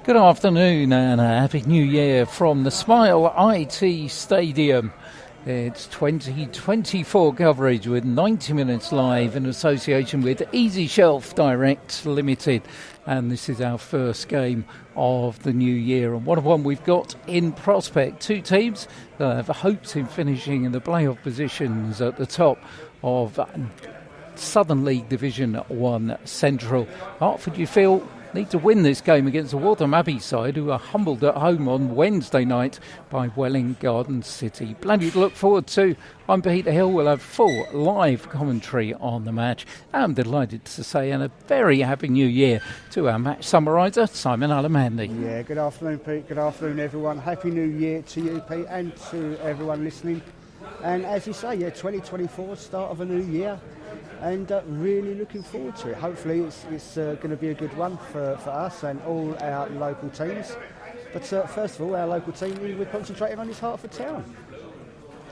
Good afternoon and a happy new year from the Smile IT Stadium. It's 2024 coverage with 90 minutes live in association with Easy Shelf Direct Limited. And this is our first game of the new year. And what a one we've got in prospect. Two teams that have hopes in finishing in the playoff positions at the top of Southern League Division 1 Central. Hertford, you feel, need to win this game against the Waltham Abbey side, who are humbled at home on Wednesday night by Welwyn Garden City. Plenty to look forward to. I'm Peter Hill. We'll have full live commentary on the match. I'm delighted to say, and a very happy new year to our match summariser, Simon Alamandy. Yeah, good afternoon, Pete. Good afternoon, everyone. Happy New Year to you, Pete, and to everyone listening. And as you say, 2024, start of a new year. And really looking forward to it. Hopefully it's going to be a good one for us and all our local teams. But first of all, our local team, we're concentrating on is Hertford Town.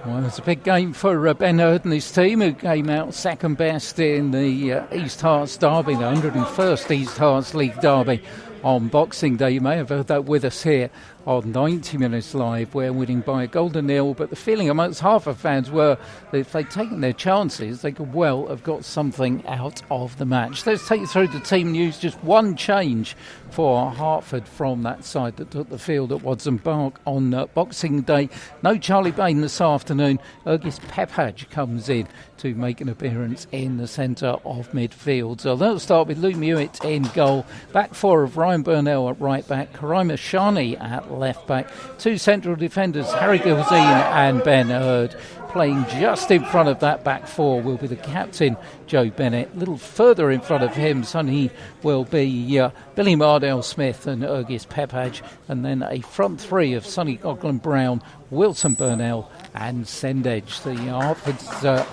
Well, it's a big game for Ben Hurd and his team, who came out second best in the East Herts Derby, the 101st East Herts League Derby on Boxing Day. You may have heard that with us here on 90 Minutes Live. We're winning by a goal to nil, but the feeling amongst Hertford fans were that if they'd taken their chances, they could well have got something out of the match. Let's take you through the team news. Just one change for Hertford from that side that took the field at Wadsham Park on Boxing Day. No Charlie Bain this afternoon. Urgis Pepaj comes in to make an appearance in the centre of midfield. So they'll start with Lou Mewett in goal. Back four of Ryan Burnell at right back, Karima Shani at left back. Two central defenders, Harry Gilzine and Ben Hurd. Playing just in front of that back four will be the captain, Joe Bennett. A little further in front of him, Sonny, will be Billy Mardell-Smith and Urgis Pepaj. And then a front three of Sonny Coughlin-Brown, Wilson Burnell and Sendedge. The Hertford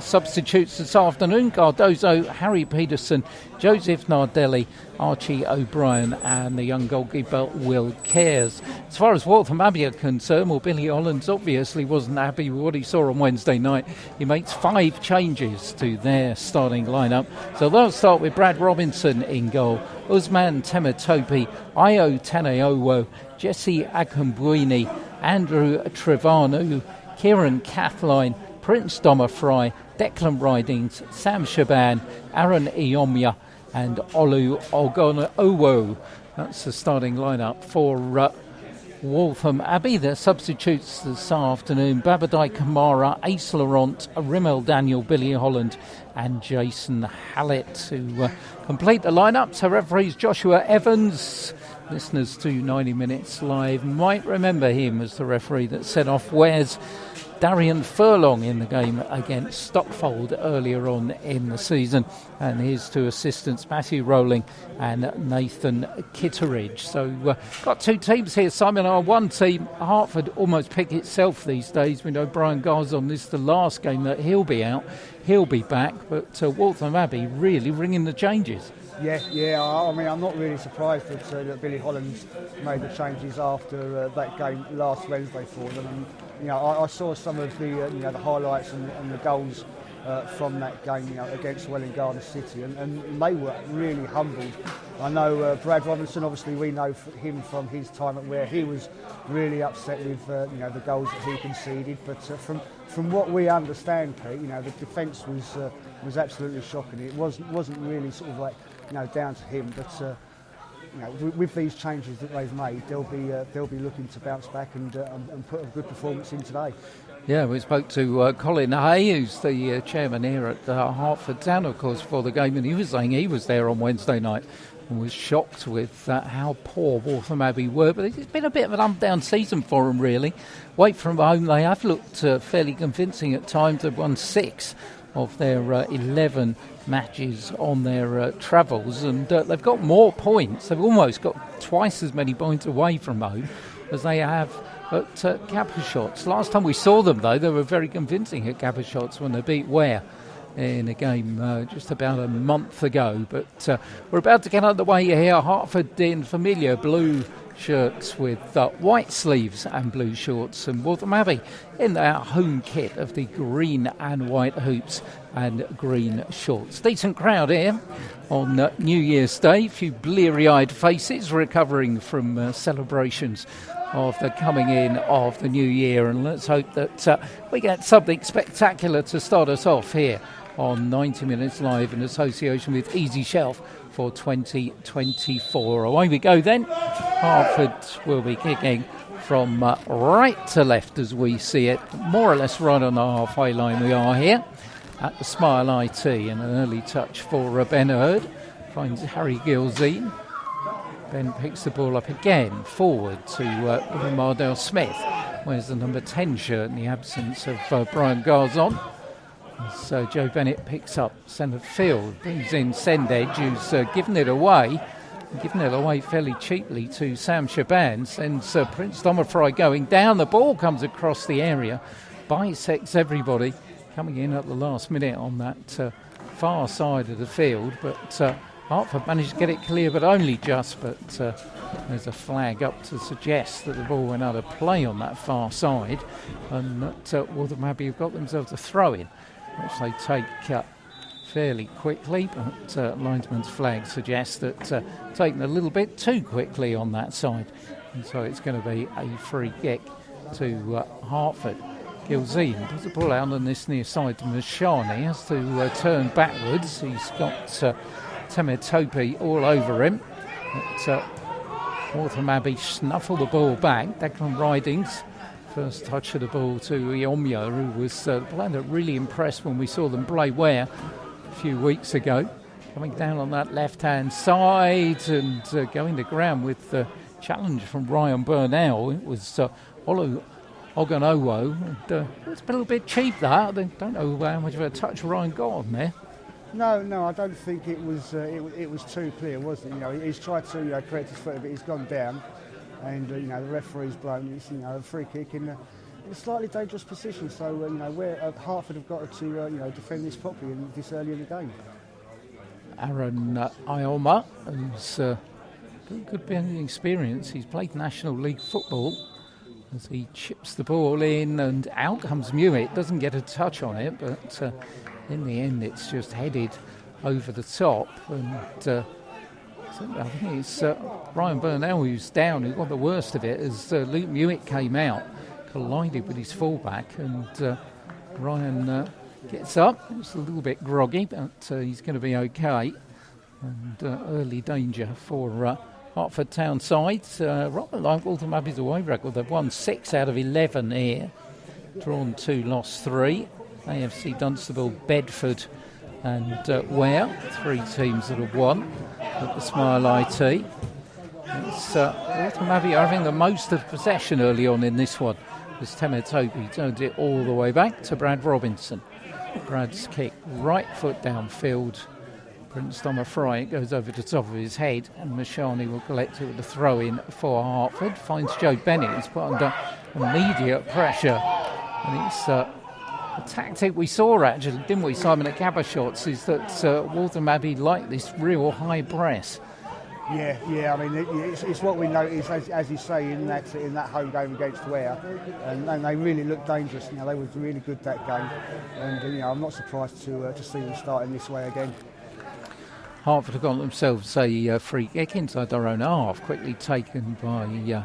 substitutes this afternoon: Cardozo, Harry Peterson, Joseph Nardelli, Archie O'Brien and the young goalkeeper Will Cares. As far as Waltham Abbey are concerned, well, Billy Hollands obviously wasn't happy with what he saw on Wednesday night. He makes 5 changes to their starting lineup. So they'll start with Brad Robinson in goal, Usman Temetope, Ayo Taneowo, Jesse Akambuini, Andrew Trevanu, Kieran Cathline, Prince Dommer-Fry, Declan Ridings, Sam Shaban, Aaron Iomia and Olu Ogonowo. That's the starting lineup for Waltham Abbey. Their substitutes this afternoon: Babadai Kamara, Ace Laurent, Rimmel Daniel, Billy Holland and Jason Hallett to complete the lineup. So referees Joshua Evans. Listeners to 90 Minutes Live might remember him as the referee that set off Ware's Darian Furlong in the game against Stockfold earlier on in the season. And his two assistants, Matthew Rowling and Nathan Kitteridge. So got two teams here, Simon. Our one team, Hertford, almost pick itself these days. We know Brian Garzon, this is the last game that he'll be out. He'll be back, but Waltham Abbey really ringing the changes. Yeah. I mean, I'm not really surprised that Billy Hollands made the changes after that game last Wednesday for them. And I saw some of the the highlights and the goals from that game against Welwyn Garden City, and they were really humbled. I know Brad Robinson, obviously we know him from his time at Ware. He was really upset with the goals that he conceded, but from what we understand, Pete, the defence was absolutely shocking. It wasn't really sort of like down to him, but with these changes that they've made, they'll be looking to bounce back and put a good performance in today. Yeah, we spoke to Colin Hay, who's the chairman here at Hertford Town, of course, for the game, and he was saying he was there on Wednesday night and was shocked with how poor Waltham Abbey were. But it's been a bit of an up-down season for them, really. Away from home, they have looked fairly convincing at times. They've won 6 of their 11 matches on their travels, and they've got more points. They've almost got twice as many points away from home as they have at Cappershots. Last time we saw them, though, they were very convincing at Cappershots when they beat Ware in a game just about a month ago. But we're about to get underway here. Hertford in familiar blue shirts with white sleeves and blue shorts, and Waltham Abbey in their home kit of the green and white hoops and green shorts. Decent crowd here on New Year's Day. A few bleary-eyed faces recovering from celebrations of the coming in of the new year, and let's hope that we get something spectacular to start us off here on 90 Minutes Live in association with Easy Shelf for 2024. Away we go then. Hertford will be kicking from right to left as we see it, more or less right on the halfway line. We are here at the Smile IT, and an early touch for Ben Hurd, finds Harry Gilzine. Ben picks the ball up again, forward to Mardell Smith. Wears the number 10 shirt in the absence of Brian Garzon. So Joe Bennett picks up centre field, brings in Sendedge, who's given it away fairly cheaply to Sam Shaban. Sends Prince Domofry going down. The ball comes across the area, bisects everybody, coming in at the last minute on that far side of the field. But Hertford managed to get it clear, but only just. But there's a flag up to suggest that the ball went out of play on that far side, and that Waltham Abbey have got themselves a throw-in, which they take fairly quickly, but linesman's flag suggests that taken a little bit too quickly on that side, and so it's going to be a free kick to Hertford. Gilzine puts the ball out on this near side to Mashani, has to turn backwards. He's got Temetope all over him. But Waltham Abbey snuffle the ball back. Declan Ridings, first touch of the ball to Iomio, who was the player that really impressed when we saw them play Ware a few weeks ago. Coming down on that left-hand side and going to ground with the challenge from Ryan Burnell. It was Olu Oganowo. And, it's been a little bit cheap, that. I don't know how much of a touch Ryan got on there. No, I don't think it was. It was too clear, was it? He's tried to correct his foot a bit. He's gone down, and the referee's blown. It's a free kick in a slightly dangerous position. So where Hertford have got to defend this properly and this early in the game. Aaron Ioma, who's good bit of experience. He's played National League football. As he chips the ball in, and out comes Mewitt. Doesn't get a touch on it, but in the end it's just headed over the top. And I think it's Ryan Burnell who's down, who got the worst of it as Luke Mewitt came out, collided with his fullback, and Ryan gets up. It's a little bit groggy, but he's going to be okay. And early danger for Hertford Town side. Rather like Waltham Abbey's away record. They've won 6 out of 11 here, drawn 2, lost 3. AFC Dunstable, Bedford and Ware, 3 teams that have won at the Smile IT. It's Waltham Abbey are having the most of possession early on in this one, as Temetope turned it all the way back to Brad Robinson. Brad's kick, right foot downfield. Prince Domofry, it goes over the top of his head, and Mashani will collect it with a throw-in for Hertford. Finds Joe Bennett, he's put under immediate pressure. And it's a tactic we saw, actually, didn't we, Simon, at Cabershots, is that Waltham Abbey like this real high press. Yeah. I mean, it's what we noticed, as you say, in that home game against Ware, and they really looked dangerous. They were really good that game, and I'm not surprised to see them starting this way again. Hertford have got themselves a free kick inside their own half, quickly taken by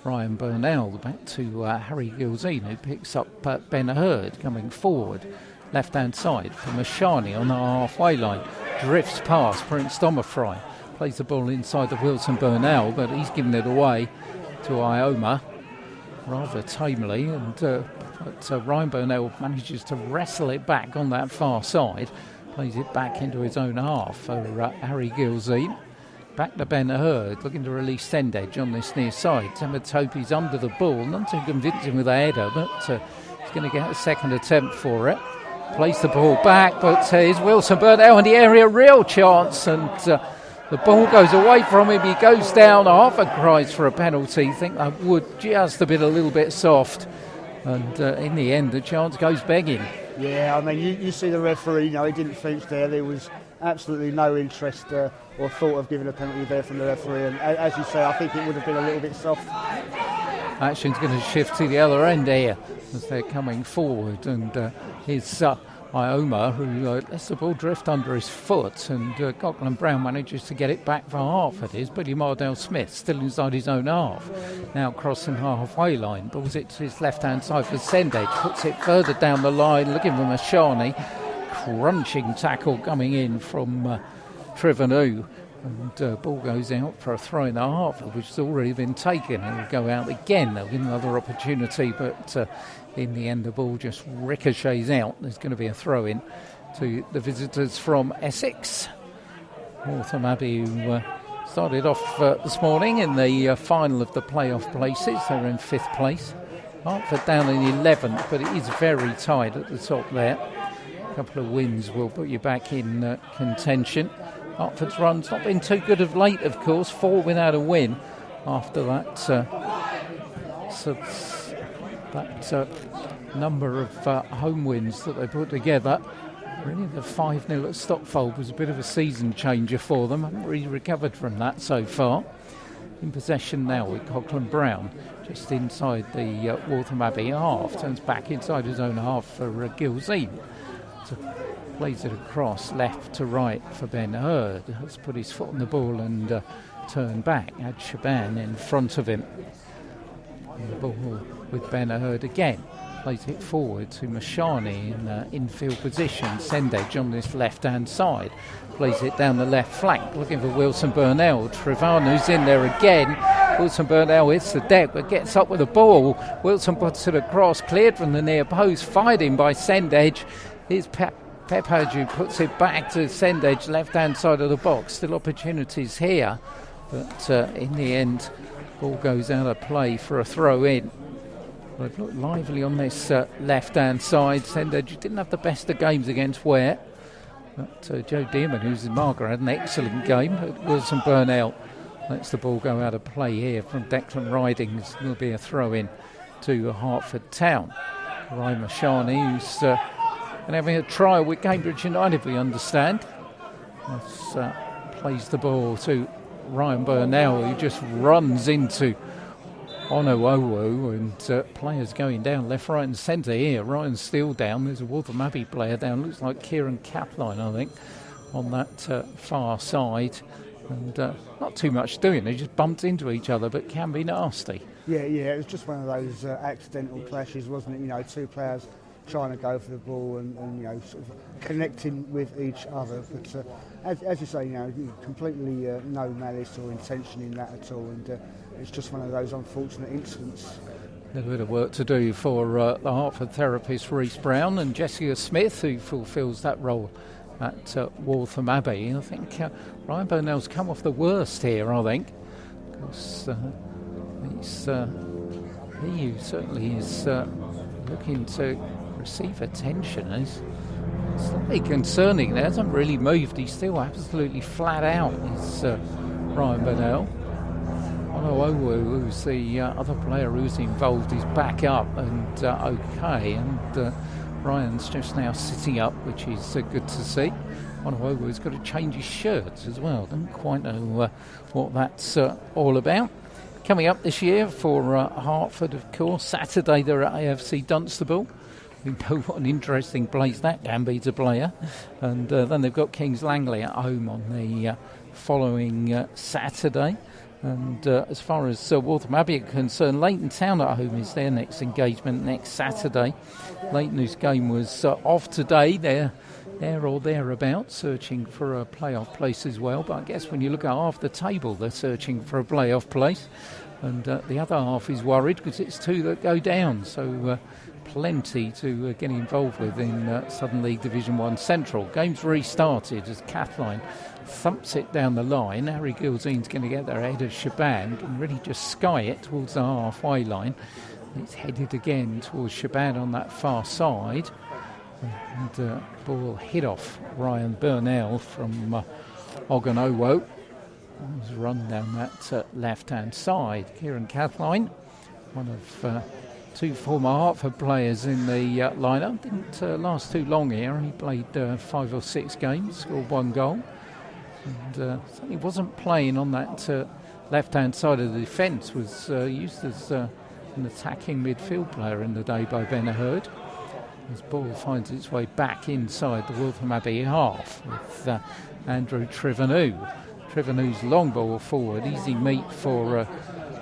Ryan Burnell. Back to Harry Gilzine, who picks up Ben Hurd coming forward, left-hand side for Mashani on the halfway line. Drifts past Prince Domofry, plays the ball inside the Wilson Burnell, but he's given it away to Ioma rather tamely, and but Ryan Burnell manages to wrestle it back on that far side. Plays it back into his own half for Harry Gilzine. Back to Ben Hurd, looking to release Sendedge on this near side. Temetope's under the ball, not too convincing with a header, but he's going to get a second attempt for it. Plays the ball back, but here's Wilson Burnell in the area, real chance, and the ball goes away from him. He goes down. Hertford cries for a penalty. Think that would just have been a little bit soft, and in the end the chance goes begging. Yeah, I mean, you see the referee, he didn't flinch there. There was absolutely no interest or thought of giving a penalty there from the referee. And as you say, I think it would have been a little bit soft. Action's going to shift to the other end here as they're coming forward, and here's Ioma, who lets the ball drift under his foot, and Coughlin Brown manages to get it back for Hertford. Here's Billy Mardell-Smith still inside his own half, now crossing halfway line, balls it to his left hand side for Sendage, puts it further down the line looking for Mashani. Crunching tackle coming in from Trevanu, and ball goes out for a throw in the Hertford, which has already been taken, and will go out again. They'll get another opportunity, but in the end the ball just ricochets out. There's going to be a throw in to the visitors from Essex. Waltham Abbey, who started off this morning in the final of the playoff places. They're in 5th place. Hertford down in 11th, but it is very tight at the top there. A couple of wins will put you back in contention. Hertford's run's not been too good of late, of course. 4 without a win after that number of home wins that they put together. Really, the 5-0 at Stockfold was a bit of a season changer for them. Haven't really recovered from that so far. In possession now with Coughlin Brown, just inside the Waltham Abbey half. Turns back inside his own half for Gilzine. Plays it across left to right for Ben Hurd. Has put his foot on the ball and turned back. Had Shaban in front of him. And the ball with Ben Hurd again. Plays it forward to Mashani in infield position. Sendage on this left-hand side. Plays it down the left flank, looking for Wilson Burnell. Trevanu's in there again. Wilson Burnell hits the deck, but gets up with the ball. Wilson puts it across, cleared from the near post, fired in by Sendage. Here's Pepaju puts it back to Sendage, left-hand side of the box. Still opportunities here, but in the end, ball goes out of play for a throw-in. They've looked lively on this left-hand side. Sendage didn't have the best of games against Ware, but Joe Dearman, who's in Margaret, had an excellent game. But Wilson Burnell lets the ball go out of play here from Declan Riding. It's going to be a throw-in to Hertford Town. Ryan Mashani, who's and having a trial with Cambridge United, we understand. Plays the ball to Ryan Burnell, who just runs into Onowowu, and players going down left, right and centre here. Ryan's still down. There's a Waltham Abbey player down. Looks like Kieran Kapline, I think, on that far side. And not too much doing. They just bumped into each other, but can be nasty. Yeah, it was just one of those accidental clashes, wasn't it? Two players trying to go for the ball and sort of connecting with each other. But as you say, completely no malice or intention in that at all, and it's just one of those unfortunate incidents. A little bit of work to do for the Hertford therapist Reece Brown and Jessica Smith, who fulfills that role at Waltham Abbey. I think Ryan Burnell's come off the worst here, I think, because he certainly is looking to receive attention. It's slightly concerning. There hasn't really moved. He's still absolutely flat out. Is Ryan Burnell. Onowowu, who's the other player who's involved, is back up and okay. And Ryan's just now sitting up, which is good to see. Onowowu's got to change his shirts as well. Don't quite know what that's all about. Coming up this year for Hertford, of course, Saturday they're at AFC Dunstable. We know what an interesting place that can be to player. And then they've got Kings Langley at home on the following Saturday. And as far as Waltham Abbey are concerned, Leighton Town at home is their next engagement next Saturday. Leighton, whose game was off today, they're there or thereabouts, searching for a playoff place as well. But I guess when you look at half the table, they're searching for a playoff place. And the other half is worried because it's 2 that go down. So plenty to get involved with in Southern League Division 1 Central. Game's restarted as Kathleen thumps it down the line. Harry Gilzine's going to get there ahead of Shaban and really just sky it towards the halfway line. It's headed again towards Shaban on that far side. And ball hit off Ryan Burnell from Ogonowo. He's run down that left-hand side. Kieran Kathleen, one of two former Hertford players in the lineup. Didn't last too long here. Only played 5 or 6 games, scored 1 goal. And certainly wasn't playing on that left-hand side of the defence. Was used as an attacking midfield player in the day by Ben Hurd. As ball finds its way back inside the Waltham Abbey half with Andrew Trivenew. Trivenew's long ball forward, easy meat for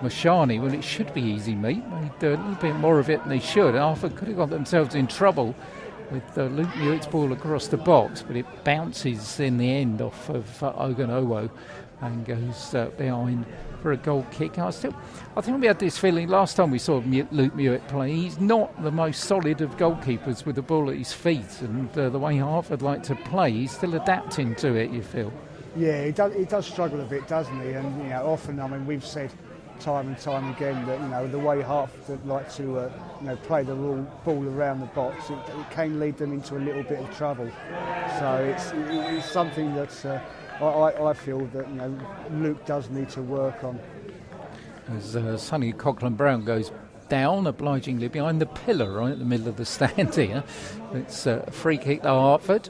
Mashani. Well, it should be easy meat. Made a little bit more of it than they should. Hertford could have got themselves in trouble with Luke Newitt's ball across the box, but it bounces in the end off of Oganowo and goes behind for a goal kick. I think we had this feeling last time we saw Luke Newitt play. He's not the most solid of goalkeepers with the ball at his feet, and the way Hertford like to play, he's still adapting to it, you feel. Yeah, he does struggle a bit, doesn't he? And often, I mean, we've said time and time again that the way Hertford like to play the ball around the box, it can lead them into a little bit of trouble. So it's something that I feel that Luke does need to work on. As Sonny Coughlin-Brown goes down obligingly behind the pillar right in the middle of the stand here. It's a free kick to Hertford.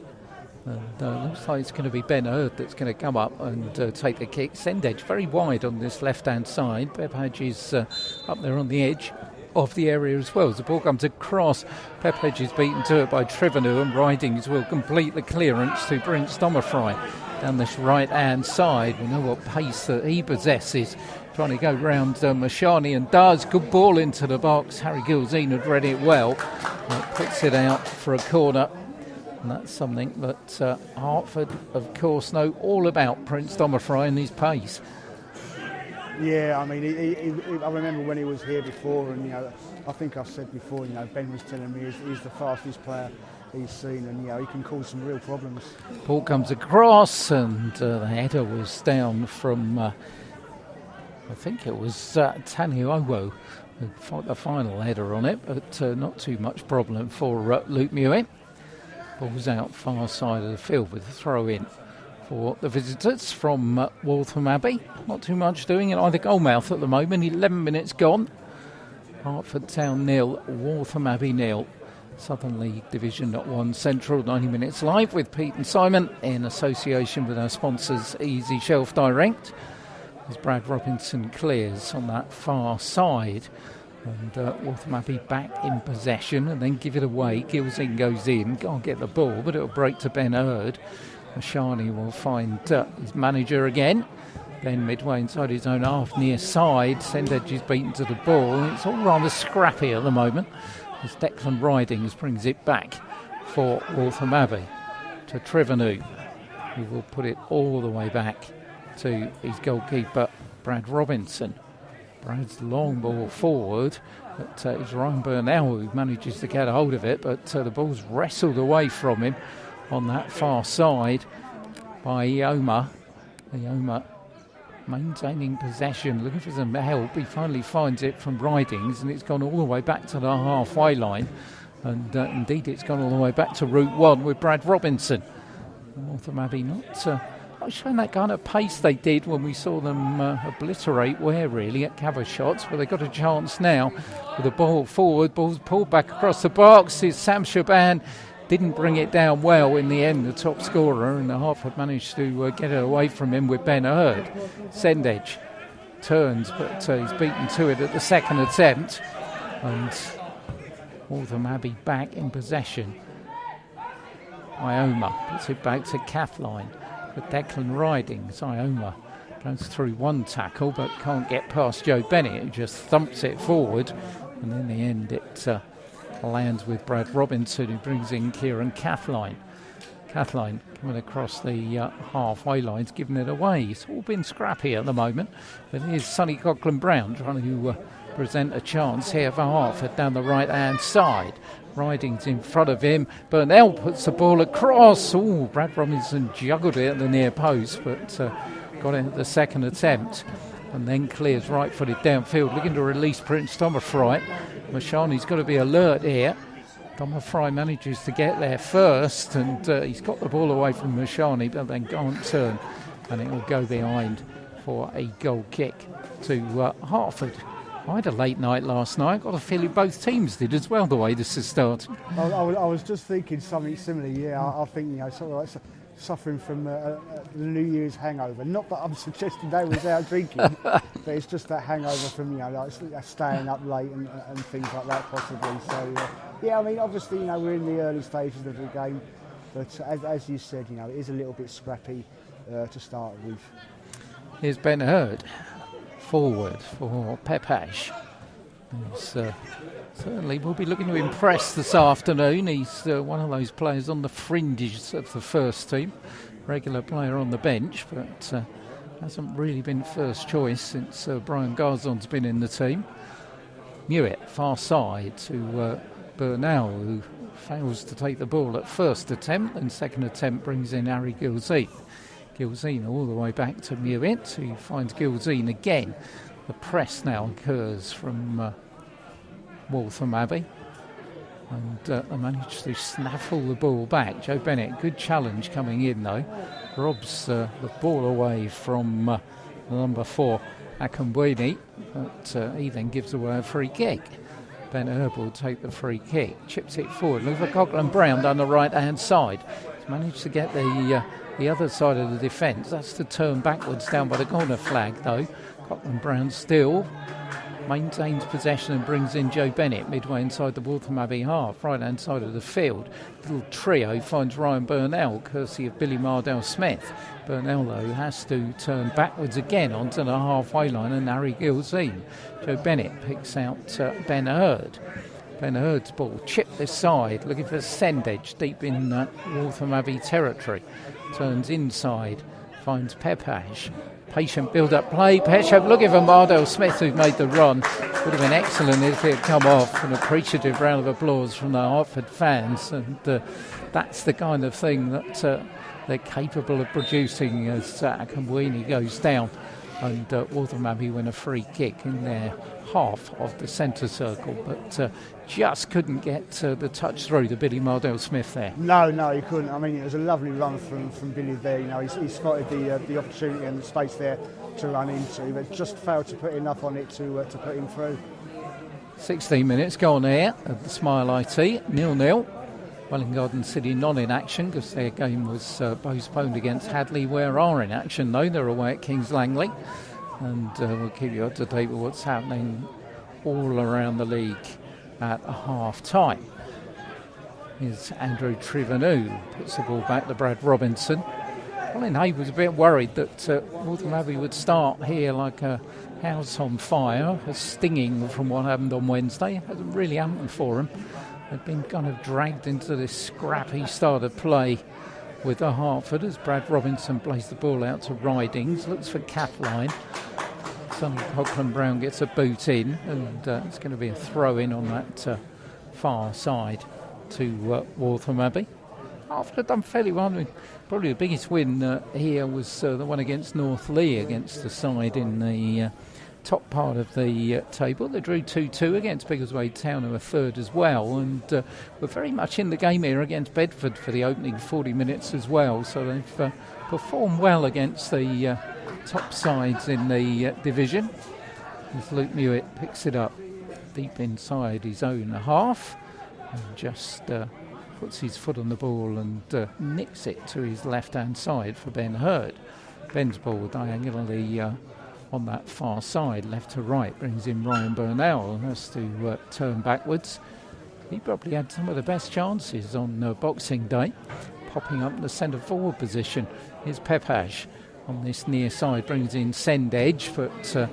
And looks like it's going to be Ben Hurd that's going to come up and take the kick. Send edge very wide on this left-hand side. Pep Hedge is up there on the edge of the area as well. As the ball comes across, Pep Hedge is beaten to it by Trivenew, and Ridings will complete the clearance to bring Stommerfry down this right-hand side. We know what pace that he possesses. Trying to go round Mashani, and does. Good ball into the box. Harry Gilzine had read it well. Puts it out for a corner. And that's something that Hertford, of course, know all about, Prince Stommerfry and his pace. Yeah, I mean, I remember when he was here before, and I think I've said before, Ben was telling me he's the fastest player he's seen, and he can cause some real problems. Ball comes across, and the header was down from, I think it was Taniowo, who fought the final header on it, but not too much problem for Luke Newitt. Ball's out far side of the field with a throw in for the visitors from Waltham Abbey. Not too much doing in either goalmouth at the moment. 11 minutes gone. Hertford Town 0, Waltham Abbey 0. Southern League Division 1 Central, 90 minutes live with Pete and Simon in association with our sponsors Easy Shelf Direct. As Brad Robinson clears on that far side. And Waltham Abbey back in possession and then give it away. Gilzine goes in, can't get the ball, but it'll break to Ben Hurd. Mashani will find his manager again. Then midway inside his own half, near side. Sendedge is beaten to the ball. It's all rather scrappy at the moment as Declan Ridings brings it back for Waltham Abbey to Trivenew, who will put it all the way back to his goalkeeper, Brad Robinson. Brad's long ball forward, but it's Ryan Burnell who manages to get a hold of it, but the ball's wrestled away from him on that far side by Ioma. Ioma maintaining possession, looking for some help. He finally finds it from Ridings, and it's gone all the way back to the halfway line. And indeed, it's gone all the way back to Route 1 with Brad Robinson. Waltham Abbey not showing that kind of pace they did when we saw them obliterate Ware really at Cavershots, but they got a chance now with the ball forward. Ball's pulled back across the box. It's Sam Shaban didn't bring it down well in the end, the top scorer, and the Hertford managed to get it away from him with Ben Hurd. Sendedge turns, but he's beaten to it at the second attempt, and Waltham Abbey back in possession. Ioma puts it back to Kathleen. But Declan Ridings, Ioma, goes through one tackle but can't get past Joe Bennett, who just thumps it forward. And in the end, it lands with Brad Robinson, who brings in Kieran Kathleen. Kathleen coming across the halfway lines, giving it away. It's all been scrappy at the moment. But here's Sonny Coughlin-Brown trying to present a chance here for Hertford down the right-hand side. Ridings in front of him. Burnell puts the ball across. Oh, Brad Robinson juggled it at the near post, but got it at the second attempt. And then clears right-footed downfield, looking to release Prince Stommerfry. Mashani's got to be alert here. Stommerfry manages to get there first, and he's got the ball away from Mashani, but then can't turn. And it will go behind for a goal kick to Hertford. I had a late night last night. Got a feeling both teams did as well, the way this has started. I was just thinking something similar. Yeah, I think sort of like suffering from the New Year's hangover. Not that I'm suggesting they was out drinking, but it's just that hangover from like staying up late and things like that possibly. So yeah, I mean obviously we're in the early stages of the game, but as you said, it is a little bit scrappy to start with. Here's Ben Hurd, forward for Pepash. Certainly will be looking to impress this afternoon. He's one of those players on the fringes of the first team, regular player on the bench, but hasn't really been first choice since Brian Garzon's been in the team. Mewett, far side to Burnell, who fails to take the ball at first attempt, and second attempt brings in Harry Gilzine. Gilzine all the way back to Mewett, who finds Gilzine again. The press now occurs from Waltham Abbey, and they manage to snaffle the ball back. Joe Bennett, good challenge coming in though, robs the ball away from number 4 Akambwini, but he then gives away a free kick. Ben Herb will take the free kick, chips it forward. Look for Coughlin Brown down the right hand side. He's managed to get the other side of the defence. That's to turn backwards down by the corner flag though. Coughlin Brown still maintains possession and brings in Joe Bennett midway inside the Waltham Abbey half, right hand side of the field. Little trio finds Ryan Burnell, courtesy of Billy Mardell-Smith. Burnell though has to turn backwards again onto the halfway line, and Harry Gilzine. Joe Bennett picks out Ben Hurd. Ben Hurd's ball chipped this side, looking for Sendage deep in Waltham Abbey territory. Turns inside, finds Pepash. Patient build-up play. Peshab looking for Mardell-Smith, who made the run. Would have been excellent if it had come off. An appreciative round of applause from the Hertford fans. And that's the kind of thing that they're capable of producing as Akambwini goes down. And Waltham Abbey win a free kick in their half of the centre circle, but just couldn't get the touch through to Billy Mardell-Smith there. No, he couldn't. I mean, it was a lovely run from Billy there. He spotted the opportunity and the space there to run into, but just failed to put enough on it to put him through. 16 minutes gone here at the Smile IT, 0-0. Welwyn Garden City not in action because their game was postponed against Hadley, where are in action though. They're away at Kings Langley, and we'll keep you up to date with what's happening all around the league at half time. Here's Andrew Trivanou, puts the ball back to Brad Robinson. Colin Hay was a bit worried that Waltham Abbey would start here like a house on fire, stinging from what happened on Wednesday. It hasn't really happened for him. They've been kind of dragged into this scrappy start of play with the Hertford as Brad Robinson plays the ball out to Ridings, looks for Kathleen. Sonny Coughlin Brown gets a boot in, and it's going to be a throw in on that far side to Waltham Abbey. Hertford have done fairly well. I mean, probably the biggest win here was the one against North Lee, against the side in the top part of the table. They drew 2-2 against Biggleswade Town, who were third as well, and were very much in the game here against Bedford for the opening 40 minutes as well. So they've performed well against the top sides in the division. As Luke Mewett picks it up deep inside his own half and just puts his foot on the ball and nicks it to his left-hand side for Ben Hurd. Ben's ball diagonally on that far side, left to right, brings in Ryan Burnell, and has to turn backwards. He probably had some of the best chances on Boxing Day, popping up in the centre forward position. Here's Pepash on this near side, brings in Sendage, but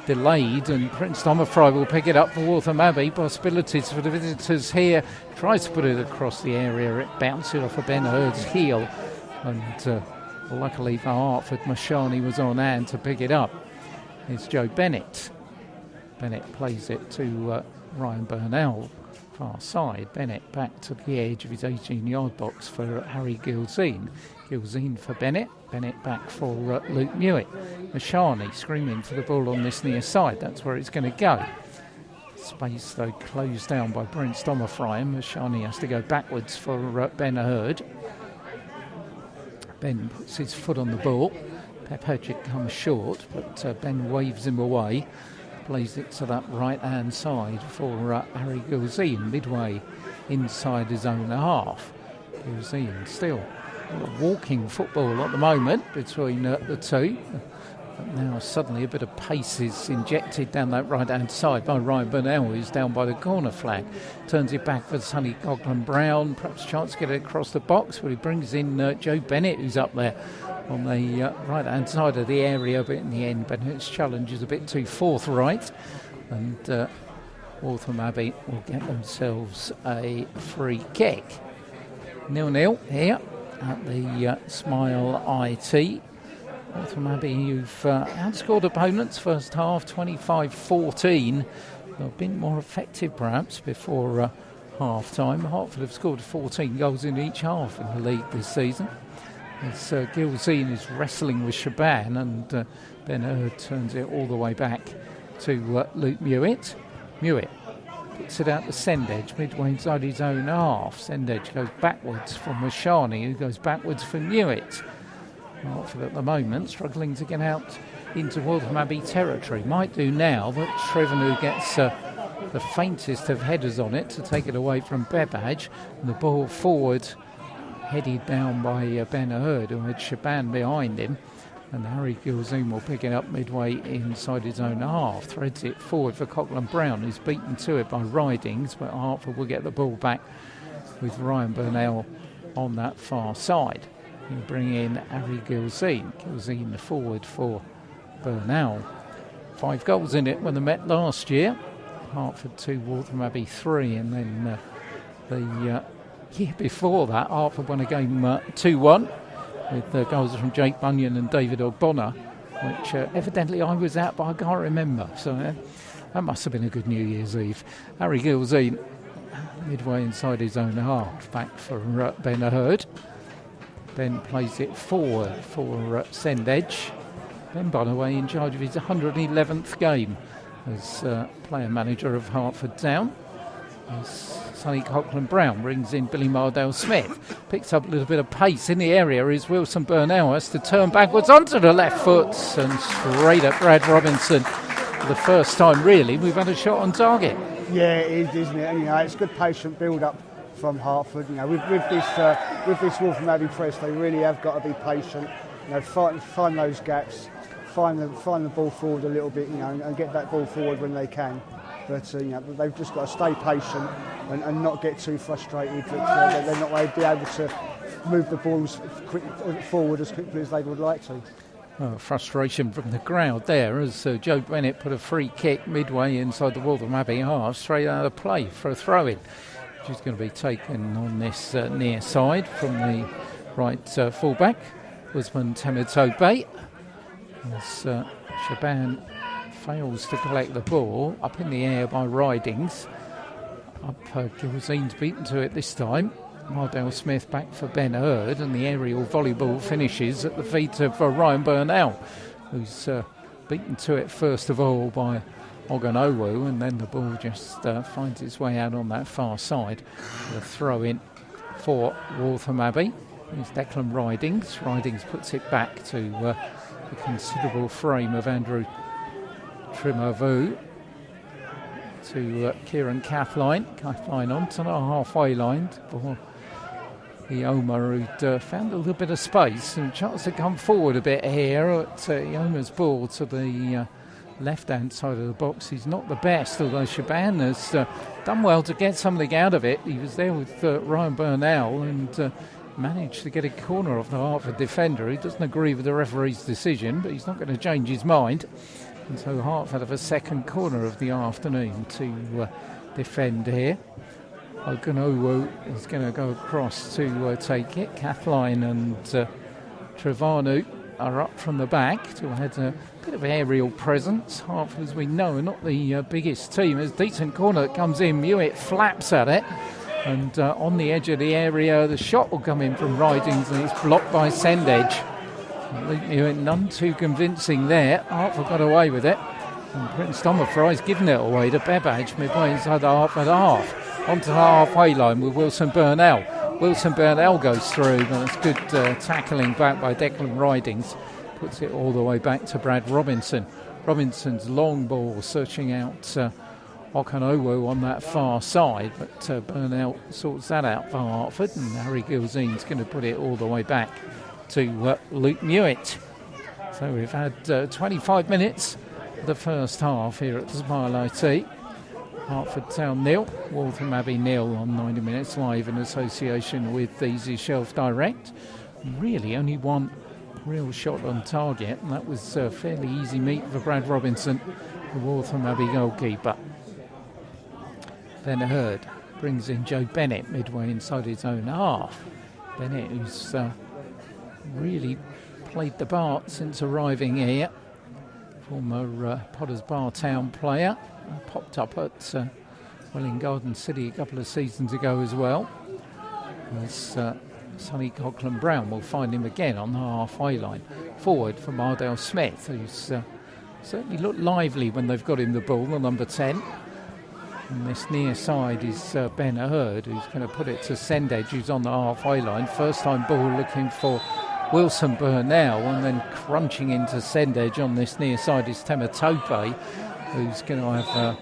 delayed, and Prince Tomafry will pick it up for Waltham Abbey. Possibilities for the visitors here. Tries to put it across the area, it bounces off of Ben Hurd's heel, and luckily for Hertford, Mashani was on hand to pick it up. It's Joe Bennett. Bennett plays it to Ryan Burnell, far side. Bennett back to the edge of his 18-yard box for Harry Gilzine. Gilzine for Bennett. Bennett back for Luke Mewett. Mashani screaming for the ball on this near side. That's where it's going to go. Space, though, closed down by Prince Tomafry, and Mashani has to go backwards for Ben Hurd. Ben puts his foot on the ball. Pep Hedgick comes short, but Ben waves him away. plays it to that right-hand side for Harry Gilzine, midway inside his own half. Gilzine still walking football at the moment between the two. But now suddenly a bit of pace is injected down that right-hand side by Ryan Burnell, who's down by the corner flag. Turns it back for Sonny Coughlin-Brown. Perhaps a chance to get it across the box, but he brings in Joe Bennett, who's up there on the right-hand side of the area. But in the end, Bennett's challenge is a bit too forthright. And Waltham Abbey will get themselves a free kick. 0-0 here at the Smile IT. Waltham Abbey, who've outscored opponents first half 25-14. A bit more effective perhaps before half-time. Hertford have scored 14 goals in each half in the league this season. As Gilzine is wrestling with Shaban, and Ben Hurd turns it all the way back to Luke Mewett. Mewett puts it out to Sendedge, midway inside his own half. Sendedge goes backwards for Mashani, who goes backwards for Mewett. Hertford at the moment struggling to get out into Waltham Abbey territory. Might do now, but Shriven, who gets the faintest of headers on it to take it away from Bebaj. And the ball forward, headed down by Ben Hurd, who had Shaban behind him. And Harry Gilzine will pick it up midway inside his own half. Threads it forward for Coughlin-Brown, who's beaten to it by Ridings, but Hertford will get the ball back with Ryan Burnell on that far side. You bring in Harry Gilzine. Gilzine forward for Burnell. 5 goals in it when they met last year. Hertford 2, Waltham Abbey 3, and then the year before that, Hertford won a game 2-1 with goals from Jake Bunyan and David Ogbonna, which evidently I was at, but I can't remember. So that must have been a good New Year's Eve. Harry Gilzine, midway inside his own half, back for Ben Hurd. Ben plays it forward for Sendedge. Ben, by the way, in charge of his 111th game as player manager of Hertford Town. As Sonny Coughlin-Brown brings in Billy Mardale-Smith. Picks up a little bit of pace in the area as Wilson Burnell has to turn backwards onto the left foot and straight at Brad Robinson. For the first time, really, we've had a shot on target. Yeah, it is, isn't it? And, it's good patient build-up from Hertford. With this Waltham Abbey press, they really have got to be patient. Find those gaps, find the ball forward a little bit, and get that ball forward when they can. But they've just got to stay patient and not get too frustrated that they're not going to be able to move the balls forward as quickly as they would like to. Frustration from the crowd there as Joe Bennett put a free kick midway inside the Waltham Abbey half, straight out of play for a throw-in. She's going to be taken on this near side from the right fullback, Usman Temitope. As Shaban fails to collect the ball, up in the air by Ridings. Gilzine's beaten to it this time. Mardale-Smith back for Ben Hurd, and the aerial volleyball finishes at the feet of Ryan Burnell, who's beaten to it first of all by Oganowu, and then the ball just finds its way out on that far side. The throw-in for Waltham Abbey. Here's Declan Ridings. Ridings puts it back to the considerable frame of Andrew Trimavu to Kieran Kathleen. Kathleen onto the halfway line for Ioma, who'd found a little bit of space and a chance to come forward a bit here at Ioma's ball to the left-hand side of the box. He's not the best, although Shaban has done well to get something out of it. He was there with Ryan Burnell and managed to get a corner off the Hertford defender. He doesn't agree with the referee's decision, but he's not going to change his mind. And so Hertford have a second corner of the afternoon to defend here. Oganowu is going to go across to take it. Kathleen and Trevanu are up from the back to add a bit of aerial presence. Hertford, as we know, are not the biggest team. There's a decent corner that comes in. Mewett flaps at it. And on the edge of the area, the shot will come in from Ridings, and it's blocked by Sendedge. Mewett, none too convincing there. Hertford got away with it. And Prince Tomafry's given it away to Bebaj midway inside the Hertford half. Onto the halfway line with Wilson Burnell. Wilson Burnell goes through, but it's good tackling back by Declan Ridings. Puts it all the way back to Brad Robinson. Robinson's long ball searching out Okanowo on that far side, but Burnell sorts that out for Hertford, and Harry Gilzean's going to put it all the way back to Luke Mewett. So we've had 25 minutes of the first half here at the Smile IT. Hertford Town 0, Waltham Abbey 0 on 90 Minutes Live in association with Easy Shelf Direct. Really only one real shot on target, and that was a fairly easy meet for Brad Robinson, the Waltham Abbey goalkeeper. Ben Hurd brings in Joe Bennett midway inside his own half. Bennett, who's really played the part since arriving here, former Potters Bar Town player, popped up at Welling Garden City a couple of seasons ago as well. As Sonny Coughlin-Brown will find him again on the halfway line. Forward for Mardale Smith, who's certainly looked lively when they've got him the ball, the number 10. And this near side is Ben Hurd, who's going to put it to Sendedge, who's on the halfway line. First time ball looking for Wilson Burnell, and then crunching into Sendedge on this near side is Tematope, who's going to have a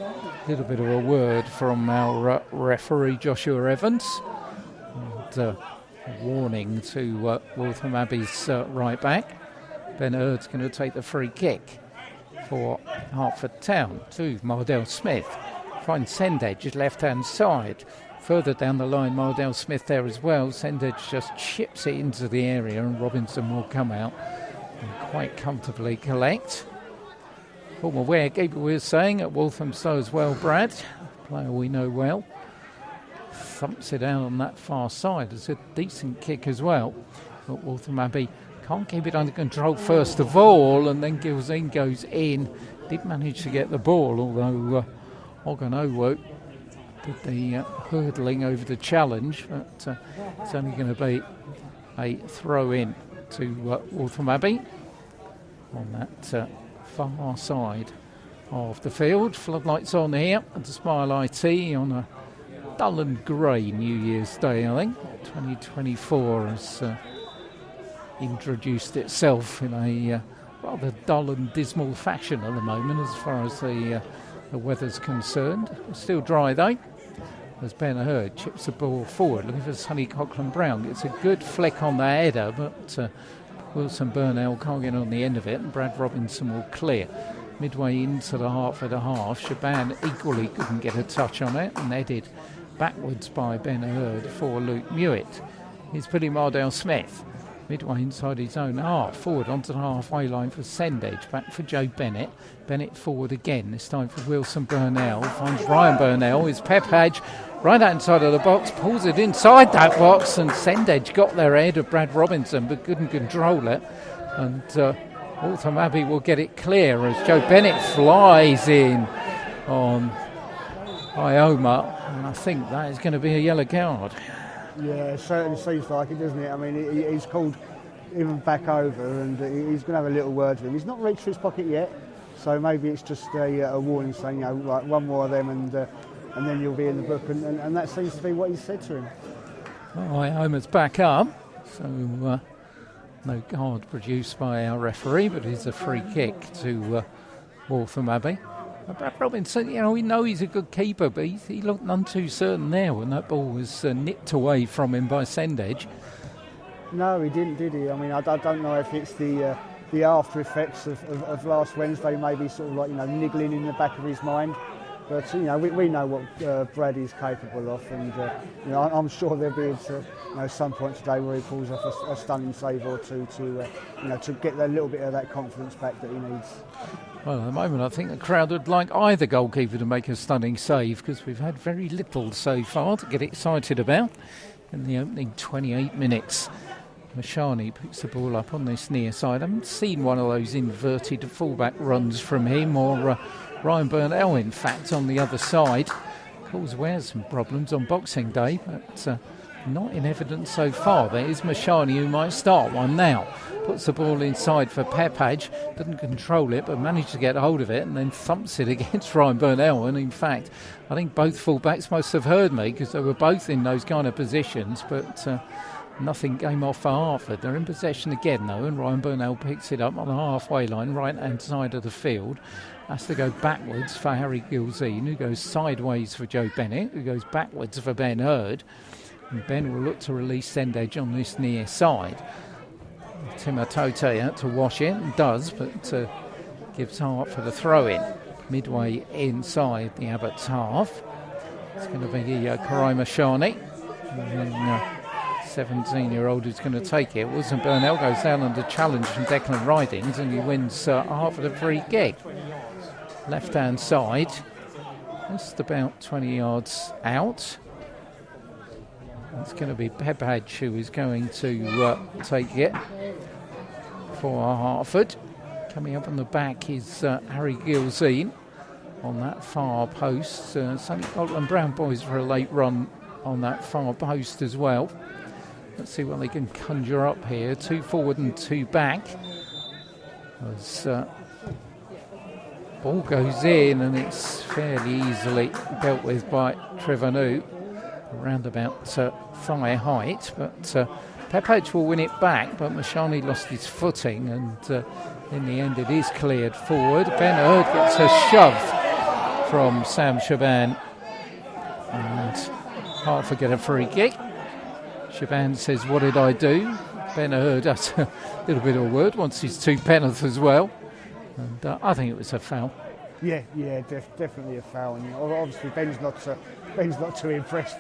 little bit of a word from our referee Joshua Evans. And a warning to Waltham Abbey's right back. Ben Hurd's going to take the free kick for Hertford Town to Mardell Smith. Finds Sendedge left hand side. Further down the line, Mardell Smith there as well. Sendedge just chips it into the area, and Robinson will come out and quite comfortably collect. Former wicketkeeper, we were saying, at Waltham so as well, Brad, player we know well, thumps it out on that far side. It's a decent kick as well, but Waltham Abbey can't keep it under control first of all, and then Gilzean goes in. Did manage to get the ball, although Oganowo did the hurdling over the challenge, but it's only going to be a throw in to Waltham Abbey on that far side of the field. Floodlights on here at the Smile IT on a dull and grey New Year's Day, I think. 2024 has introduced itself in a rather dull and dismal fashion at the moment as far as the weather's concerned. Still dry though, as Ben Hurd chips the ball forward looking for Sonny Coughlin-Brown. It's a good flick on the header, but Wilson Burnell can't get on the end of it, and Brad Robinson will clear. Midway into the Hertford half, Shaban equally couldn't get a touch on it, and headed backwards by Ben Hurd for Luke Mewett. Here's Billy Mardell Smith. Midway inside his own half, forward onto the halfway line for Sendedge, back for Joe Bennett. Bennett forward again, this time for Wilson Burnell. Finds Ryan Burnell, his Pepage right hand side of the box, pulls it inside that box, and Sendedge got there ahead of Brad Robinson but couldn't control it. And Waltham Abbey will get it clear as Joe Bennett flies in on Ioma, and I think that is going to be a yellow card. Yeah, it certainly seems like it, doesn't it? I mean, he's called him back over, and he's going to have a little word with him. He's not reached for his pocket yet, so maybe it's just a warning saying, you know, like one more of them, and then you'll be in the book, and that seems to be what he said to him. Well, Ioma's back up, so no card produced by our referee, but it's a free kick to Waltham Abbey. Brad Robinson, you know, we know he's a good keeper, but he looked none too certain there when that ball was nipped away from him by Sendedge. No, he didn't, did he? I mean, I don't know if it's the after effects of last Wednesday, maybe sort of like, you know, niggling in the back of his mind. But, you know, we know what Brad is capable of, and, you know, I'm sure there'll be some point today where he pulls off a stunning save or two to get a little bit of that confidence back that he needs. Well, at the moment, I think the crowd would like either goalkeeper to make a stunning save, because we've had very little so far to get excited about in the opening 28 minutes. Mashani picks the ball up on this near side. I haven't seen one of those inverted fullback runs from him, or Ryan Burnell, in fact, on the other side. Cause Ware some problems on Boxing Day, but not in evidence so far. There is Mashani, who might start one now. Puts the ball inside for Pepage, doesn't control it, but managed to get hold of it and then thumps it against Ryan Burnell. And in fact, I think both fullbacks must have heard me, because they were both in those kind of positions, but Nothing game off for Hertford. They're in possession again though, and Ryan Burnell picks it up on the halfway line, right hand side of the field. Has to go backwards for Harry Gilzine, who goes sideways for Joe Bennett, who goes backwards for Ben Hurd. And Ben will look to release send edge on this near side. Timatote out to wash it, and does, but gives Hertford a throw in. Midway inside the Abbott's half. It's going to be Karai Mashani. 17-year-old who's going to take it. Wilson Burnell goes down under challenge from Declan Ridings, and he wins Hertford a free kick. Left-hand side, just about 20 yards out. It's going to be Pepaj who is going to take it for Hertford. Coming up on the back is Harry Gilzine on that far post. Sonny Scotland Brown boys for a late run on that far post as well. Let's see what they can conjure up here. 2 forward and 2 back. As ball goes in, and it's fairly easily dealt with by Trevor New, around about thigh height. But Pepaj will win it back, but Mashani lost his footing, and in the end it is cleared forward. Ben Hurd gets a shove from Sam Shaban, and Hertford get a free kick. Shaban says, "What did I do?" Ben Hurd has a little bit of a word, wants his 2 penalties as well. And I think it was a foul. Yeah, definitely a foul. And obviously Ben's not too impressed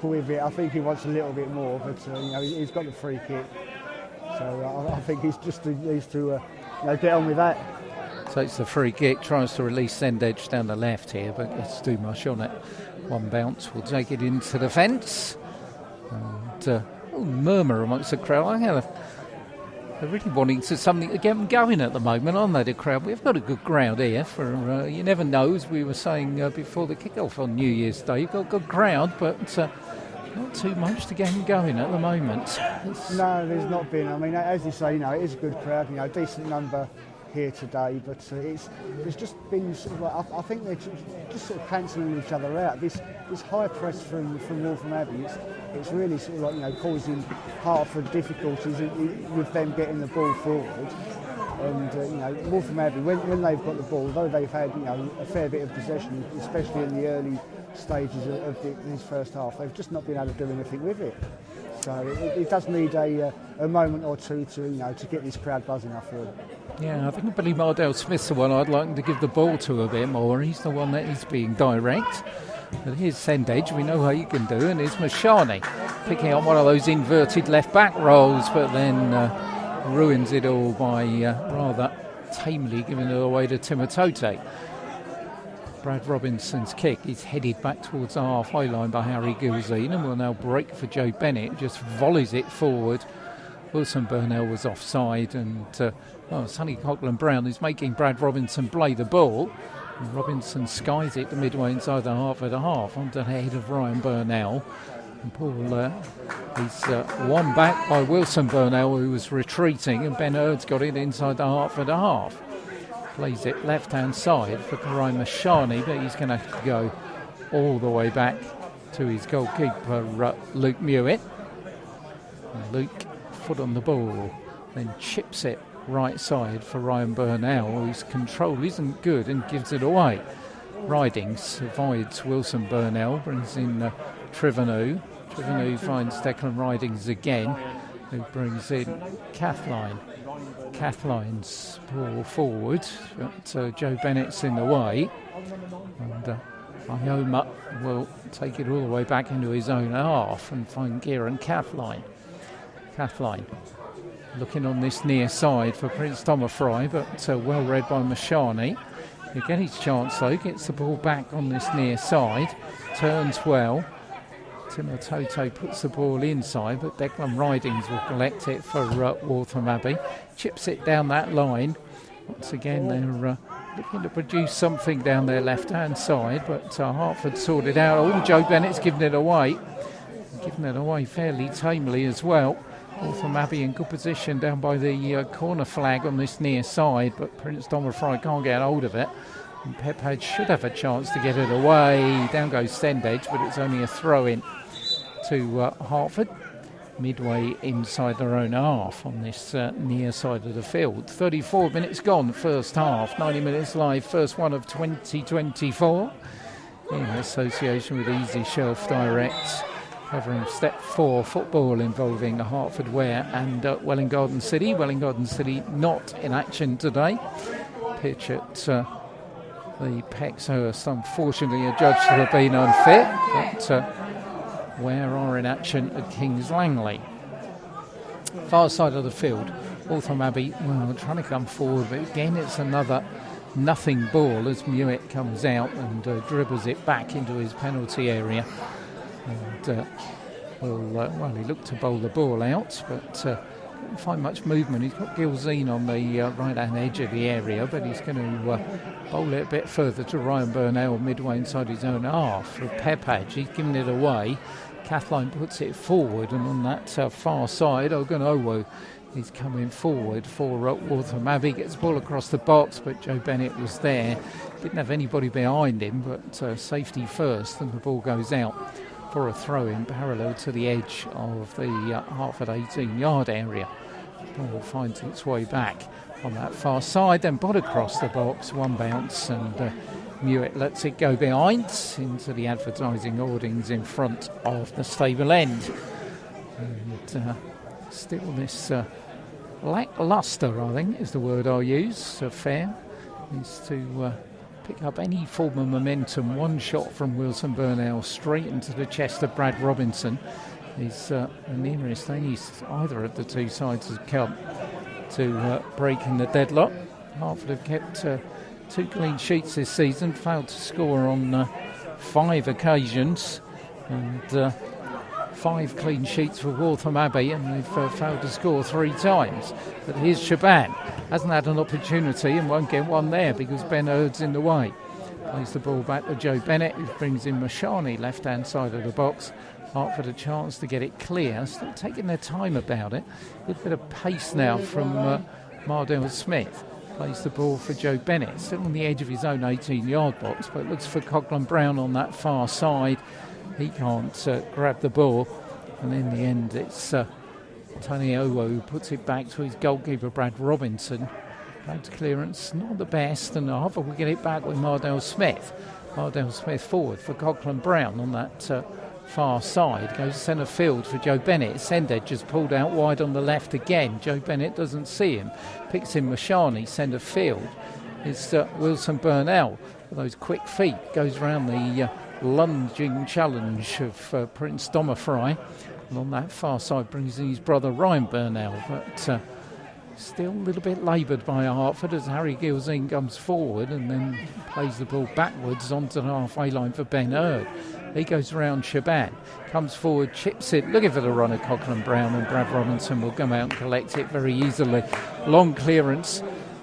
with it. I think he wants a little bit more, but he's got the free kick. So I think he needs to get on with that. Takes the free kick, tries to release send edge down the left here, but gets too much on it. One bounce will take it into the fence. And murmur amongst the crowd. I think they're really wanting something to get them going at the moment, aren't they, the crowd? We've got a good crowd here. For you never know, as we were saying before the kick-off on New Year's Day. You've got a good crowd, but not too much to get them going at the moment. No, there's not been. I mean, as you say, it is a good crowd. A decent number here today, but there's just been sort of like, I think they're just sort of cancelling each other out. This high press from Waltham Abbey, it's really sort of like causing Hertford difficulties with them getting the ball forward. And Waltham Abbey, when they've got the ball, though they've had a fair bit of possession, especially in the early stages of this first half, they've just not been able to do anything with it. So it does need a moment or two to get this crowd buzzing, I feel. Yeah, I think Billy Mardell Smith's the one I'd like him to give the ball to a bit more. He's the one that is being direct. But here's send edge, we know how he can do, and it's Mashani picking up one of those inverted left back rolls, but then ruins it all by rather tamely giving it away to Timatote. Brad Robinson's kick is headed back towards the halfway line by Harry Gilzine, and will now break for Joe Bennett, just volleys it forward. Wilson Burnell was offside, and Sonny Coughlin Brown is making Brad Robinson play the ball. And Robinson skies it to midway inside the Hertford half onto the head of Ryan Burnell. And Paul is won back by Wilson Burnell, who was retreating, and Ben Hurd's got it inside the Hertford half. Plays it left-hand side for Karai Mashani, but he's going to have to go all the way back to his goalkeeper, Luke Mewett. And Luke, foot on the ball, then chips it right side for Ryan Burnell, whose control isn't good and gives it away. Ridings avoids Wilson Burnell, brings in Trevor finds Declan Ridings again, who brings in Kathleen. Kathleen's ball forward, but Joe Bennett's in the way, and Ioma will take it all the way back into his own half and find Kieran Kathleen. Looking on this near side for Prince Tomafry, but well read by Mashani. He'll get his chance though, gets the ball back on this near side, turns well. Timatote puts the ball inside, but Declan Ridings will collect it for Waltham Abbey. Chips it down that line. Once again, they're looking to produce something down their left-hand side, but Hertford sorted out. Oh, Joe Bennett's given it away. Given it away fairly tamely as well. Waltham Abbey in good position down by the corner flag on this near side, but Prince Domafry can't get hold of it. And Pepaj should have a chance to get it away. Down goes send edge, but it's only a throw-in to Hertford. midway inside their own half on this near side of the field. 34 minutes gone, first half, 90 minutes live, first one of 2024 in association with Easy Shelf Direct, covering Step 4 football involving Hertford Ware and Welwyn Garden City. Welwyn Garden City not in action today. Pitch at the Pexhurst, unfortunately, adjudged to have been unfit, but Ware are in action at Kings Langley. Far side of the field, Waltham Abbey, well, trying to come forward, but again it's another nothing ball as Mewett comes out and dribbles it back into his penalty area. And he looked to bowl the ball out, but couldn't find much movement. He's got Gilzine on the right-hand edge of the area, but he's going to bowl it a bit further to Ryan Burnell midway inside his own half. For Pepage, he's given it away. Kathleen puts it forward, and on that far side, Ogunowo is coming forward for Waltham Abbey. Gets the ball across the box, but Joe Bennett was there. Didn't have anybody behind him, but safety first, and the ball goes out for a throw-in parallel to the edge of the Hertford 18-yard area. The ball finds its way back on that far side, then ball across the box, one bounce, and Mewett lets it go behind into the advertising hoardings in front of the stable end. And still this lacklustre, I think is the word I'll use, affair is to pick up any form of momentum. One shot from Wilson Burnell straight into the chest of Brad Robinson is the nearest either of the two sides has come to breaking the deadlock. Hertford have kept 2 clean sheets this season, failed to score on 5 occasions, and 5 clean sheets for Waltham Abbey, and they've failed to score 3 times. But here's Shaban, hasn't had an opportunity and won't get one there because Ben Erd's in the way. Plays the ball back to Joe Bennett, who brings in Mashani, left-hand side of the box. Hertford a chance to get it clear, still taking their time about it. A bit of pace now from Mardell Smith. Plays the ball for Joe Bennett, still on the edge of his own 18-yard box, but looks for Coghlan Brown on that far side. He can't grab the ball, and in the end it's Tony Owo who puts it back to his goalkeeper Brad Robinson. Brad's clearance not the best, and Hertford will get it back with Mardell Smith. Mardell Smith forward for Coghlan Brown on that far side, goes centre field for Joe Bennett. Sended just pulled out wide on the left again. Joe Bennett doesn't see him, picks in Mashani. Centre field is Wilson Burnell with those quick feet, goes round the lunging challenge of Prince Domafry, and on that far side brings in his brother Ryan Burnell, but still a little bit laboured by Hertford as Harry Gilzine comes forward and then plays the ball backwards onto the halfway line for Ben Erd. He goes around Shaban, comes forward, chips it, looking for the run of Coghlan Brown, and Brad Robinson will come out and collect it very easily. Long clearance,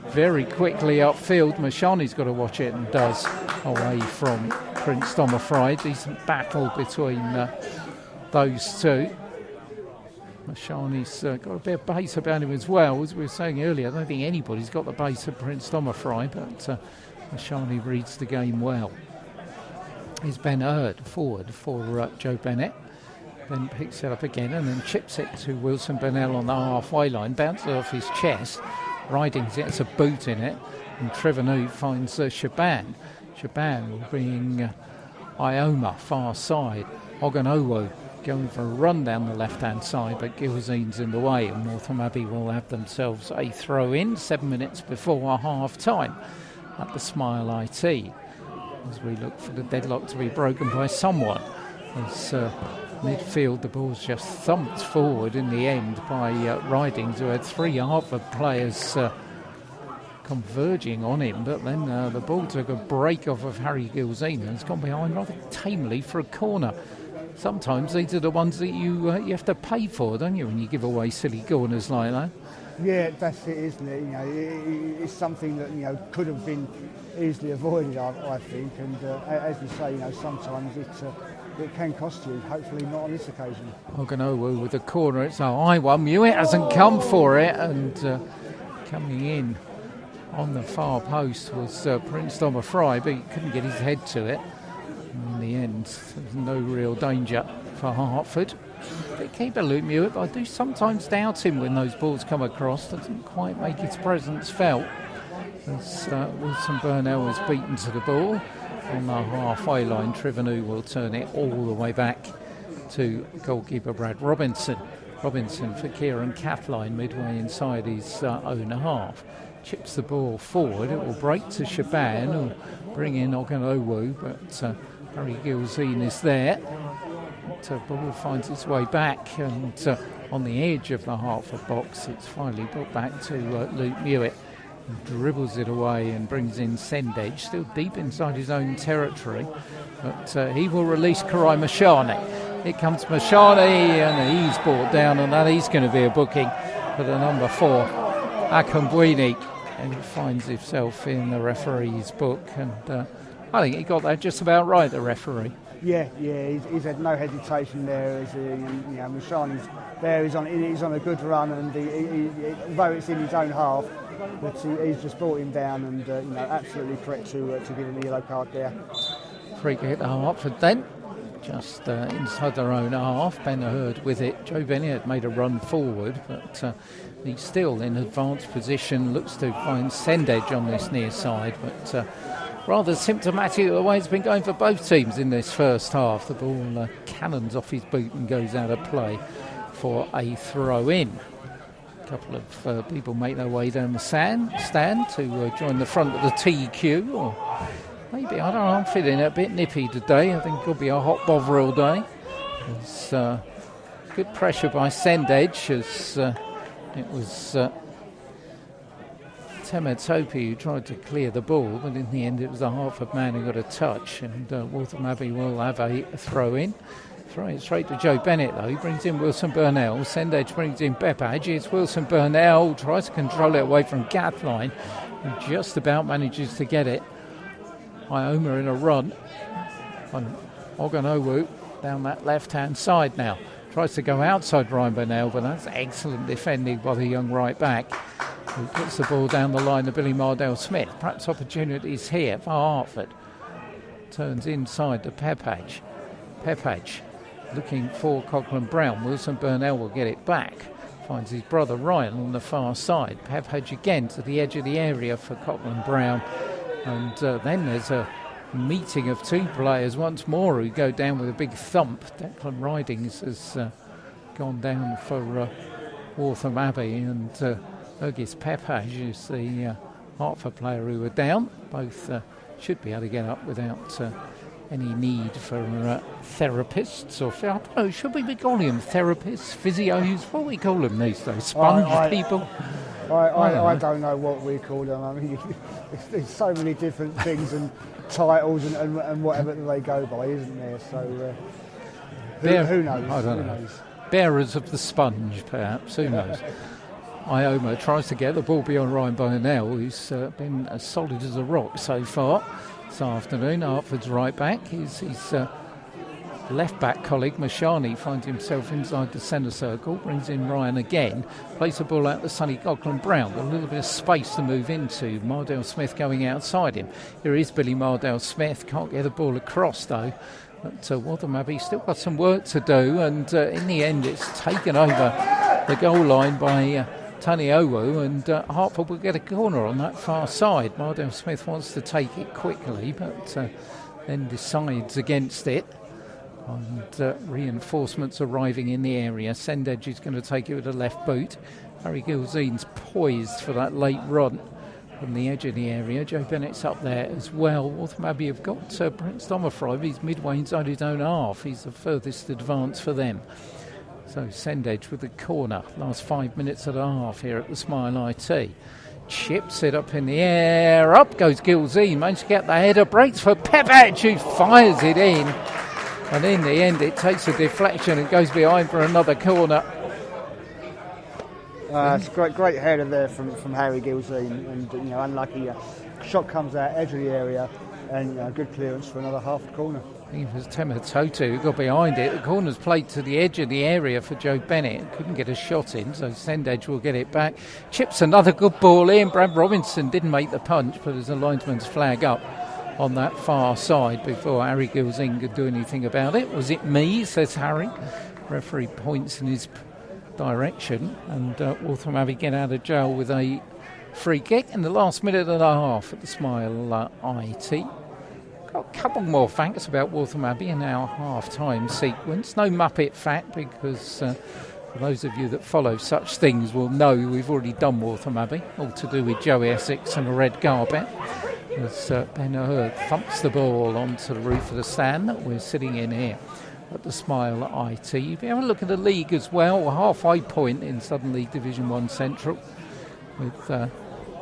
very quickly upfield. Mashani's got to watch it and does, away from Prince Domafry. Decent battle between those two. Mashani's got a bit of pace about him as well. As we were saying earlier, I don't think anybody's got the pace of Prince Domafry, but Mashani reads the game well. Is Ben Erd forward for Joe Bennett. Then picks it up again and then chips it to Wilson Burnell on the halfway line. Bounces off his chest. Ridings it, it's a boot in it. And Trevanu finds Shaban. Shaban being Ioma, far side. Ogunowo going for a run down the left-hand side, but Gilzine's in the way, and Waltham Abbey will have themselves a throw-in 7 minutes before half-time at the Smile IT, as we look for the deadlock to be broken by someone. As midfield, the ball's just thumped forward in the end by Ridings, who had 3 Hertford players converging on him, but then the ball took a break off of Harry Gilzine and has gone behind rather tamely for a corner. Sometimes these are the ones that you have to pay for, don't you, when you give away silly corners like that? Yeah, that's it, isn't it? You know, it's something that could have been easily avoided, I think. And as you say, sometimes it can cost you. Hopefully not on this occasion. Ogunowo with the corner, it's a high one. Mewett hasn't come for it, and coming in on the far post was Prince Domafry, but he couldn't get his head to it. In the end, there's no real danger for Hertford. the keeper, Luke Mewett, but I do sometimes doubt him when those balls come across. Doesn't quite make his presence felt. As Wilson Burnell is beaten to the ball on the halfway line, Trivenu will turn it all the way back to goalkeeper Brad Robinson. Robinson for Kieran Cathline midway inside his own half. Chips the ball forward. It will break to Shaban, who'll bring in Oganowu, but Harry Gilzine is there. The ball finds its way back, and on the edge of the Hertford box, it's finally brought back to Luke Mewett. He dribbles it away and brings in Sendage, still deep inside his own territory, but he will release Karai Mashani. Here comes Mashani, and he's brought down, and that is going to be a booking for the number 4, Akambwini, and he finds himself in the referee's book, and I think he got that just about right, the referee. Yeah, he's had no hesitation there. As Mashani's there, he's on a good run, and although it's in his own half, but he's just brought him down, and absolutely correct to give him the yellow card there. Free kick to Hertford then, just inside their own half. Ben Hurd with it. Joe Bennett had made a run forward, but he's still in advanced position. Looks to find Sendage on this near side, but rather symptomatic of the way it's been going for both teams in this first half. The ball cannons off his boot and goes out of play for a throw-in. A couple of people make their way down the stand to join the front of the TQ, or maybe, I don't know, I'm feeling a bit nippy today. I think it could be a hot Bovril day. There's good pressure by Sendage, as it was Temetopi who tried to clear the ball, but in the end it was the Hertford man who got a touch, and Waltham Abbey will have a throw-in. Throwing it straight to Joe Bennett, though. He brings in Wilson Burnell. Sendage brings in Bepage. It's Wilson Burnell, tries to control it away from Gatline, who just about manages to get it. Ioma in a run on Oganowu down that left-hand side now. Tries to go outside Ryan Burnell, but that's excellent defending by the young right back, who puts the ball down the line to Billy Mardell-Smith. Perhaps opportunities here for Hertford. Turns inside to Pepage. Pepage looking for Coghlan Brown. Wilson Burnell will get it back. Finds his brother Ryan on the far side. Pepage again to the edge of the area for Coghlan Brown. And then there's a meeting of two players once more who go down with a big thump. Declan Ridings has gone down for Waltham Abbey, and Urgis Pepage is the Hertford player who are down. Both should be able to get up without any need for therapists, or I don't know, should we be calling them therapists, physios? What do we call them these days? Sponge people? I don't know what we call them. I mean, there's so many different things and titles and whatever that they go by, isn't there? So who knows? I don't know. Bearers of the sponge, perhaps. Who knows? Ioma tries to get the ball beyond Ryan Burnell, who's been as solid as a rock so far this afternoon. Hertford's right back. His left back colleague Mashani finds himself inside the centre circle, brings in Ryan again, plays the ball out to Sonny Coghlan Brown, got a little bit of space to move into. Mardell-Smith going outside him. Here is Billy Mardell-Smith, can't get the ball across though. But Waltham Abbey still got some work to do, and in the end it's taken over the goal line by Tani Owu, and Hertford will get a corner on that far side. Mardell-Smith wants to take it quickly, but then decides against it. And reinforcements arriving in the area. Sendage is going to take it with the left boot. Harry Gilzine's poised for that late run from the edge of the area. Joe Bennett's up there as well. Waltham Abbey have got Prince Domofrey. He's midway inside his own half. He's the furthest advance for them. So Sendage with the corner. Last 5 minutes of the half here at the Smile IT. Chips it up in the air. Up goes Gilzine. Managed to get the header. Breaks for Pepage, who fires it in. And in the end, it takes a deflection and goes behind for another corner. It's a great header there from Harry Gilzine, and unlucky shot comes out edge of the area, and good clearance for another half corner. I think it was Temetoto who got behind it. The corner's played to the edge of the area for Joe Bennett. Couldn't get a shot in, so Sendage will get it back. Chips another good ball in. Brad Robinson didn't make the punch, but there's a linesman's flag up on that far side before Harry Gilzine could do anything about it. Was it me, says Harry. referee points in his direction, and Waltham Abbey get out of jail with a free kick in the last minute and a half at the Smile IT. Got a couple more facts about Waltham Abbey in our half-time sequence. No Muppet fact, because for those of you that follow such things will know we've already done Waltham Abbey, all to do with Joey Essex and a red carpet. As Ben Hurd thumps the ball onto the roof of the stand that we're sitting in here at the Smile IT. If you have a look at the league as well, a halfway point in Southern League Division 1 Central, with a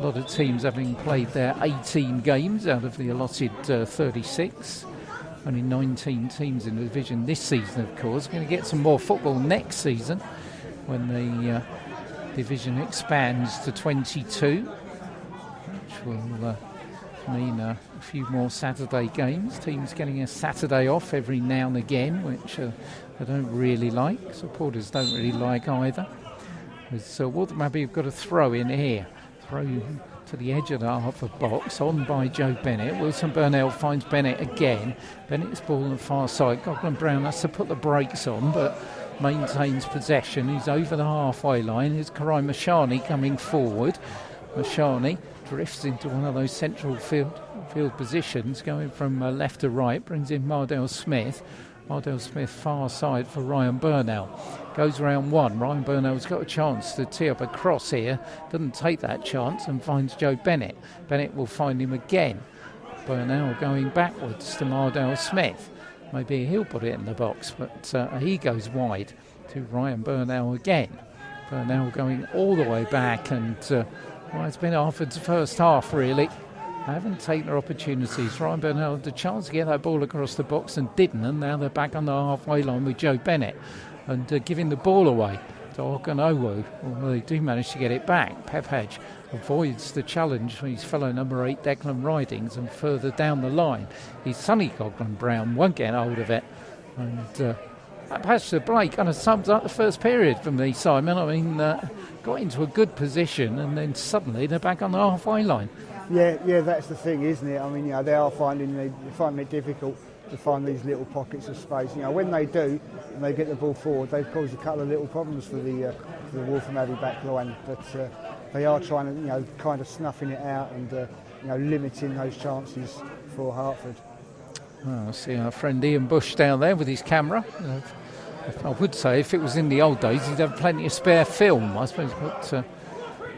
lot of teams having played their 18 games out of the allotted 36. Only 19 teams in the division this season, of course. We're going to get some more football next season when the division expands to 22, which will mean a few more Saturday games. Teams getting a Saturday off every now and again, which I don't really like. Supporters don't really like either. So Waltham Abbey have got a throw in here. Throw to the edge of the Hertford box, on by Joe Bennett. Wilson Burnell finds Bennett again. Bennett's ball on the far side. Goglan Brown has to put the brakes on, but maintains possession. He's over the halfway line. Here's Karai Mashani coming forward. Mashani drifts into one of those central field positions, going from left to right, brings in Mardell Smith. Mardell Smith far side for Ryan Burnell. Goes round one. Ryan Burnell's got a chance to tee up a cross here. Doesn't take that chance and finds Joe Bennett. Bennett will find him again. Burnell going backwards to Mardell Smith. Maybe he'll put it in the box, but he goes wide to Ryan Burnell again. Burnell going all the way back, and it's been Hertford's first half really. They haven't taken their opportunities. Ryan Burnell had the chance to get that ball across the box and didn't, and now they're back on the halfway line with Joe Bennett and giving the ball away to Okanowo. Well, they do manage to get it back. Pepage avoids the challenge from his fellow number 8 Declan Ridings, and further down the line his Sonny Goglan Brown won't get hold of it, and that pass to Blake kind of sums up the first period from me, Simon. I mean, got into a good position and then suddenly they're back on the halfway line. Yeah, that's the thing, isn't it? I mean, they are finding it difficult to find these little pockets of space. When they do, and they get the ball forward, they've caused a couple of little problems for the Waltham Abbey back line. But they are trying to, kind of snuffing it out and limiting those chances for Hertford. I see our friend Ian Bush down there with his camera. I would say if it was in the old days, he'd have plenty of spare film. I suppose, but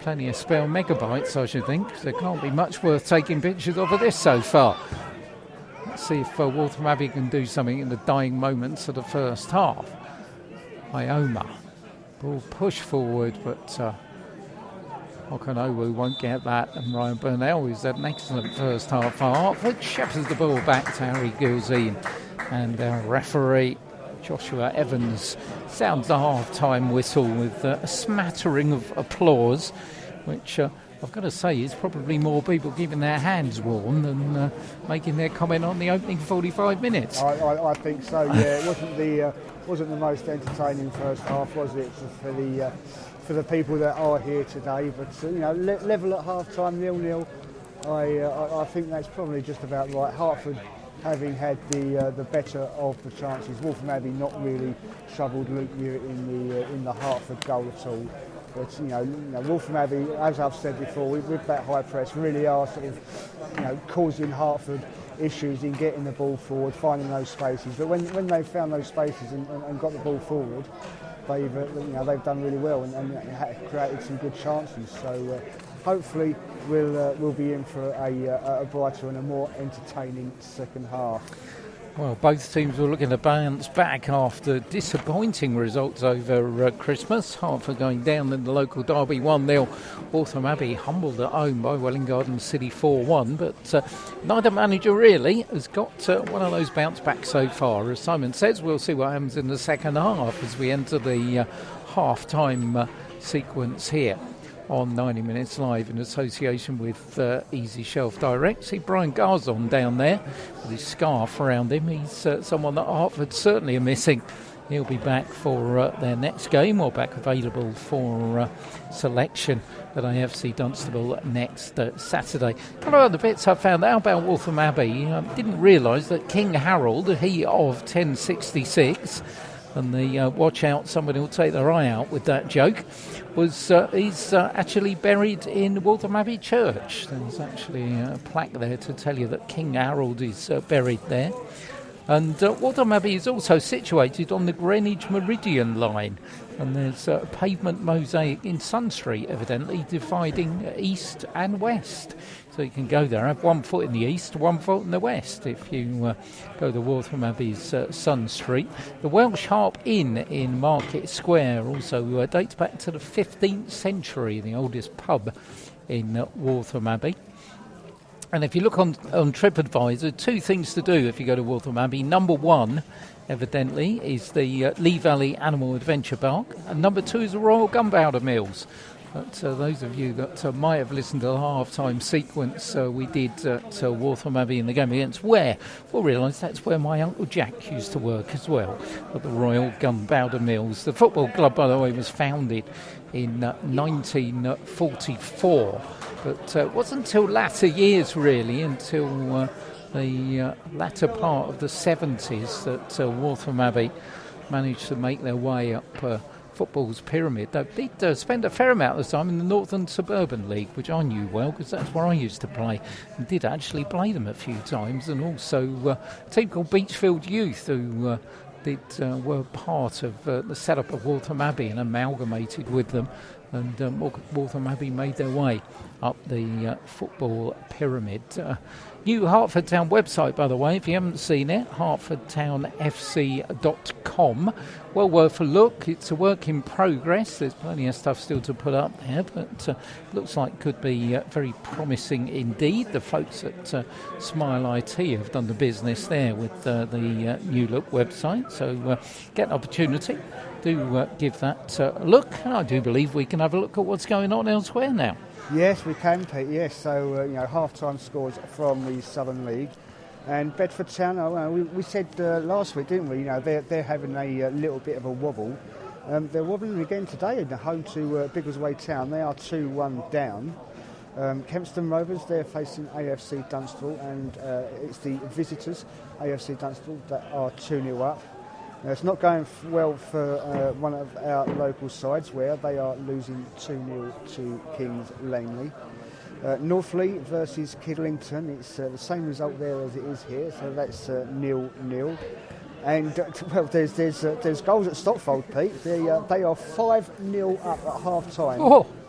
plenty of spare megabytes, I should think. There can't be much worth taking pictures of this so far. Let's see if Waltham Abbey can do something in the dying moments of the first half. Ioma. Ball push forward, but Okanowo won't get that. And Ryan Burnell, who's had an excellent first half for Hertford, shepherds the ball back to Harry Gilzine. And our referee, Joshua Evans, sounds the half-time whistle with a smattering of applause, which I've got to say is probably more people keeping their hands warm than making their comment on the opening 45 minutes. I think so, yeah. It wasn't the most entertaining first half, was it, for the people that are here today? But, level at half-time, 0-0, I think that's probably just about right. Hertford having had the better of the chances. Waltham Abbey not really troubled Luke Hewitt in the Hertford goal at all. But Waltham Abbey, as I've said before, with that high press, really are sort of causing Hertford issues in getting the ball forward, finding those spaces. But when they've found those spaces and got the ball forward, they've done really well and created some good chances. So hopefully we'll be in for a brighter and a more entertaining second half. Well, both teams were looking to bounce back after disappointing results over Christmas. Hertford going down in the local derby 1-0. Waltham Abbey humbled at home by Welwyn Garden City 4-1. But neither manager really has got one of those bounce backs so far. As Simon says, we'll see what happens in the second half as we enter the half-time sequence here on 90 Minutes Live in association with Easy Shelf Direct. See Brian Garzon down there with his scarf around him. He's someone that Hertford certainly are missing. He'll be back for their next game, or back available for selection at AFC Dunstable next Saturday. A couple of other bits I found out about Waltham Abbey. Didn't realise that King Harold, he of 1066, and the watch out, somebody will take their eye out with that joke, was he's actually buried in Waltham Abbey Church. There's actually a plaque there to tell you that King Harold is buried there. And Waltham Abbey is also situated on the Greenwich Meridian line, and there's a pavement mosaic in Sun Street, evidently dividing east and west. So you can go there, have one foot in the east, one foot in the west if you go to Waltham Abbey's Sun Street. The Welsh Harp Inn in Market Square also dates back to the 15th century, the oldest pub in Waltham Abbey. And if you look on TripAdvisor, two things to do if you go to Waltham Abbey. Number one, evidently, is the Lee Valley Animal Adventure Park. And number two is the Royal Gunpowder Mills. But those of you that might have listened to the half-time sequence we did at Waltham Abbey in the game against Ware will realise that's where my Uncle Jack used to work as well, at the Royal Gunpowder Mills. The football club, by the way, was founded in 1944. But it wasn't until latter years, really, until the latter part of the 70s that Waltham Abbey managed to make their way up football's pyramid. They did spend a fair amount of time in the Northern Suburban League, which I knew well because that's where I used to play, and did actually play them a few times, and also a team called Beachfield Youth who were part of the setup of Waltham Abbey and amalgamated with them. And Waltham Abbey made their way up the football pyramid. New Hertford Town website, by the way, if you haven't seen it, hertfordtownfc.com. Well worth a look. It's a work in progress. There's plenty of stuff still to put up there, but looks like could be very promising indeed. The folks at Smile IT have done the business there with the new look website, so get an opportunity. Do give that a look, and I do believe we can have a look at what's going on elsewhere now. Yes, we can, Pete. Yes, so half-time scores from the Southern League, and Bedford Town. We said last week, didn't we? They're having a little bit of a wobble. They're wobbling again today in the home to Biggleswade Town. They are 2-1 down. Kempston Rovers, they're facing AFC Dunstable, and it's the visitors, AFC Dunstable, that are 2-0 up. Now, it's not going well for one of our local sides, where they are losing 2-0 to Kings Langley. Northley versus Kidlington, it's the same result there as it is here, so that's 0-0. And there's goals at Stotfold, Pete. They are 5-0 up at half time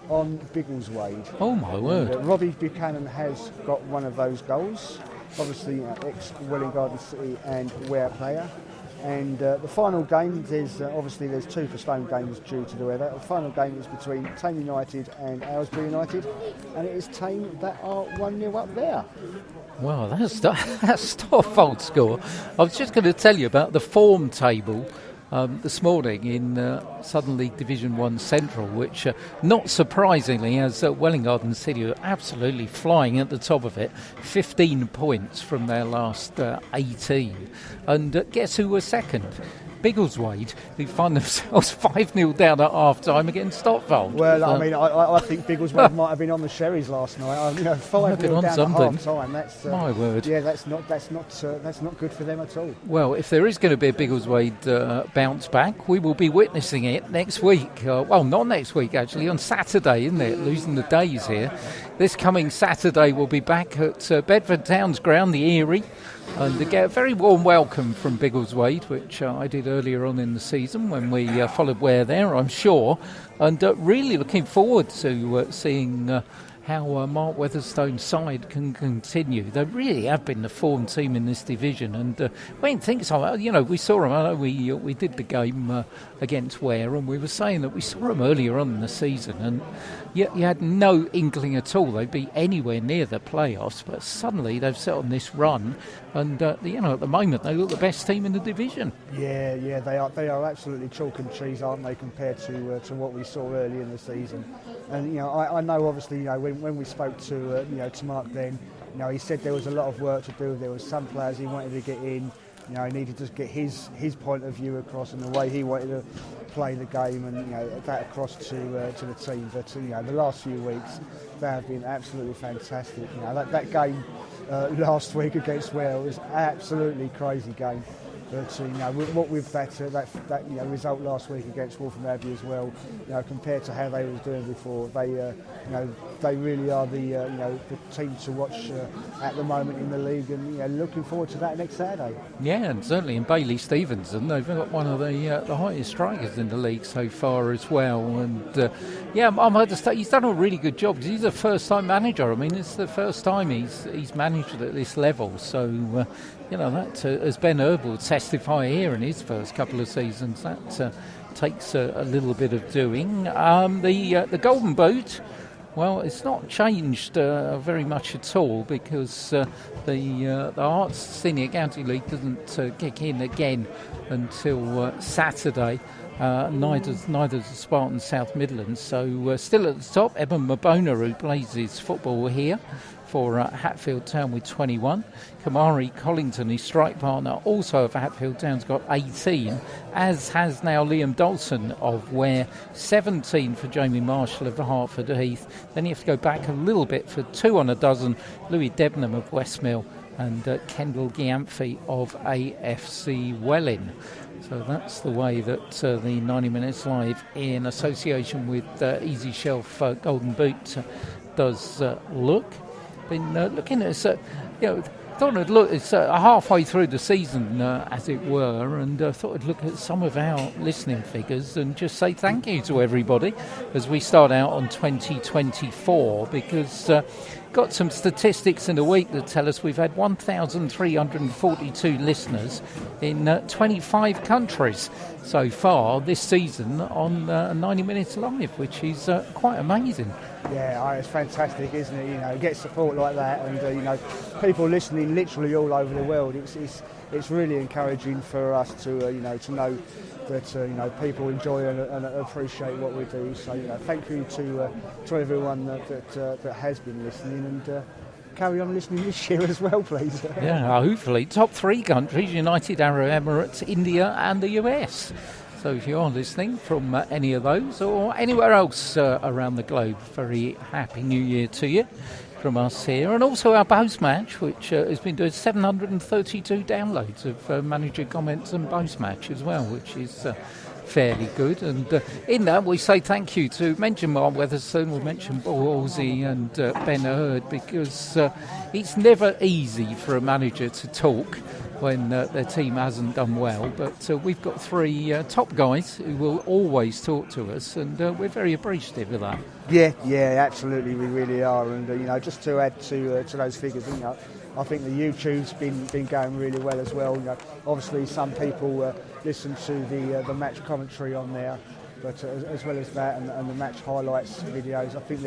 on Biggleswade. Oh my word! Robbie Buchanan has got one of those goals. Obviously, ex-Welling Garden City and Ware player. And the final game, there's two postponed games due to the weather. The final game is between Tame United and Aylesbury United, and it is Tame that are 1-0 up there. Wow, that's Stotfold score. I was just going to tell you about the form table this morning in Southern League Division 1 Central, which not surprisingly has Welling Garden City absolutely flying at the top of it, 15 points from their last 18. And guess who was second? Biggleswade, who find themselves 5-0 down at half-time against Stotfold. Well, I think Biggleswade might have been on the sherries last night. 5-0 down at half-time. That's my word. Yeah, that's not good for them at all. Well, if there is going to be a Biggleswade bounce back, we will be witnessing it next week. Not next week actually, on Saturday, isn't it? Losing the days here. This coming Saturday we'll be back at Bedford Town's ground, the Erie. And to get a very warm welcome from Biggleswade, which I did earlier on in the season when we followed Ware there, I'm sure. And really looking forward to seeing how Mark Weatherstone's side can continue. They really have been the form team in this division, and when you think so, we saw them. I know we did the game against Ware, and we were saying that we saw them earlier on in the season, and you had no inkling at all they'd be anywhere near the playoffs. But suddenly they've set on this run, and at the moment they look the best team in the division. Yeah, they are absolutely chalk and cheese, aren't they, compared to what we saw early in the season. And I know obviously when we spoke to Mark then, he said there was a lot of work to do. There was some players he wanted to get in. He needed to get his point of view across and the way he wanted to play the game, and that across to the team. But the last few weeks they have been absolutely fantastic. That game last week against Wales was absolutely crazy game. But with that result last week against Waltham Abbey as well, compared to how they was doing before, they really are the team to watch at the moment in the league, and looking forward to that next Saturday. Yeah, and certainly in Bailey Stevenson, they've got one of the highest strikers in the league so far as well. And I'm going to say he's done a really good job because he's a first-time manager. I mean, it's the first time he's managed at this level. So that as Ben Herb will testify here in his first couple of seasons, that takes a little bit of doing. The Golden Boot. Well, it's not changed very much at all because the Hearts Senior County League doesn't kick in again until Saturday. Neither does the Spartan South Midlands. So still at the top, Eben Mabona, who plays his football here for Hatfield Town with 21. Kamari Collington, his strike partner, also of Hatfield Town's got 18, as has now Liam Dawson of Ware, 17 for Jamie Marshall of Hertford Heath. Then you have to go back a little bit for 2 on a dozen, Louis Debenham of Westmill and Kendall Giamphy of AFC Welling. So that's the way that the 90 Minutes Live in association with Easy Shelf Golden Boot does look. Been looking at thought I'd look. It's halfway through the season, as it were, and thought I'd look at some of our listening figures and just say thank you to everybody as we start out on 2024, because got some statistics in a week that tell us we've had 1,342 listeners in 25 countries so far this season on 90 Minutes Live, which is quite amazing. Yeah, it's fantastic, isn't it? Get support like that, and people listening literally all over the world. It's really encouraging for us to know that people enjoy and appreciate what we do. So thank you to everyone that has been listening, and carry on listening this year as well, please. Yeah, hopefully. Top 3 countries: United Arab Emirates, India, and the US. So if you're listening from any of those or anywhere else around the globe, very happy New Year to you from us here. And also our post match, which has been doing 732 downloads of manager comments and post match as well, which is fairly good. And in that we say thank you to mention Mark Weatherston, we mentioned Paul Halsey and Ben Hurd, because it's never easy for a manager to talk when their team hasn't done well, but we've got 3 top guys who will always talk to us, and we're very appreciative of that. Yeah, absolutely, we really are. And just to add to those figures, I think the YouTube's been going really well as well. Obviously some people listen to the match commentary on there, but as well as that and the match highlights videos, I think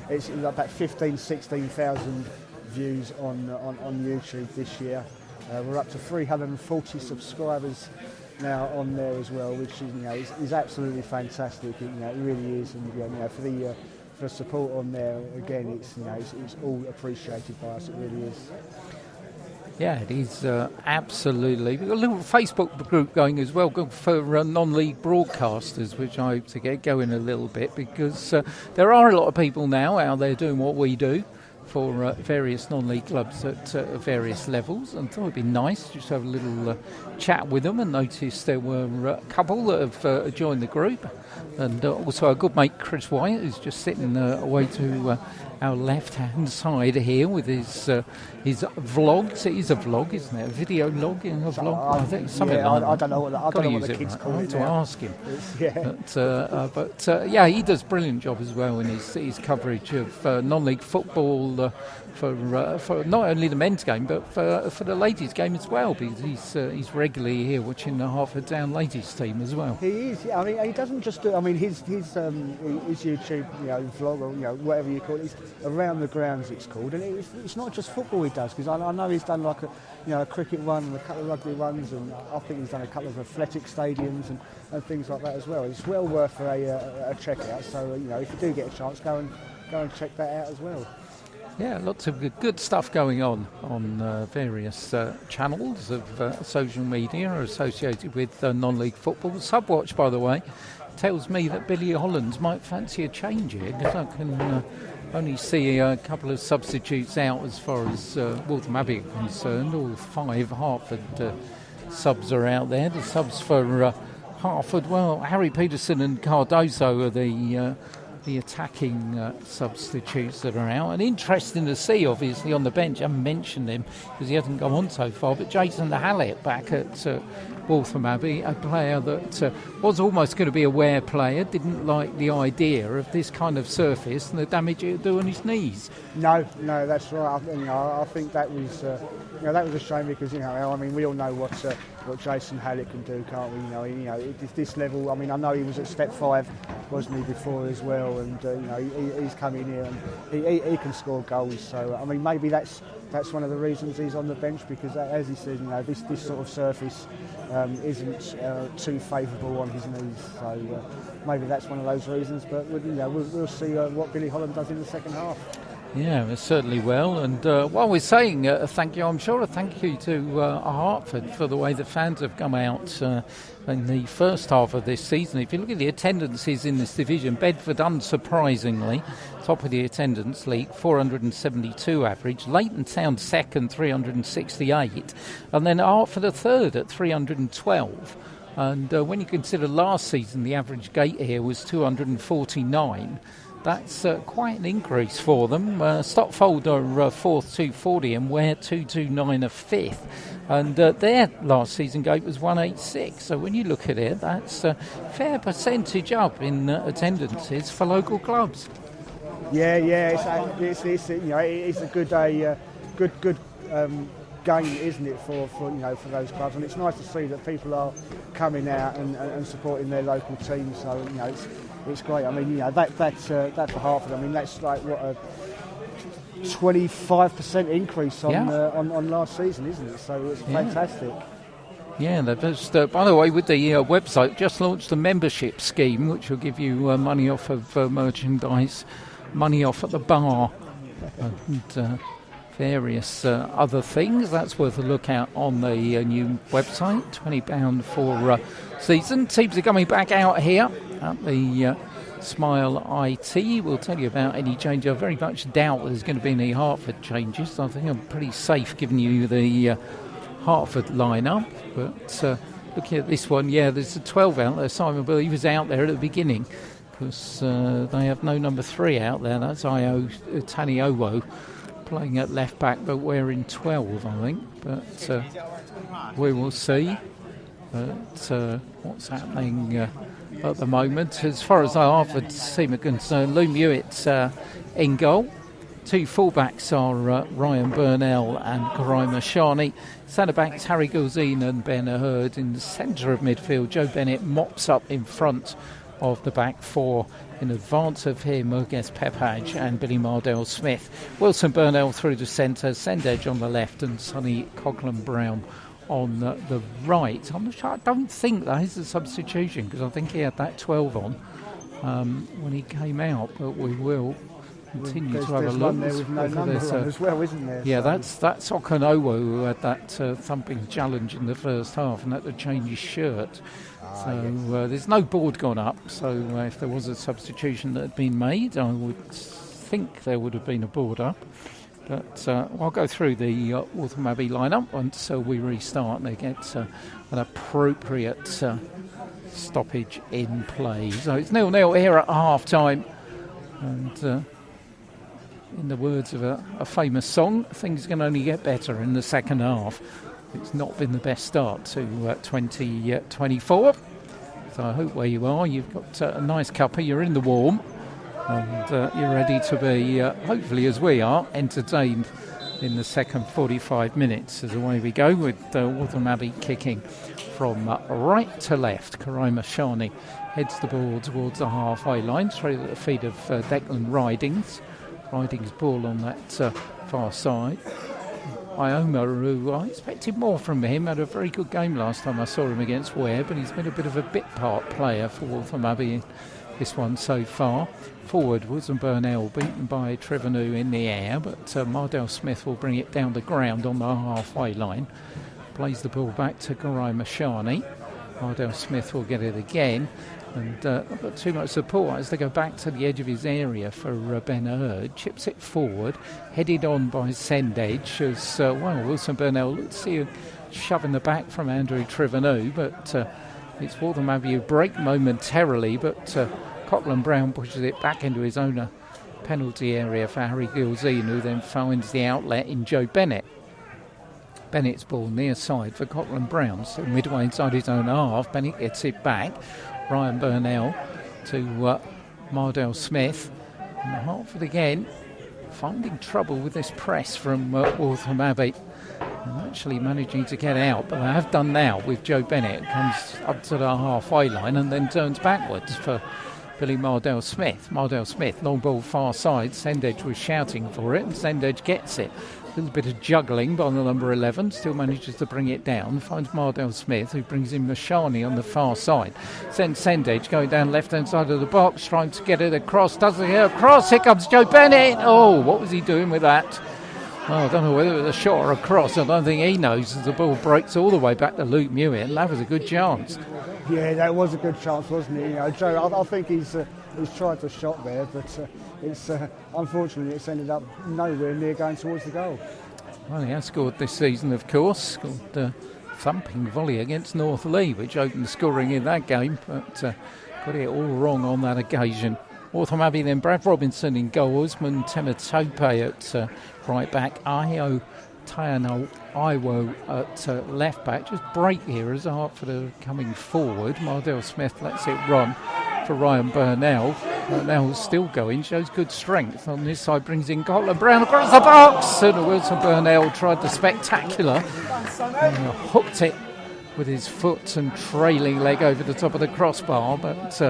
it's like about 16,000 views on YouTube this year. We're up to 340 subscribers now on there as well, which is absolutely fantastic. It really is, and for the support on there again, it's all appreciated by us. It really is. Yeah, it is absolutely. We've got a little Facebook group going as well for non-league broadcasters, which I hope to get going a little bit, because there are a lot of people now out there doing what we do for various non-league clubs at various levels, and thought it'd be nice just to have a little chat with them, and noticed there were a couple that have joined the group, and also our good mate Chris White, who's just sitting away to our left-hand side here with his vlogs. It is a vlog, isn't it? A video log in a vlog? I think something like that. I don't know what the kids call it. I have to ask him. Yeah. But he does a brilliant job as well in his coverage of non-league football for not only the men's game but for the ladies' game as well, because he's regularly here watching the Hertford Town ladies team as well. He is. Yeah, I mean, he doesn't just do. I mean, his YouTube vlog, or whatever you call it, around the grounds it's called, and it's not just football he does, because I know he's done like a cricket one and a couple of rugby ones, and I think he's done a couple of athletic stadiums and things like that as well. It's well worth a check out. So if you do get a chance, go and check that out as well. Yeah, lots of good stuff going on various channels of social media associated with non-league football. Subwatch, by the way, tells me that Billy Hollands might fancy a change here, because I can only see a couple of substitutes out as far as Waltham Abbey are concerned. All 5 Hertford subs are out there. The subs for Hertford, well, Harry Peterson and Cardozo are the attacking substitutes that are out. And interesting to see, obviously, on the bench. I haven't mentioned him because he hasn't gone on so far, but Jason Hallett back at Waltham Abbey, a player that was almost going to be a wear player, didn't like the idea of this kind of surface and the damage it would do on his knees. No, that's right. I think that was that was a shame because I mean we all know what Jason Hallett can do, can't we? At this level. I mean, I know he was at step 5, wasn't he, before as well, and he's come in here and he can score goals. So I mean, maybe that's one of the reasons he's on the bench because, as he said, this sort of surface isn't too favourable on his knees. So maybe that's one of those reasons. But we'll see what Billy Holland does in the second half. Yeah, certainly will. And while we're saying thank you, I'm sure a thank you to Hertford for the way the fans have come out in the first half of this season. If you look at the attendances in this division, Bedford, unsurprisingly, top of the attendance league, 472 average. Leighton Town second, 368. And then Hertford a third at 312. And when you consider last season, the average gate here was 249. That's quite an increase for them. Stotfold are fourth, 240, and Ware 229 are fifth. And their last season gate was 186. So when you look at it, that's a fair percentage up in attendances for local clubs. Yeah, it's a good game, isn't it, for those clubs? And it's nice to see that people are coming out and supporting their local teams. So it's great. I mean, that for Hertford. I mean, that's like what a 25% increase on last season, isn't it? So it's fantastic. Yeah, they've just, by the way, with the website, just launched a membership scheme which will give you money off of merchandise, money off at the bar, and various other things. That's worth a look out on the new website. £20 for season. Teams are coming back out here at the Smile IT. We'll tell you about any change. I very much doubt there's going to be any Hertford changes. I think I'm pretty safe giving you the Hertford lineup. But looking at this one, there's a 12 out there. Simon Bill, he was out there at the beginning because they have no number 3 out there. That's Taniowo playing at left back, but wearing 12, I think. But we will see. But what's happening at the moment? As far as the Hertford team are concerned, Lou Hewitt's in goal. 2 fullbacks are Ryan Burnell and Karaima Shani. Centre-backs Harry Gulzine and Ben Hurd. In the centre of midfield, Joe Bennett mops up in front of the back 4. In advance of him, Murges Pepage and Billy Mardell Smith. Wilson Burnell through the centre, Sendedge on the left, and Sonny Coghlan Brown on the right. I'm not sure, I don't think that is a substitution because I think he had that 12 on when he came out, but we will continue to have a look. There with no number on as well, isn't there? Yeah, that's Okanowo who had that thumping challenge in the first half and had to change his shirt. So there's no board gone up, so if there was a substitution that had been made, I would think there would have been a board up. But I'll go through the Waltham Abbey lineup once we restart and they get an appropriate stoppage in play. So it's 0-0 here at half-time. And in the words of a famous song, things can only get better in the second half. It's not been the best start to 2024. So I hope where you are, you've got a nice cuppa, you're in the warm, and you're ready to be, hopefully as we are, entertained in the second 45 minutes. As away we go with Waltham Abbey kicking from right to left. Karaima Shani heads the ball towards the halfway line, straight at the feet of Declan Ridings. Ridings' ball on that far side. Ioma, who I expected more from him, had a very good game last time I saw him against Ware, but he's been a bit of a bit part player for Waltham Abbey in this one so far. Forward, Wilson Burnell beaten by Trevanu in the air, but Mardell Smith will bring it down the ground on the halfway line. Plays the ball back to Karaima Shani. Mardell Smith will get it again, and not got too much support as they go back to the edge of his area for Ben Hurd. Chips it forward, headed on by Sendage as Wilson Burnell looks to see shoving the back from Andrew Triveneau, but it's Waltham Abbey who break momentarily, but Coughlin Brown pushes it back into his own penalty area for Harry Gilzine, who then finds the outlet in Joe Bennett. Bennett's ball near side for Coughlin Brown, so midway inside his own half. Bennett gets it back. Ryan Burnell to Mardell Smith. And Hertford again finding trouble with this press from Waltham Abbey. And actually managing to get out, but they have done now with Joe Bennett. Comes up to the halfway line and then turns backwards for Billy Mardell Smith. Mardell Smith, long ball far side. Sendage was shouting for it, and Sendage gets it. A little bit of juggling by the number 11, still manages to bring it down. Finds Mardell Smith, who brings in Mashani on the far side. Sends Sendage going down left-hand side of the box, trying to get it across. Doesn't get across. Here comes Joe Bennett. Oh, what was he doing with that? Well, I don't know whether it was a shot or a cross. I don't think he knows as the ball breaks all the way back to Luke Mewett. And that was a good chance. Yeah, that was a good chance, wasn't it? You know, Joe, I think he's tried to shot there, but it's unfortunately it's ended up nowhere near going towards the goal. Well, he has scored this season, of course. Scored a thumping volley against North Lee, which opened scoring in that game, but got it all wrong on that occasion. Waltham Abbey then Brad Robinson in goal, Usman Tematope at right back, Ayo Tayano Iwo at left back. Just break here as Hertford are coming forward. Mardell Smith lets it run for Ryan Burnell. Burnell's still going, shows good strength. On this side brings in Coughlin Brown across the box, and Wilson Burnell tried the spectacular and hooked it with his foot and trailing leg over the top of the crossbar, but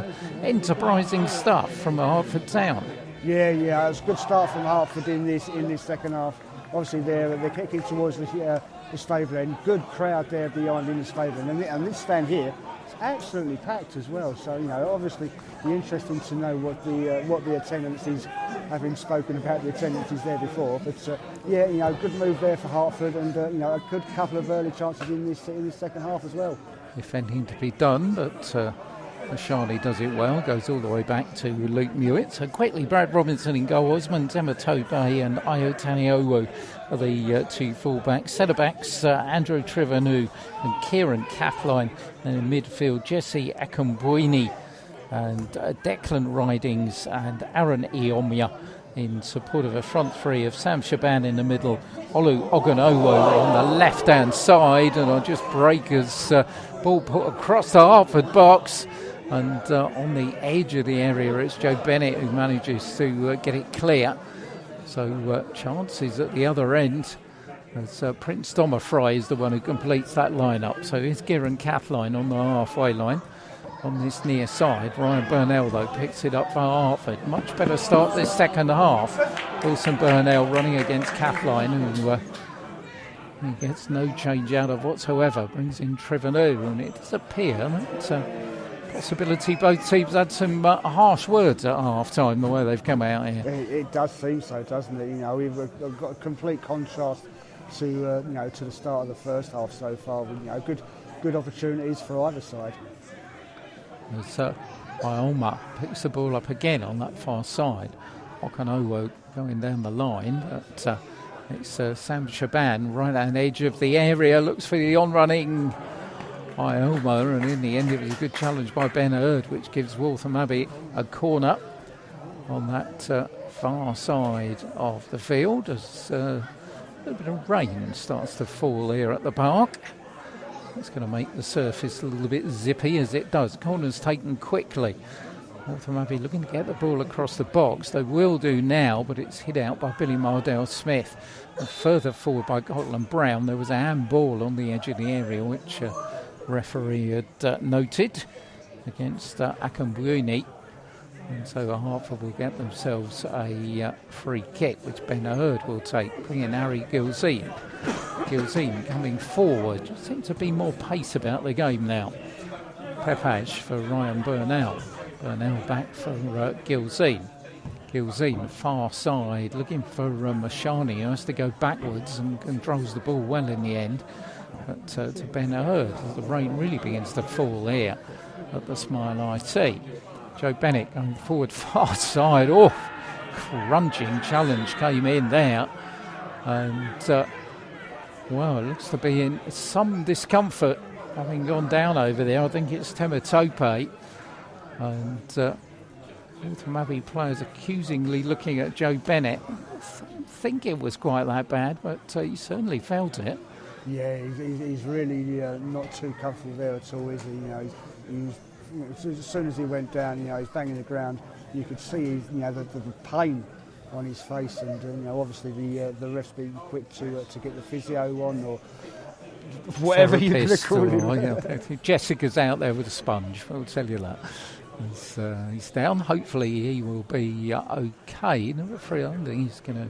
enterprising stuff from Hertford Town. Yeah, it's a good start from Hertford in this second half. Obviously they're kicking towards the stable end. Good crowd there behind in the stable end, and this stand here is absolutely packed as well. So obviously be interesting to know what the attendance is, having spoken about the attendances there before. But good move there for Hertford, and a good couple of early chances in this second half as well. Defending to be done, but Mashani does it well, goes all the way back to Luke Mewett. So quickly, Brad Robinson in goal, Osman Tematope and Ayo Taniowo are the two full-backs. Centre-backs, Andrew Triveneau and Kieran Kathleen. And in midfield, Jesse Akambuini and Declan Ridings and Aaron Iomia in support of a front three of Sam Shaban in the middle, Olu Ogunowo on the left-hand side, and on just breakers, ball put across the Hertford box. And on the edge of the area, it's Joe Bennett who manages to get it clear. So chances at the other end, as Prince Domafry is the one who completes that lineup. So here's Kieran Kathleen on the halfway line on this near side. Ryan Burnell, though, picks it up for Hertford. Much better start this second half. Wilson Burnell running against Kathleen, who he gets no change out of whatsoever. Brings in Triveneau, and it does appear that possibility both teams had some harsh words at half-time, the way they've come out here. It does seem so, doesn't it? We've got a complete contrast to the start of the first half so far. Good opportunities for either side. As Ioma picks the ball up again on that far side. Okanowo going down the line, but it's Sam Shaban right on the edge of the area, looks for the on-running Ioma, and in the end it was a good challenge by Ben Hurd, which gives Waltham Abbey a corner on that far side of the field as a little bit of rain starts to fall here at the park. It's going to make the surface a little bit zippy as it does. Corner's taken quickly. Waltham Abbey looking to get the ball across the box. They will do now, but it's hit out by Billy Mardell Smith. And further forward by Coughlin Brown. There was a handball on the edge of the area, which referee had noted against Akambuini. And so Hertford will get themselves a free kick, which Ben Hurd will take, bringing Harry Gilzine. Gilzine coming forward. Just seems to be more pace about the game now. Pepage for Ryan Burnell. Burnell back for Gilzine. Gilzine, far side, looking for Mashani, who has to go backwards and controls the ball well in the end. But to Ben Hurd, as the rain really begins to fall here at the Smile IT. Joe Bennett going forward far side. Oh, crunching challenge came in there. And, well, it looks to be in some discomfort having gone down over there. I think it's Tematope. And Waltham Abbey players accusingly looking at Joe Bennett. I think it was quite that bad, but he certainly felt it. Yeah, he's really not too comfortable there at all, is he? As soon as he went down, he's banging the ground. You could see, the pain on his face, and obviously the refs being quick to get the physio on, or whatever you're going to call it. Jessica's out there with a sponge. I'll tell you that. He's down. Hopefully he will be okay. Number 3, I don't think he's going to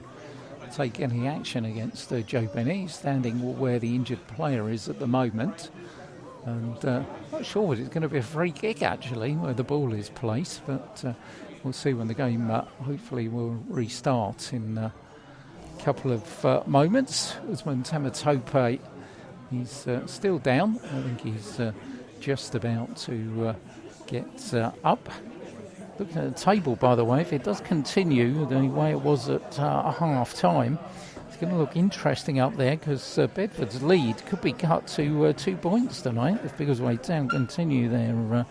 take any action against Joe Bennett. He's standing where the injured player is at the moment. And not sure whether it's going to be a free kick, actually, where the ball is placed. But we'll see when the game hopefully will restart in a couple of moments. Usman Tematope, he's still down. I think he's just about to get up. Looking at the table, by the way, if it does continue the way it was at half time, it's going to look interesting up there, because Bedford's lead could be cut to 2 points tonight if Biggleswade Town continue their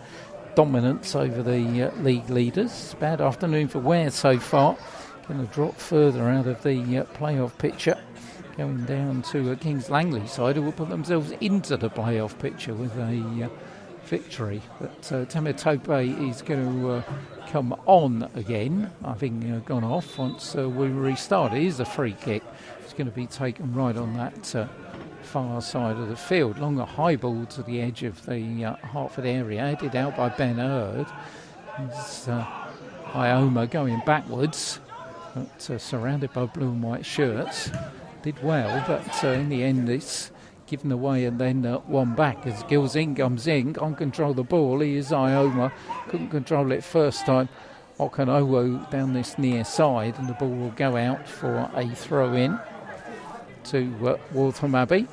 dominance over the league leaders. Bad afternoon for Ware so far. Going to drop further out of the playoff picture, going down to Kings Langley side, who will put themselves into the playoff picture with a victory. But Tematope is going to come on again, having gone off once we restart. It is a free kick. It's going to be taken right on that far side of the field. Longer high ball to the edge of the Hertford area, headed out by Ben Hurd. It's Ioma going backwards, but surrounded by blue and white shirts. Did well, but in the end it's given away and then one back as Gilzing comes in, can't control the ball. He is Ioma, couldn't control it first time. Okanowo down this near side, and the ball will go out for a throw in to Waltham Abbey.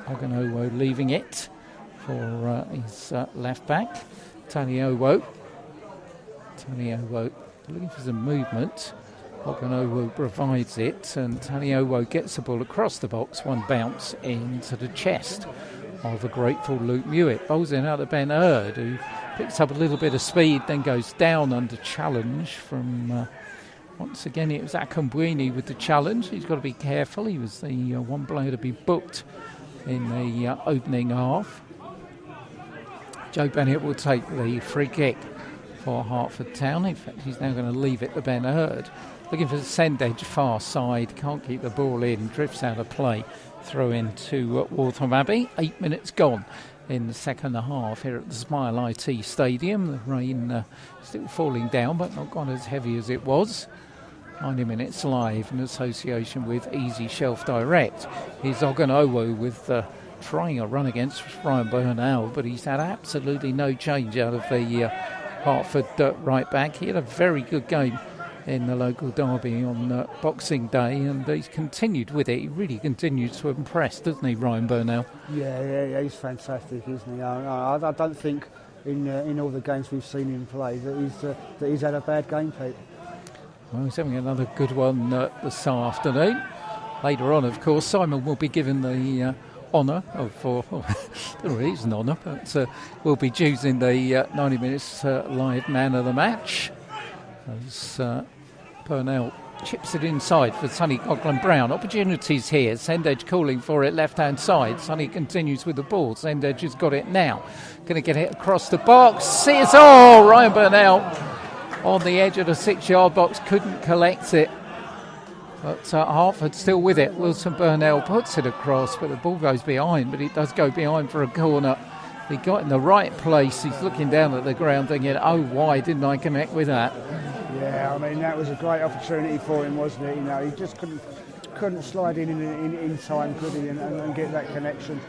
Okanowo leaving it for his left back. Taniowo looking for some movement. Okanowo provides it, and Taniowo gets the ball across the box, one bounce into the chest of a grateful Luke Mewett. Bowls in out of Ben Hurd, who picks up a little bit of speed, then goes down under challenge from, once again, it was Akambwini with the challenge. He's got to be careful. He was the one player to be booked in the opening half. Joe Bennett will take the free kick for Hertford Town. In fact, he's now going to leave it to Ben Hurd. Looking for the send edge far side, can't keep the ball in, drifts out of play. Throw in to Waltham Abbey. 8 minutes gone in the second half here at the Smile IT Stadium. The rain still falling down, but not gone as heavy as it was. 90 minutes live in association with Easy Shelf Direct. Here's Oganowo with trying a run against Ryan Burnell, but he's had absolutely no change out of the Hertford right back. He had a very good game in the local derby on Boxing Day, and he's continued with it. He really continues to impress, doesn't he, Ryan Burnell? Yeah, he's fantastic, isn't he? I don't think in all the games we've seen him play that he's had a bad game, Pete. Well, he's having another good one this afternoon. Later on, of course, Simon will be given the honour it is an honour, but we'll be choosing the 90 minutes live man of the match as Purnell chips it inside for Sonny Coughlin-Brown. Opportunities here. Sendedge calling for it left hand side. Sonny continues with the ball. Sendedge has got it now. Going to get it across the box. Ryan Burnell on the edge of the 6-yard box, couldn't collect it. But Hertford still with it. Wilson Burnell puts it across, but the ball goes behind, but it does go behind for a corner. He got in the right place. He's looking down at the ground thinking, oh, why didn't I connect with that? Yeah, I mean, that was a great opportunity for him, wasn't it? He just couldn't slide in time, could he, and get that connection.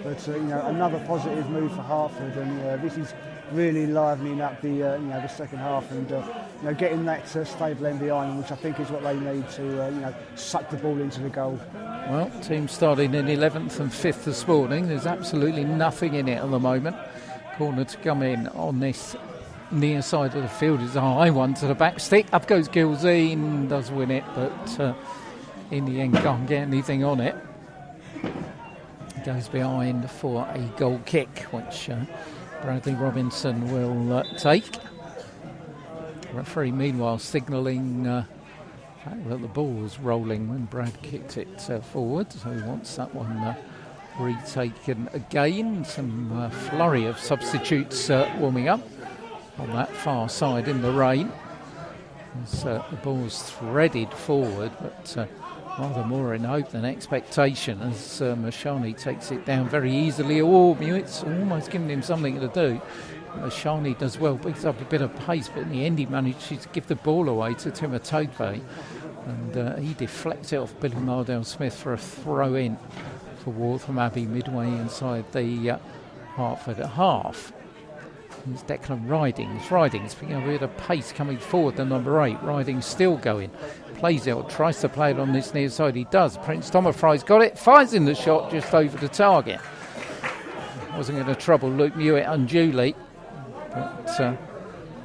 But another positive move for Hertford, and this is really livening up the second half, and getting that stable end behind them, which I think is what they need to suck the ball into the goal. Well, team starting in 11th and 5th this morning. There's absolutely nothing in it at the moment. Corner to come in on this near side of the field is a high one to the back stick. Up goes Gilzine, does win it, but in the end can't get anything on it. Goes behind for a goal kick, which Bradley Robinson will take. Referee meanwhile signalling that the ball was rolling when Brad kicked it forward, so he wants that one retaken again. Some flurry of substitutes warming up on that far side in the rain. As the ball's threaded forward, but rather more in hope than expectation, as Mashani takes it down very easily. It's almost giving him something to do. Mashani does well, picks up a bit of pace, but in the end he manages to give the ball away to Timotokpe, and he deflects it off Billy Mardell-Smith for a throw-in for Waltham Abbey midway inside the Hertford half. It's Declan Ridings picking up a bit of pace coming forward, the number 8. Ridings still going, plays it or tries to play it on this near side. He does. Prince Tomafry's got it, fires in the shot just over the target. Wasn't going to trouble Luke Mewett unduly, but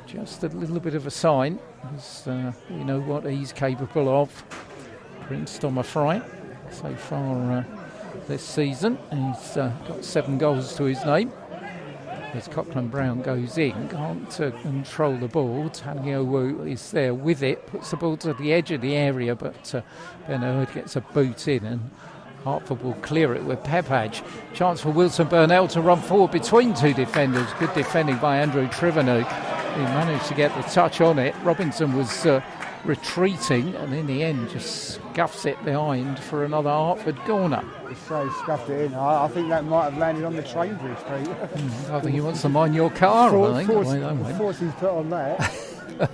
just a little bit of a sign, as we know what he's capable of. Prince Tomafry so far this season, he's got 7 goals to his name. As Cochran Brown goes in, can't control the ball. Taniowu is there with it, puts the ball to the edge of the area, but Ben Hurd gets a boot in, and Hertford will clear it with Pepage. Chance for Wilson Burnell to run forward between 2 defenders. Good defending by Andrew Trivenu. He managed to get the touch on it. Robinson was retreating, and in the end just scuffs it behind for another Hertford corner. So he scuffed it in. I think that might have landed on the train bridge, Pete. I think he wants to mind your car. Force he's put on that.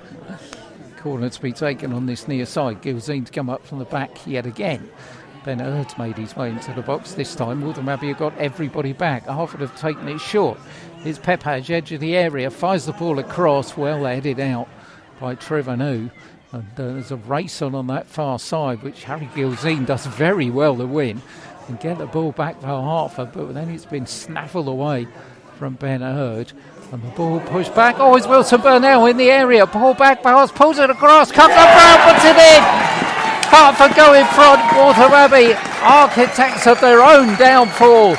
Corner to be taken on this near side. Gilzine to come up from the back yet again. Ben Hurd's made his way into the box this time. Waltham Abbey have got everybody back. Hertford have taken it short. Here's Pepage, edge of the area, fires the ball across, well headed out by Trivenu. And there's a race on that far side, which Harry Gilzine does very well to win and get the ball back for Hertford, but then it's been snaffled away from Ben Hurd. And the ball pushed back. Oh, it's Wilson Burnell in the area. Ball back pass, pulls it across, comes up Brown, puts it in. Hertford go in front. Waltham Abbey, architects of their own downfall.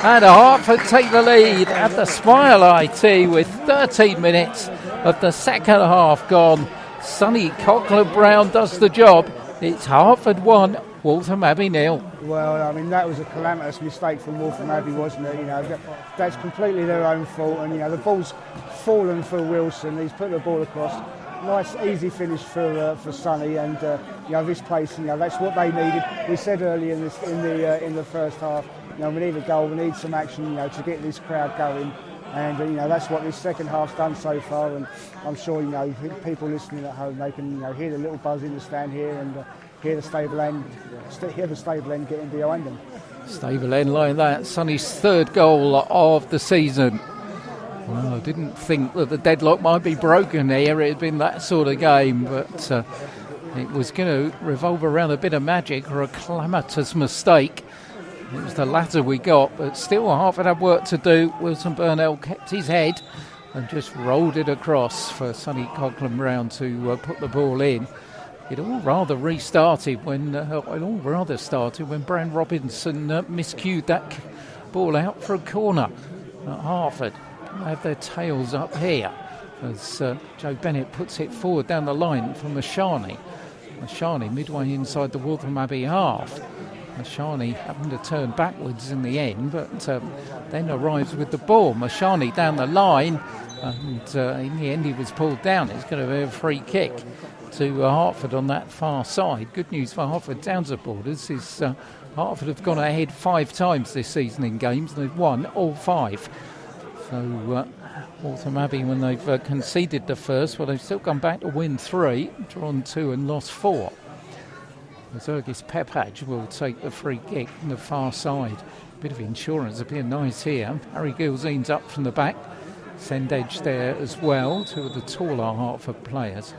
And Hertford take the lead at the Smile IT with 13 minutes of the second half gone. Sonny Cochran-Brown does the job. It's Hertford 1, Waltham Abbey 0. Well, I mean, that was a calamitous mistake from Waltham Abbey, wasn't it? That's completely their own fault. And, the ball's fallen for Wilson. He's put the ball across. Nice, easy finish for Sonny. And, this place, that's what they needed. We said earlier in the first half, we need a goal, we need some action, to get this crowd going. And that's what this second half's done so far, and I'm sure people listening at home, they can hear the little buzz in the stand here and hear the stable end getting behind them. Stable end like that. Sonny's 3rd goal of the season. Well, I didn't think that the deadlock might be broken here. It had been that sort of game, but it was going to revolve around a bit of magic or a calamitous mistake. It was the latter we got, but still Hertford had work to do. Wilson Burnell kept his head and just rolled it across for Sonny Cochran-Brown to put the ball in. It all rather started when Brand Robinson miscued that ball out for a corner. Hertford have their tails up here as Joe Bennett puts it forward down the line for Mashani. Mashani midway inside the Waltham Abbey half. Mashani having to turn backwards in the end, but then arrives with the ball. Mashani down the line, and in the end he was pulled down. It's going to be a free kick to Hertford on that far side. Good news for Hertford Town supporters is Hertford have gone ahead 5 times this season in games, and they've won all 5. So Waltham Abbey, when they've conceded the first, they've still come back to win 3, drawn 2 and lost 4. Zergis Pepage will take the free kick from the far side. bit of insurance appear nice here. Harry Gilzean's up from the back. Sendage there as well, two of the taller Hertford players.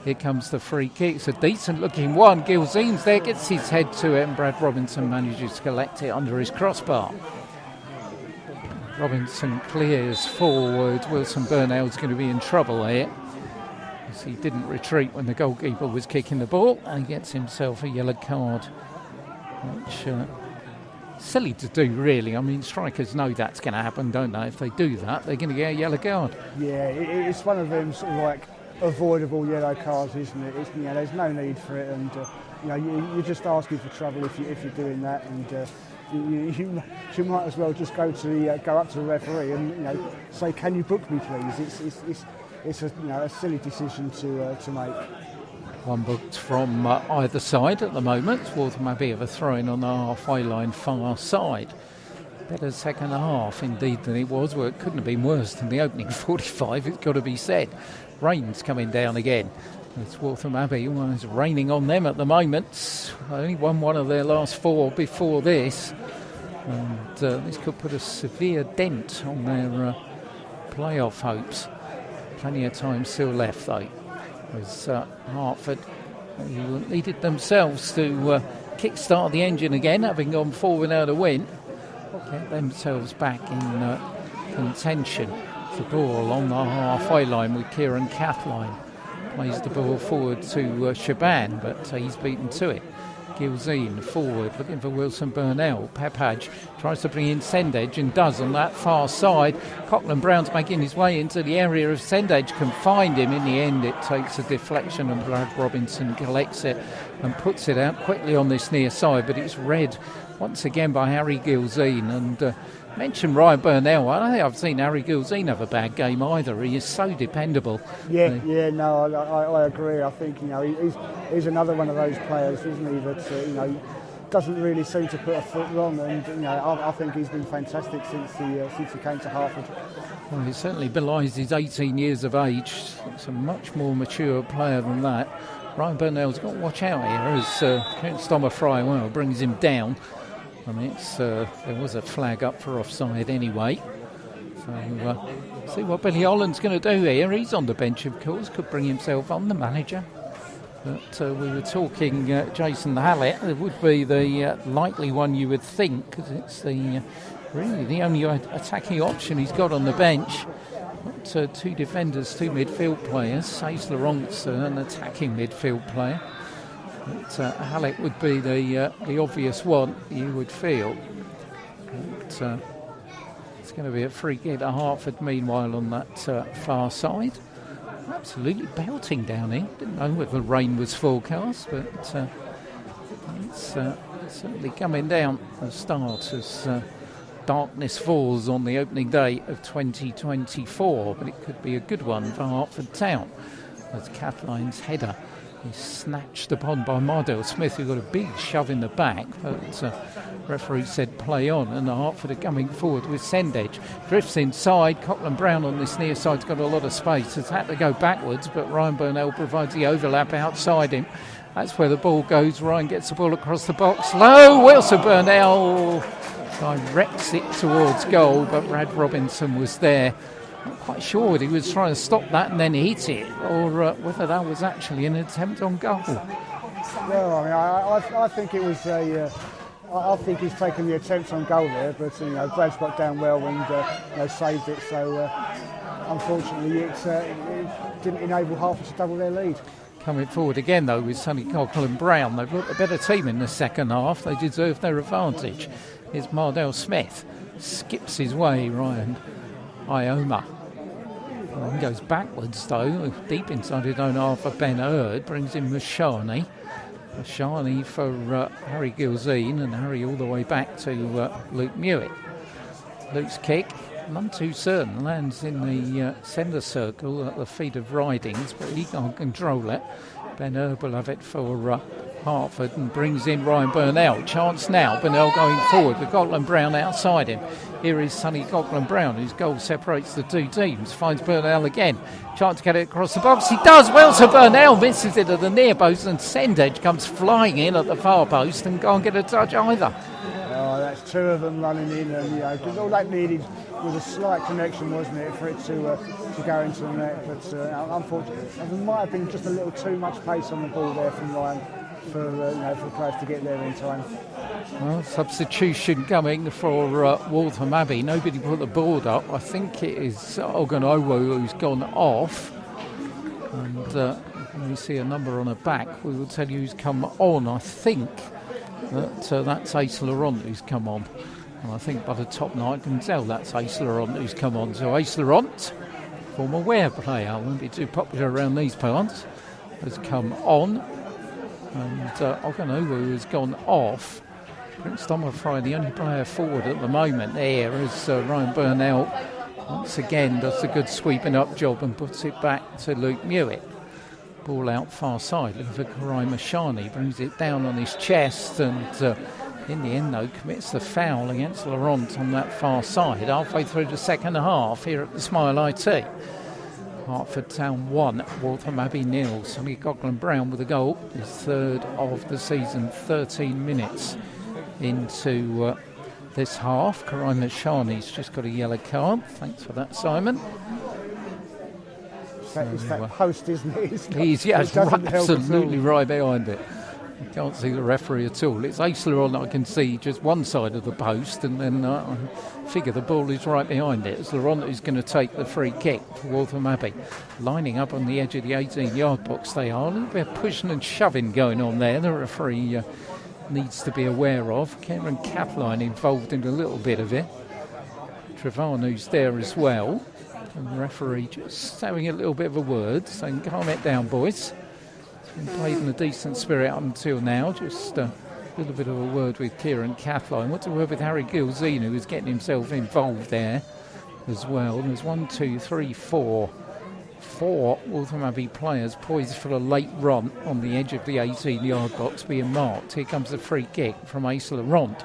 Here comes the free kick. It's a decent looking one. Gilzean's there, gets his head to it, and Brad Robinson manages to collect it under his crossbar. Robinson clears forward. Wilson Burnell's going to be in trouble here, as he didn't retreat when the goalkeeper was kicking the ball, and he gets himself a yellow card, which silly to do, really. I mean, strikers know that's going to happen, don't they? If they do that, they're going to get a yellow card. Yeah, it's one of them sort of like avoidable yellow cards, isn't it? It's, there's no need for it, and you're just asking for trouble if you're doing that, and you might as well just go up to the referee and say, "Can you book me, please?" It's a silly decision to make. One booked from either side at the moment. Waltham Abbey have a throw-in on the halfway line far side. Better second half indeed than it was. Well, it couldn't have been worse than the opening 45, it's got to be said. Rain's coming down again. It's Waltham Abbey. Well, it's raining on them at the moment. Only won one of their last four before this. And this could put a severe dent on their playoff hopes. Plenty of time still left, though. As Hertford needed themselves to kick-start the engine again, having gone 4 without a win. Get themselves back in contention. The ball on the halfway line with Kieran Cathline. Plays the ball forward to Shaban, but he's beaten to it. Gilzean forward, looking for Wilson Burnell. Pepage tries to bring in Sendage and does on that far side. Cochran Brown's making his way into the area of Sendage, can find him. In the end, it takes a deflection and Brad Robinson collects it and puts it out quickly on this near side, but it's read once again by Harry Gilzean. And mentioned Ryan Burnell. I don't think I've seen Harry Gilzean have a bad game either. He is so dependable. I agree. I think he's another one of those players, isn't he? That doesn't really seem to put a foot wrong, and I think he's been fantastic since he came to Hertford. Well, he certainly belies his 18 years of age. He's a much more mature player than that. Ryan Burnell's got to watch out here as Stommer Fry brings him down. I mean, there was a flag up for offside anyway. So, see what Billy Holland's going to do here. He's on the bench, of course, could bring himself on, the manager. But we were talking Jason Hallett. It would be the likely one you would think, because it's really the only attacking option he's got on the bench. Got two defenders, two midfield players. Says Laurence, an attacking midfield player. But Hallett would be the obvious one, you would feel. But, it's going to be a free kick to Hertford, meanwhile, on that far side. Absolutely belting down here. Didn't know whether rain was forecast, but it's certainly coming down at the start as darkness falls on the opening day of 2024. But it could be a good one for Hertford Town, as Catline's header is snatched upon by Mardell Smith, who got a big shove in the back, but referee said play on, and the Hertford are coming forward with Sendage. Drifts inside. Cochran Brown on this near side's got a lot of space. Has had to go backwards, but Ryan Burnell provides the overlap outside him. That's where the ball goes. Ryan gets the ball across the box. Low. Wilson Burnell directs it towards goal, but Brad Robinson was there. Not quite sure whether he was trying to stop that and then hit it, or whether that was actually an attempt on goal. Well, I mean, I think it was I think he's taken the attempt on goal there, but Brad's got down well and saved it. So unfortunately, it didn't enable Hertford to double their lead. Coming forward again, though, with Sonny Cochran Brown. They've got a better team in the second half. They deserve their advantage. Here's Mardell Smith. Skips his way, Ryan Ioma. And goes backwards, though, deep inside his own half for Ben Hurd. Brings in Mashani. Mashani for Harry Gilzean, and Harry all the way back to Luke Mewett. Luke's kick, none too certain, lands in the centre circle at the feet of Ridings, but he can't control it. Ben Hurd will have it for Hertford and brings in Ryan Burnell. Chance now, Burnell going forward with Cochran Brown outside him. Here is Sonny Cochran Brown, whose goal separates the two teams. Finds Burnell again. Chance to get it across the box. He does well, so Burnell misses it at the near post, and Sendage comes flying in at the far post and can't get a touch either. Oh, that's two of them running in, and because all that needed was a slight connection, wasn't it, for it to go into the net. But unfortunately, there might have been just a little too much pace on the ball there from Ryan for the players to get there in time. Well, substitution coming for Waltham Abbey. Nobody put the board up. I think it is Oganowo who's gone off. And when we see a number on the back, we will tell you who's come on. I think that's Ace Laurent who's come on. And I think by the top now I can tell that's Ace Laurent who's come on. So Ace Laurent, former Ware player, won't be too popular around these parts, has come on. And Oganowo has gone off. Prince Domofrey, the only player forward at the moment there, is Ryan Burnell once again does a good sweeping up job and puts it back to Luke Mewett. Ball out far side, looking for Karai Mashani, brings it down on his chest, and in the end though commits the foul against Laurent on that far side. Halfway through the second half here at the Smile IT. Hertford Town 1, Waltham Abbey 0. Sonny Coughlin-Brown with a goal, his third of the season, 13 minutes into this half. Karai Mashani's just got a yellow card. Thanks for that, Simon. It's that post, isn't it? He's absolutely right behind it. You can't see the referee at all. It's Ace Laurent I can see just one side of the post, and then I figure the ball is right behind it. It's Laurent who's going to take the free kick for Waltham Abbey. Lining up on the edge of the 18-yard box they are. A little bit of pushing and shoving going on there. The referee needs to be aware of. Cameron Capline involved in a little bit of it. Trevarnu's there as well. And the referee just having a little bit of a word, saying calm it down, boys. It's been played in a decent spirit up until now. Just a little bit of a word with Kieran Capline. What's a word with Harry Gilzino, who's getting himself involved there as well. There's 1, 2, 3, 4 Waltham Abbey players poised for a late run on the edge of the 18-yard box being marked. Here comes the free kick from Ace Laurent.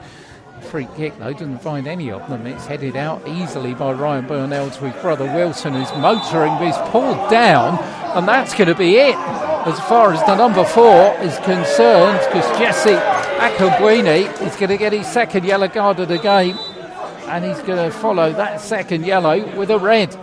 Free kick though, doesn't find any of them. It's headed out easily by Ryan Burnell to his brother Wilson, who's motoring, but he's pulled down, and that's going to be it as far as the number 4 is concerned, because Jesse Akabwini is going to get his second yellow card of the game, and he's going to follow that second yellow with a red.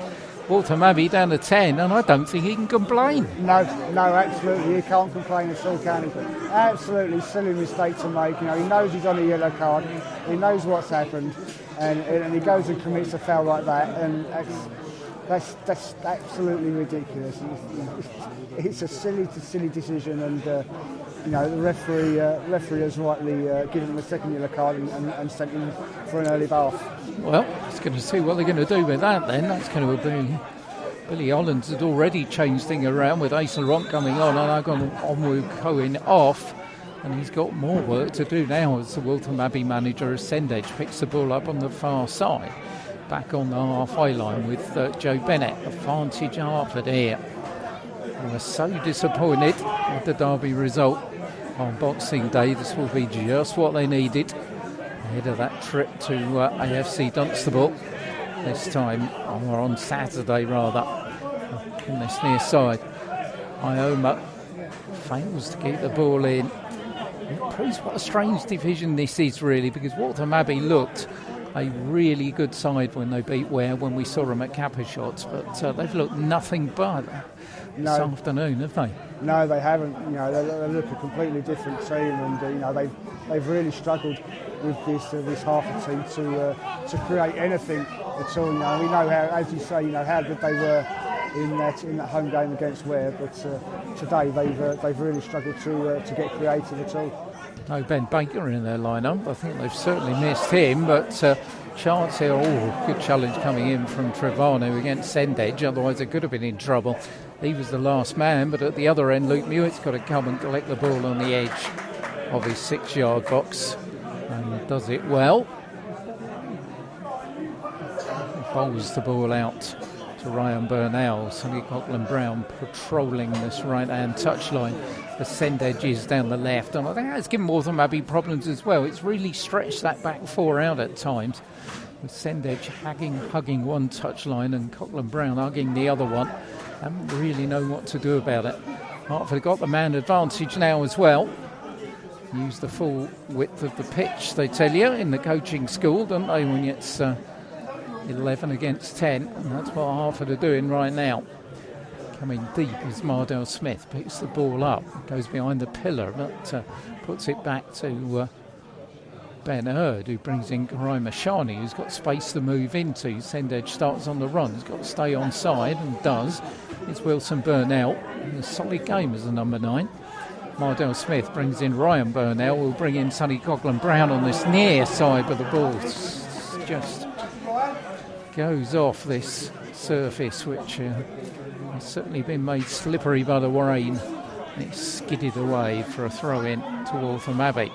Waltham Abbey down to 10, and I don't think he can complain. No, absolutely. He can't complain at all, can he? Absolutely silly mistake to make. He knows he's on a yellow card. He knows what's happened, and he goes and commits a foul like that, and that's absolutely ridiculous. It's a silly decision, and the referee has rightly given him a second yellow card and sent him for an early bath. Well, it's going to see what they're going to do with that then. That's going to be... Billy Hollands had already changed things around with Ace Laurent coming on, and I've gone on with Cohen off, and he's got more work to do now as the Waltham Abbey manager as Sendage picks the ball up on the far side. Back on the halfway line with Joe Bennett. Advantage Hertford here. We were so disappointed with the Derby result on Boxing Day. This will be just what they needed ahead of that trip to AFC Dunstable. This time, or on Saturday rather, on this near side. Ioma fails to keep the ball in. It proves what a strange division this is really, because Waltham Abbey looked a really good side when they beat Ware when we saw them at Cappershots, but they've looked nothing but this afternoon, have they? No, they haven't. They look a completely different team, and they've really struggled with this Hertford team to create anything at all. We know how, as you say, how good they were in that home game against Ware, but today they've really struggled to get creative at all. No Ben Baker in their lineup. I think they've certainly missed him, but chance here. Good challenge coming in from Trevarnu against Sendage, otherwise they could have been in trouble. He was the last man, but at the other end Luke Mewett's got to come and collect the ball on the edge of his 6-yard box, and does it well. He bowls the ball out to Ryan Burnell. Sonny Coughlin-Brown patrolling this right-hand touchline. The Sendage is down the left, and I think that's given Waltham Abbey problems as well. It's really stretched that back 4 out at times, with Sendage hugging one touchline and Coughlin-Brown hugging the other one. Haven't really known what to do about it. Hertford got the man advantage now as well. use the full width of the pitch, they tell you, in the coaching school, don't they, when it's 11 against 10, and that's what Hertford are doing right now. Coming deep as Mardell Smith picks the ball up, goes behind the pillar, but puts it back to Ben Hurd, who brings in Karai Mashani, who's got space to move into. Sendedge starts on the run, he's got to stay on side, and does. It's Wilson Burnell, a solid game as the number 9. Mardell Smith brings in Ryan Burnell, will bring in Sonny Coughlin-Brown on this near side, but the ball just goes off this surface, which has certainly been made slippery by the rain. It's skidded away for a throw-in to Waltham Abbey.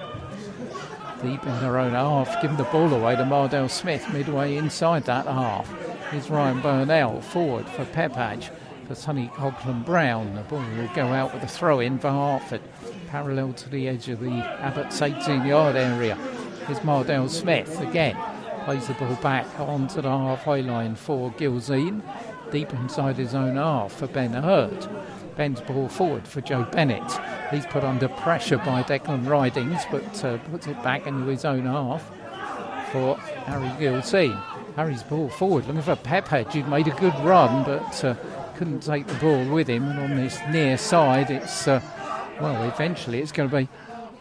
Deep in their own half, giving the ball away to Mardell Smith midway inside that half. Here's Ryan Burnell forward for Pepage for Sonny Coughlin-Brown. The ball will go out with a throw-in for Hertford, parallel to the edge of the Abbott's 18-yard area. Here's Mardell Smith again. Plays the ball back onto the halfway line for Gilzine. Deep inside his own half for Ben Hurd. Ben's ball forward for Joe Bennett. He's put under pressure by Declan Ridings, but puts it back into his own half for Harry Gilzine. Harry's ball forward, looking for Pepage, who'd made a good run, but couldn't take the ball with him. And on this near side, it's, eventually it's going to be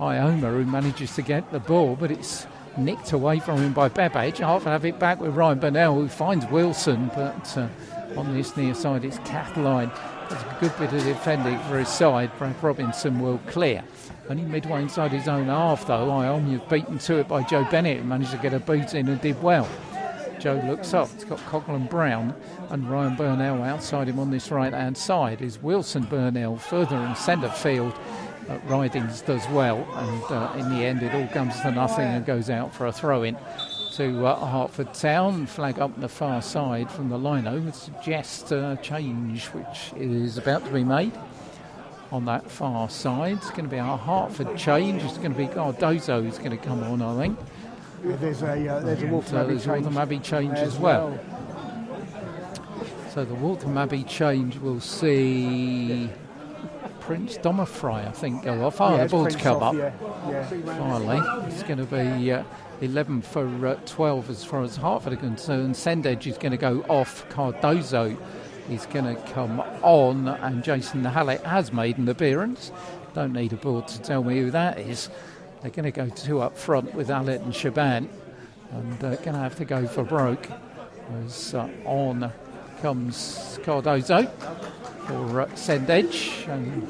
Ioma who manages to get the ball, but it's nicked away from him by Pepage. Hertford have it back with Ryan Burnell, who finds Wilson, but on this near side, it's Cathline. There's a good bit of defending for his side. Brad Robinson will clear. Only midway inside his own half, though. Iommia's beaten to it by Joe Bennett, who managed to get a boot in and did well. Joe looks up. It's got Coughlin-Brown and Ryan Burnell outside him on this right-hand side. Is Wilson Burnell further in centre field. Ridings does well, and in the end it all comes to nothing and goes out for a throw-in to Hertford Town. Flag up on the far side from the lino would suggest a change which is about to be made on that far side. It's going to be a Hertford change. It's going to be Cardozo who's going to come on, I think. There's a Waltham Abbey change as well. So the Waltham Abbey change will see Prince Dommerfry, I think, go off. The ball's come up. Finally, it's going to be 11 for 12 as far as Hertford are concerned. Sendedge is going to go off. Cardozo is going to come on, and Jason Hallett has made an appearance. Don't need a board to tell me who that is. They're going to go 2 up front with Hallett and Shaban, and going to have to go for broke as on comes Cardozo for Sendedge, and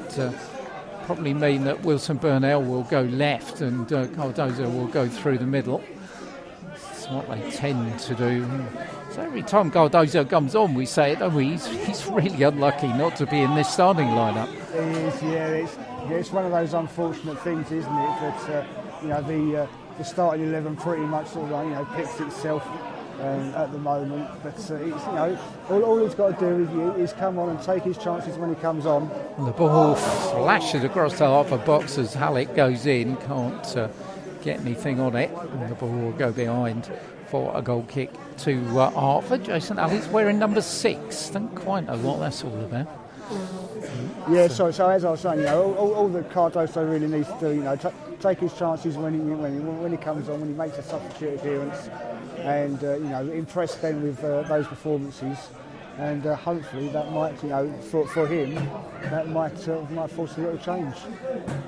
probably mean that Wilson Burnell will go left and Cardozo will go through the middle. It's what they tend to do. So every time Cardozo comes on, we say it, don't we? He's really unlucky not to be in this starting lineup. He is, it's one of those unfortunate things, isn't it? That the starting 11 pretty much sort of picks itself at the moment. But all he's got to do is come on and take his chances when he comes on. And the ball flashes across the half of box as Hallett goes in. Can't get anything on it, and the ball will go behind for a goal kick to Hertford. Jason Hallett's wearing number 6. Don't quite know what that's all about. Yeah, so as I was saying, all that Cardozo really needs to do, take his chances when he comes on, when he makes a substitute appearance, and impress Ben with those performances, and hopefully that might, for him, that might force a little change.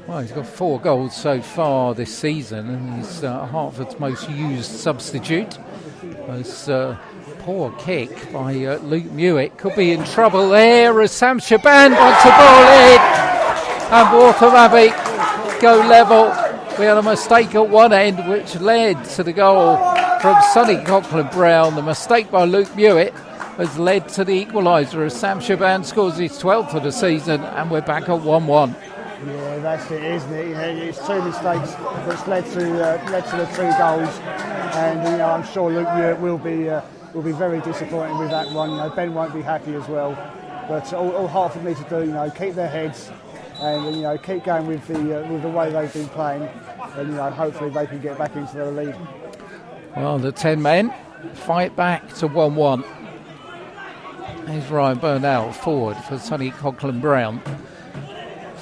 Well, he's got 4 goals so far this season, and he's Hertford's most used substitute. As poor kick by Luke Mewett, could be in trouble there as Sam Shaban wants the ball in, and Waltham Abbey go level. We had a mistake at one end which led to the goal from Sonny Coughlin-Brown. The mistake by Luke Mewett has led to the equaliser as Sam Shaban scores his 12th of the season, and we're back at 1-1. Yeah, that's it, isn't it? It's 2 mistakes that's led to the 2 goals, and I'm sure Luke Mewett will be very disappointed with that one. Ben won't be happy as well. But all Hertford need to do, keep their heads and keep going with the way they've been playing, and hopefully they can get back into their lead. Well, the 10 men fight back to 1-1. Here's Ryan Burnell forward for Sonny Coughlin-Brown.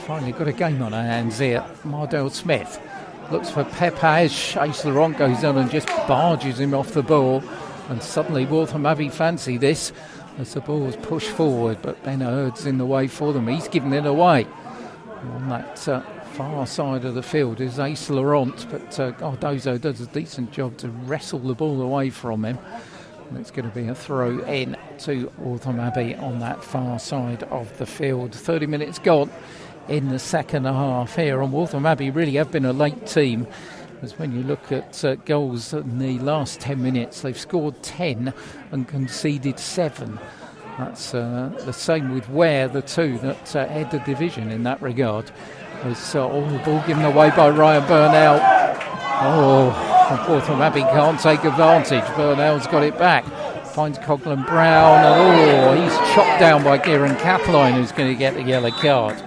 Finally got a game on our hands here. Mardell Smith looks for Pepage. Ace Laurent goes on and just barges him off the ball, and suddenly Waltham Abbey fancy this as the ball is pushed forward, but Ben Hurd's in the way for them. He's given it away. On that far side of the field is Ace Laurent, but Cardozo does a decent job to wrestle the ball away from him. And it's going to be a throw in to Waltham Abbey on that far side of the field. 30 minutes gone in the second half here, and Waltham Abbey really have been a late team, as when you look at goals in the last 10 minutes, they've scored 10 and conceded 7. That's the same with Ware, the two that head the division in that regard. As the ball given away by Ryan Burnell. Waltham Abbey can't take advantage. Burnell's got it back. Finds Coghlan Brown. He's chopped down by Kieran Catline, who's going to get the yellow card.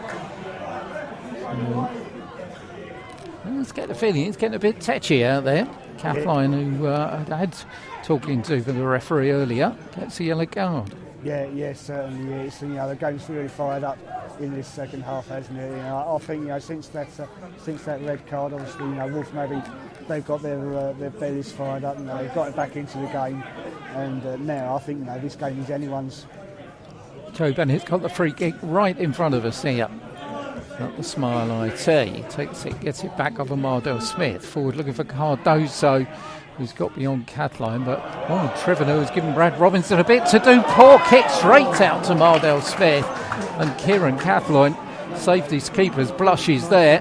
Let's get the feeling it's getting a bit tetchy out there. Catline, who had talking to the referee earlier, gets a yellow card. Yeah, certainly is. The game's really fired up in this second half, hasn't it? I think since that red card, obviously, Waltham Abbey, they've got their bellies fired up. They've got it back into the game, and now I think this game is anyone's. Joe Bennett's got the free kick right in front of us here. Not the Smile IT. Takes it, gets it back over Mardell Smith. Forward looking for Cardozo, who's got beyond Catline, but Trevino has given Brad Robinson a bit to do. Poor kick straight out to Mardell Smith, and Kieran Catline saved his keeper's blushes there.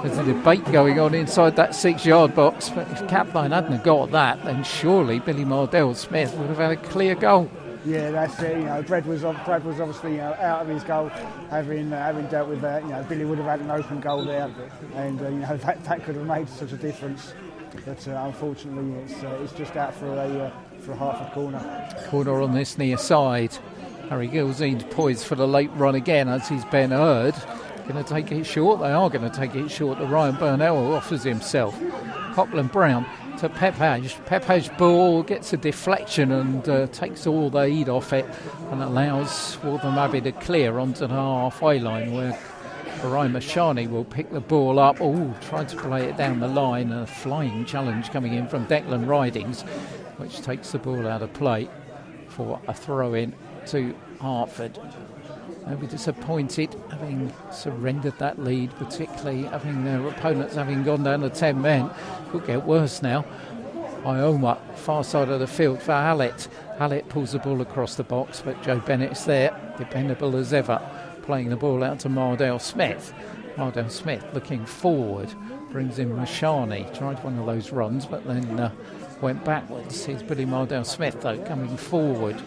There's a debate going on inside that 6-yard box, but if Catline hadn't have got that, then surely Billy Mardell Smith would have had a clear goal. Yeah, that's it. Brad was obviously out of his goal, having dealt with that. Billy would have had an open goal there, and that could have made such a difference. But unfortunately, it's just out for a Hertford corner. Corner on this near side. Harry Gilzean's poised for the late run again, as is Ben Hurd. Going to take it short. They are going to take it short. The Ryan Burnell offers himself. Coghlan Brown to Pepage. Pepage ball gets a deflection and takes all the heat off it, and allows Waltham Abbey to clear onto the halfway line, where Ryan Mashani will pick the ball up. Tried to play it down the line. A flying challenge coming in from Declan Ridings, which takes the ball out of play for a throw in to Hertford. They'll be disappointed having surrendered that lead, particularly having their opponents having gone down to 10 men. Could get worse now. Ioma, far side of the field for Hallett. Hallett pulls the ball across the box, but Joe Bennett's there, dependable as ever, playing the ball out to Mardell Smith. Mardell Smith looking forward, brings in Mashani. Tried one of those runs, but then went backwards. Here's Billy Mardell Smith, though, coming forward.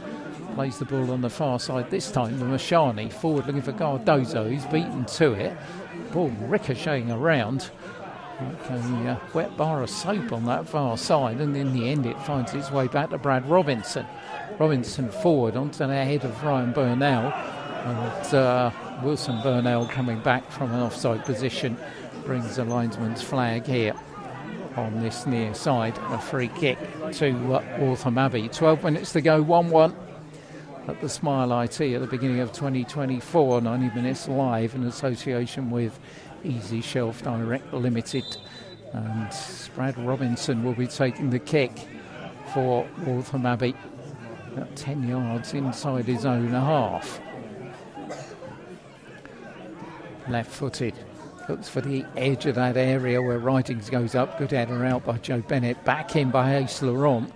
Plays the ball on the far side this time to Mashani. Forward looking for Cardozo, who's beaten to it. Ball ricocheting around like a wet bar of soap on that far side, and in the end it finds its way back to Brad Robinson. Robinson forward onto the head of Ryan Burnell, and Wilson Burnell coming back from an offside position brings the linesman's flag here on this near side. A free kick to Waltham Abbey. 12 minutes to go, 1-1 at the Smile IT at the beginning of 2024. 90 minutes live in association with Easy Shelf Direct Limited, and Brad Robinson will be taking the kick for Waltham Abbey at 10 yards inside his own half. Left footed, looks for the edge of that area where Ridings goes up. Good header out by Joe Bennett, back in by Ace Laurent.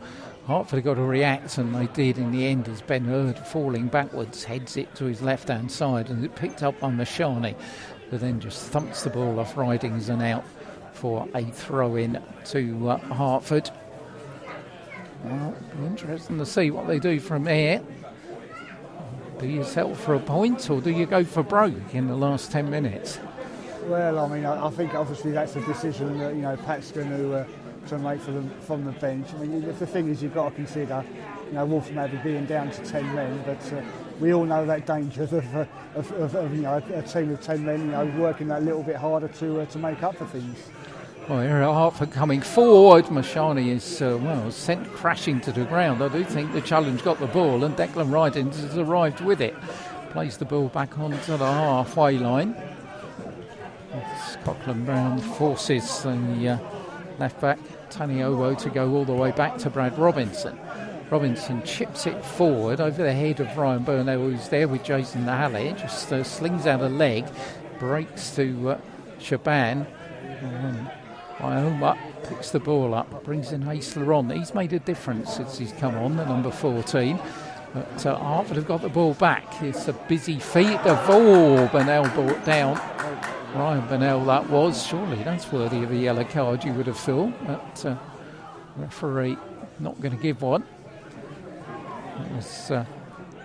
Hertford got to react, and they did in the end, as Ben Hurd, falling backwards, heads it to his left-hand side, and it picked up by Mashani, who then just thumps the ball off Ridings and out for a throw-in to Hertford. Well, it'll be interesting to see what they do from here. Do you settle for a point, or do you go for broke in the last 10 minutes? Well, I think obviously that's a decision that Pat's going to make for them from the bench. The thing is, you've got to consider, Waltham Abbey being down to 10 men, but we all know that danger of a team of 10 men, working that little bit harder to make up for things. Well, here at Hertford coming forward. Mashani is sent crashing to the ground. I do think the challenge got the ball, and Declan Ridings has arrived with it. Plays the ball back onto the halfway line. Scotland Brown forces the left back Taniowo to go all the way back to Brad Robinson. Robinson chips it forward over the head of Ryan Burnell, who's there with Jason Hallett. Just slings out a leg, breaks to Shaban. Ioma picks the ball up, brings in Haisler on. He's made a difference since he's come on, the number 14. But Hertford have got the ball back. It's a busy feat of Burnell brought down. Ryan Burnell that was. Surely that's worthy of a yellow card, you would have thought. But referee not going to give one. It was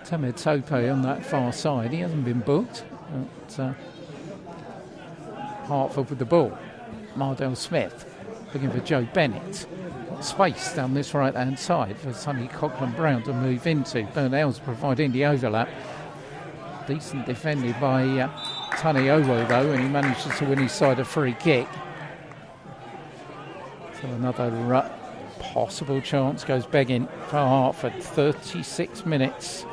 Temir Tope on that far side. He hasn't been booked. But Hertford with the ball. Mardell Smith looking for Joe Bennett. Got space down this right hand side for Sonny Coughlin Brown to move into. Burnell's providing the overlap. Decent defended by Taniowo though, and he manages to win his side a free kick. So another possible chance goes begging for Hertford. 36 minutes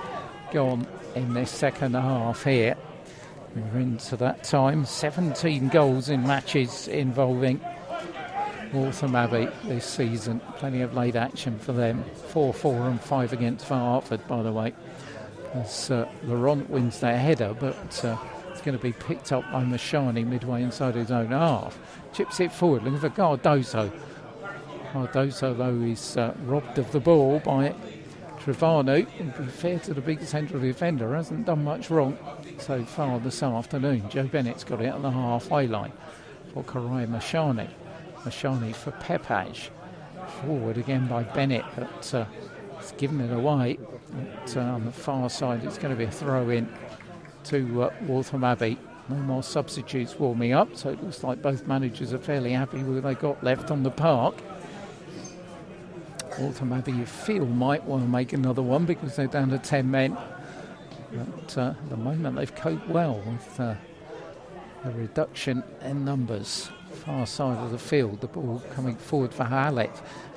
gone in this second half here. We're into that time. 17 goals in matches involving Waltham Abbey this season. Plenty of late action for them. 4-4 and 5 against Hertford, by the way. As Laurent wins that header, but it's going to be picked up by Mashani midway inside his own half. Chips it forward, looking for Cardoso. Cardoso, though, is robbed of the ball by Trevano. To be fair to the big central defender, hasn't done much wrong so far this afternoon. Joe Bennett's got it on the halfway line for Karai Mashani. Mashani for Pepage. Forward again by Bennett, but it's given it away. But, on the far side, it's going to be a throw in to Waltham Abbey. No more substitutes warming up, so it looks like both managers are fairly happy with what they got left on the park. Waltham Abbey, you feel, might want to make another one because they're down to 10 men. But at the moment, they've coped well with the reduction in numbers. Far side of the field, the ball coming forward for Hallett.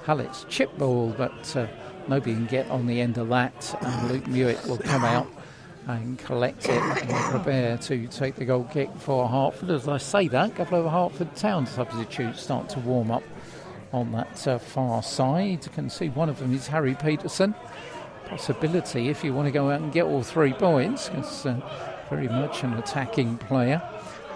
Hallett's chip ball, but nobody can get on the end of that. And Luke Mewett will come out and collect it and prepare to take the goal kick for Hertford. As I say that, a couple of Hertford Town substitutes start to warm up on that far side. You can see one of them is Harry Peterson. Possibility if you want to go out and get all 3 points. It's very much an attacking player.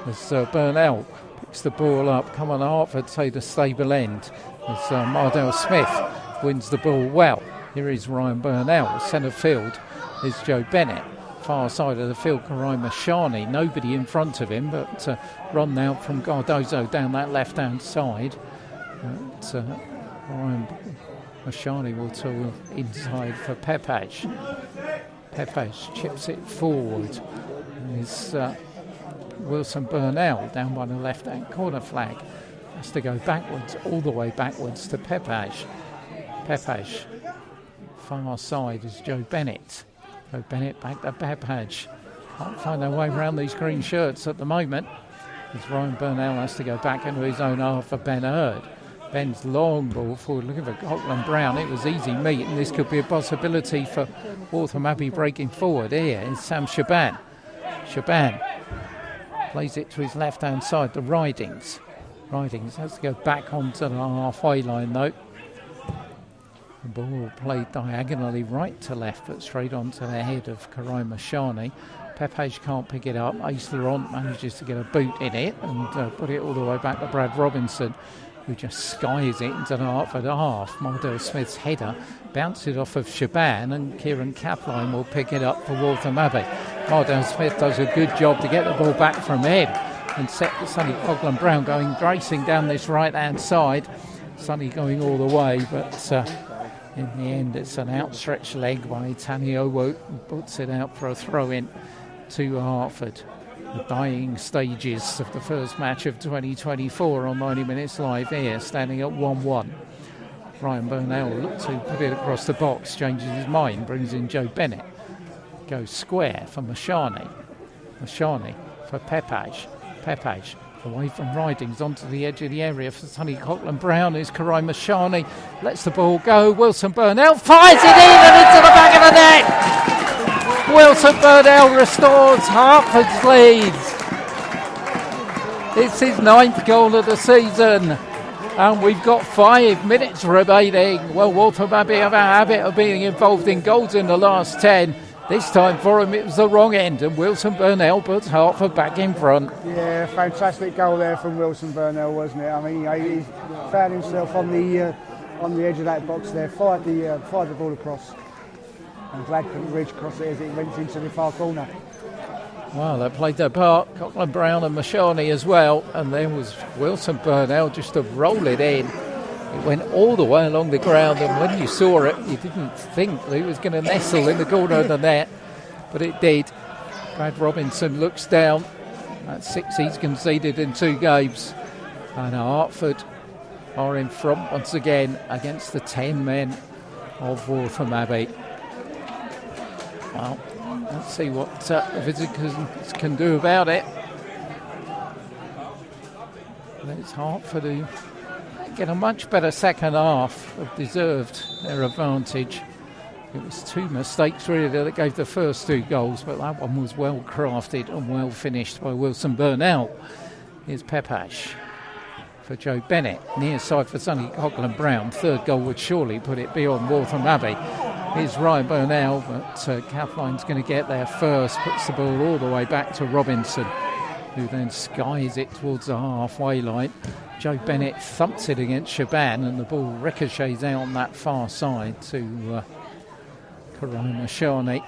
As Burnell picks the ball up, come on Hertford, say the stable end. As Mardell Smith wins the ball well. Here is Ryan Burnell. Centre field is Joe Bennett. Far side of the field, Karai Mashani. Nobody in front of him, but run now from Cardozo down that left-hand side. But Ryan Mashani will tool inside for Pepage. Pepage chips it forward. Is Wilson Burnell down by the left-hand corner flag. Has to go backwards, all the way backwards to Pepage. Pepage. Far side is Joe Bennett. Joe Bennett back to Pepage. Can't find their way around these green shirts at the moment. As Ryan Burnell has to go back into his own half for Ben Hurd. Ben's long ball forward, looking for Coughlin Brown. It was easy meat, and this could be a possibility for Waltham Abbey breaking forward. Here is Sam Shaban. Shaban plays it to his left-hand side, the Ridings. Ridings has to go back onto the halfway line, though. The ball played diagonally right to left, but straight onto the head of Karai Mashani. Pepage can't pick it up. Ace Laurent manages to get a boot in it and put it all the way back to Brad Robinson, who just skies it into the Hertford half. Mardell Smith's header bounces off of Shaban, and Kieran Kaplan will pick it up for Waltham Abbey. Mardell Smith does a good job to get the ball back from him and set Sonny Coughlin Brown going, racing down this right-hand side. Sonny going all the way, but in the end it's an outstretched leg by Taniowo, who puts it out for a throw-in to Hertford. The dying stages of the first match of 2024 on 90 Minutes Live here, standing at 1-1. Ryan Burnell looks to put it across the box, changes his mind, brings in Joe Bennett. Goes square for Mashani. Mashani for Pepage. Pepage away from Ridings onto the edge of the area for Sonny Coughlin Brown. Is Karai Mashani, lets the ball go. Wilson Burnell fires it in and into the back of the net. Wilson Burnell restores Hertford's lead. It's his 9th goal of the season. And we've got 5 minutes remaining. Well, Waltham Abbey have a habit of being involved in goals in the last 10. This time for him it was the wrong end, and Wilson Burnell puts Hertford back in front. Yeah, fantastic goal there from Wilson Burnell, wasn't it? I mean, he found himself on the edge of that box there, fired the ball across, and Glad couldn't reach across it as it went into the far corner. Well, they played their part, Coughlin Brown and Mashani as well, and then was Wilson Burnell just to roll it in. It went all the way along the ground, and when you saw it, you didn't think that it was going to nestle in the corner of the net, but it did. Brad Robinson looks down. That's 6 he's conceded in 2 games. And Hertford are in front once again against the 10 men of Waltham Abbey. Well, let's see what the visitors can do about it. It's Hertford who get a much better second half, have deserved their advantage. It was 2 mistakes really that gave the first 2 goals, but that one was well crafted and well finished by Wilson Burnell. Here's Pepash for Joe Bennett, near side for Sonny Coughlin Brown. 3rd goal would surely put it beyond Waltham Abbey. Here's Ryan Burnell, but Cathlein's going to get there first, puts the ball all the way back to Robinson, who then skies it towards the halfway line. Joe Bennett thumps it against Shaban, and the ball ricochets out on that far side to Karona Shani.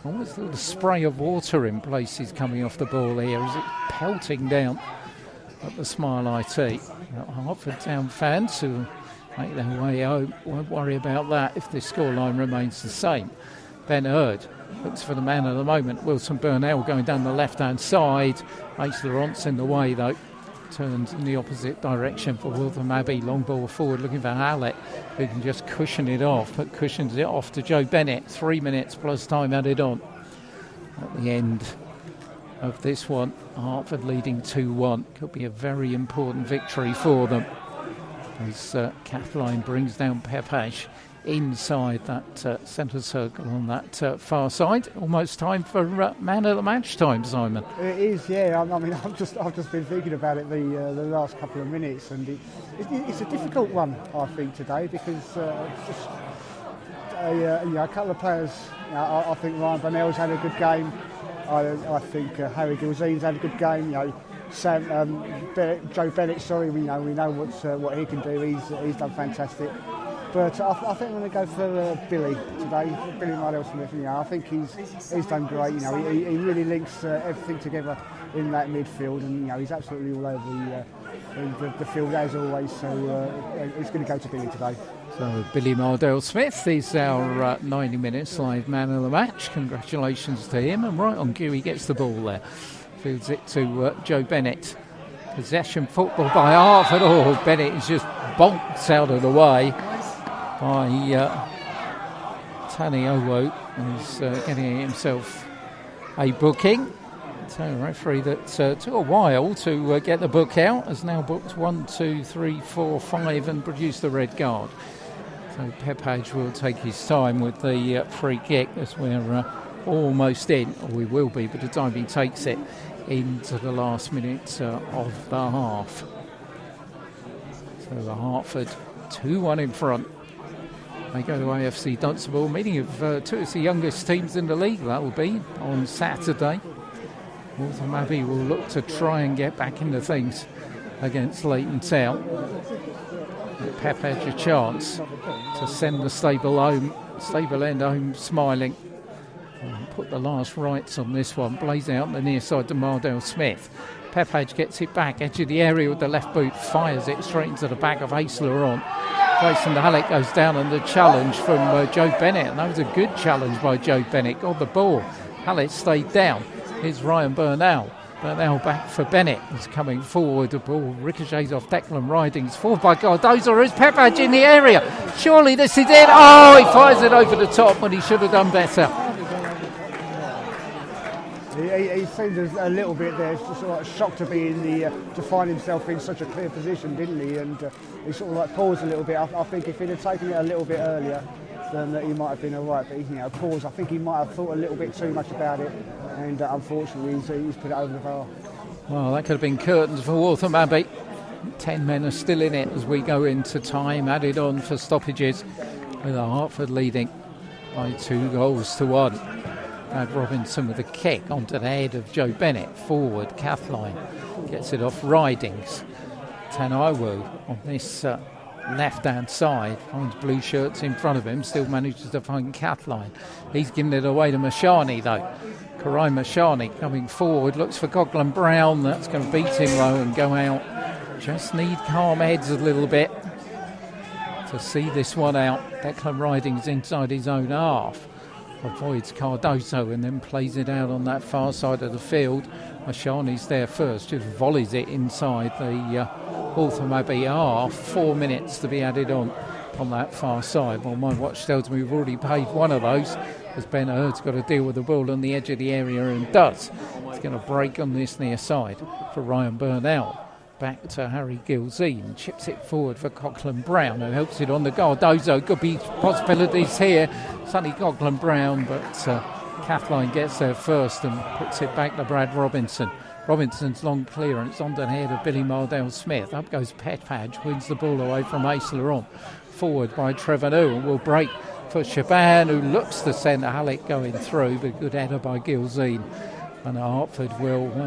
Almost a little spray of water in places coming off the ball here as it's pelting down at the Smile IT. Hertford Town fans who make their way home won't worry about that if the scoreline remains the same. Ben Hurd looks for the man of the moment. Wilson Burnell going down the left-hand side. Ace Laurent's in the way though. Turns in the opposite direction for Waltham Abbey. Long ball forward looking for Hallett, who can just cushion it off, but cushions it off to Joe Bennett. 3 minutes plus time added on. At the end of this one, Hertford leading 2-1. Could be a very important victory for them as Kathleen brings down Pepash inside that centre circle on that far side. Almost time for man of the match time, Simon. It is, yeah. I mean, I've just been thinking about it the last couple of minutes, and it's a difficult one, I think, today, because just a couple of players. I think Ryan Burnell's had a good game. I think Harry Gilzean's had a good game. Joe Bennett. Sorry, we know what he can do. He's done fantastic. But I think I'm going to go for Billy today, Billy Mardell-Smith. I think he's done great. He really links everything together in that midfield, and he's absolutely all over the field as always. So it's going to go to Billy today. So Billy Mardell-Smith is our 90 minutes live man of the match. Congratulations to him, and right on cue he gets the ball there. Fields it to Joe Bennett. Possession football by Hertford. Oh, Bennett is just bonked out of the way by Tani Owo, who's getting himself a booking. So a referee that took a while to get the book out has now booked 1, 2, 3, 4, 5 and produced the red card. So Pepage will take his time with the free kick as we're almost in, or we will be by the time he takes it into the last minute of the half. So the Hertford 2-1 in front. They go to AFC Dunstable, meeting of 2 of the youngest teams in the league. That will be on Saturday. Waltham Abbey will look to try and get back into things against Leighton Town. Pep had a chance to send the stable end home smiling. And put the last rights on this one. Blaze out the near side to Mardell-Smith. Pepage gets it back, edge of the area with the left boot, fires it straight into the back of Ace Laurent. Jason Hallett goes down, and the challenge from Joe Bennett, and that was a good challenge by Joe Bennett. Got the ball. Hallett stayed down. Here's Ryan Burnell. Burnell back for Bennett. He's coming forward. The ball ricochets off Declan Ridings. Forward by Cardozo. Is Pepage in the area? Surely this is it. Oh, he fires it over the top when he should have done better. He seemed a little bit there, sort of shocked to be to find himself in such a clear position, didn't he? And he sort of paused a little bit. I think if he'd have taken it a little bit earlier, then he might have been all right. But paused. I think he might have thought a little bit too much about it, and unfortunately he's put it over the bar. Well, that could have been curtains for Waltham Abbey. 10 men are still in it as we go into time, added on for stoppages, with Hertford leading by 2-1. Brad Robinson with a kick onto the head of Joe Bennett. Forward, Cathline gets it off Ridings. Tanaiwu on this left-hand side finds blue shirts in front of him, still manages to find Cathline. He's giving it away to Mashani though. Karai Mashani coming forward, looks for Coghlan Brown. That's going to beat him low and go out. Just need calm heads a little bit to see this one out. Declan Ridings inside his own half. Avoids Cardoso and then plays it out on that far side of the field. Mashani's there first, just volleys it inside the Waltham Abbey half. 4 minutes to be added on that far side. Well, my watch tells me we've already paid one of those, as Ben Hurd's got to deal with the ball on the edge of the area and does. He's going to break on this near side for Ryan Burnell. Back to Harry Gilzine, chips it forward for Coghlan Brown, who helps it on the Cardoso. Could be possibilities here. Sonny Coghlan Brown, but Cathline gets there first and puts it back to Brad Robinson. Robinson's long clearance onto the head of Billy Mardell Smith. Up goes Petpage, wins the ball away from Ace Laurent. Forward by Trevor New, and will break for Shaban, who looks to send Halleck going through, but good header by Gilzine. And Hertford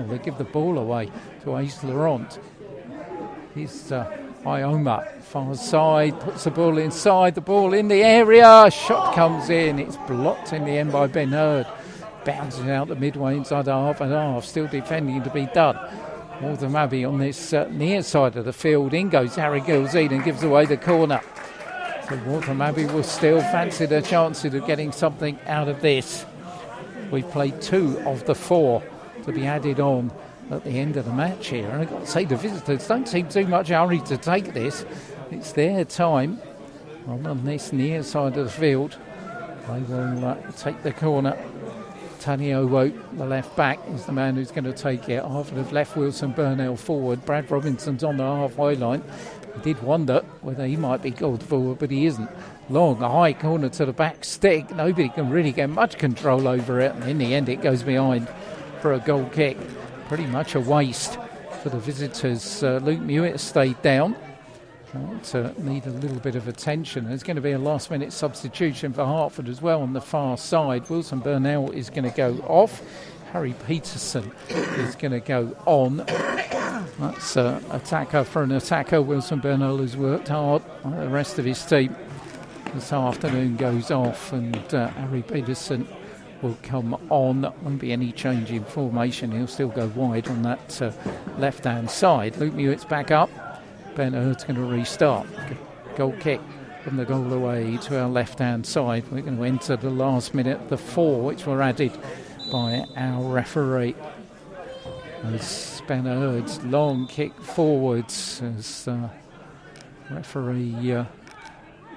they give the ball away to Ace Laurent. He's Ioma, far side, puts the ball inside, the ball in the area, shot comes in, it's blocked in the end by Ben Hurd. Bounces out the midway inside the half and half, still defending to be done. Waltham Abbey on this near side of the field, in goes Harry Gilzine and gives away the corner. So Waltham Abbey will still fancy their chances of getting something out of this. We've played 2 of the 4 to be added on at the end of the match here. And I've got to say, the visitors don't seem too much hurry to take this. It's their time on this near side of the field. They will take the corner. Taniowo, the left back, is the man who's going to take it. Hertford have left Wilson Burnell forward. Brad Robinson's on the halfway line. I did wonder whether he might be called forward, but he isn't. Long, a high corner to the back stick. Nobody can really get much control over it. And in the end, it goes behind for a goal kick. Pretty much a waste for the visitors. Luke Mewett stayed down. Need a little bit of attention. There's going to be a last-minute substitution for Hertford as well on the far side. Wilson Burnell is going to go off. Harry Peterson is going to go on. That's attacker for an attacker. Wilson Burnell has worked hard. The rest of his team this afternoon goes off, and Harry Peterson will come on. Won't be any change in formation. He'll still go wide on that left-hand side. Luke Mewett's back up. Ben Hurd's going to restart. Goal kick from the goal away to our left-hand side. We're going to enter the last minute, the 4, which were added by our referee. As Ben Hurd's long kick forwards, as referee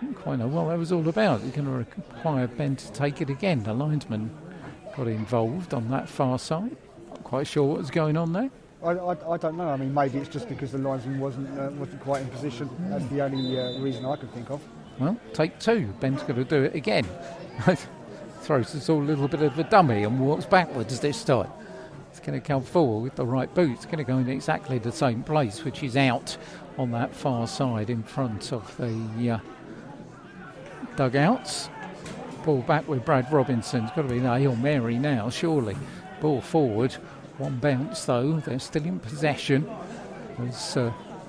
didn't quite know what that was all about. He's going to require Ben to take it again. The linesman got involved on that far side. Not quite sure what was going on there. I don't know. I mean, maybe it's just because the linesman wasn't quite in position. That's the only reason I could think of. Well, take 2. Ben's going to do it again. Throws us all a little bit of a dummy and walks backwards this time. It's going to come forward with the right boot. It's going to go in exactly the same place, which is out on that far side in front of the dugouts. Ball back with Brad Robinson. It's got to be the Hail Mary now, surely. Ball forward. One bounce though. They're still in possession. There's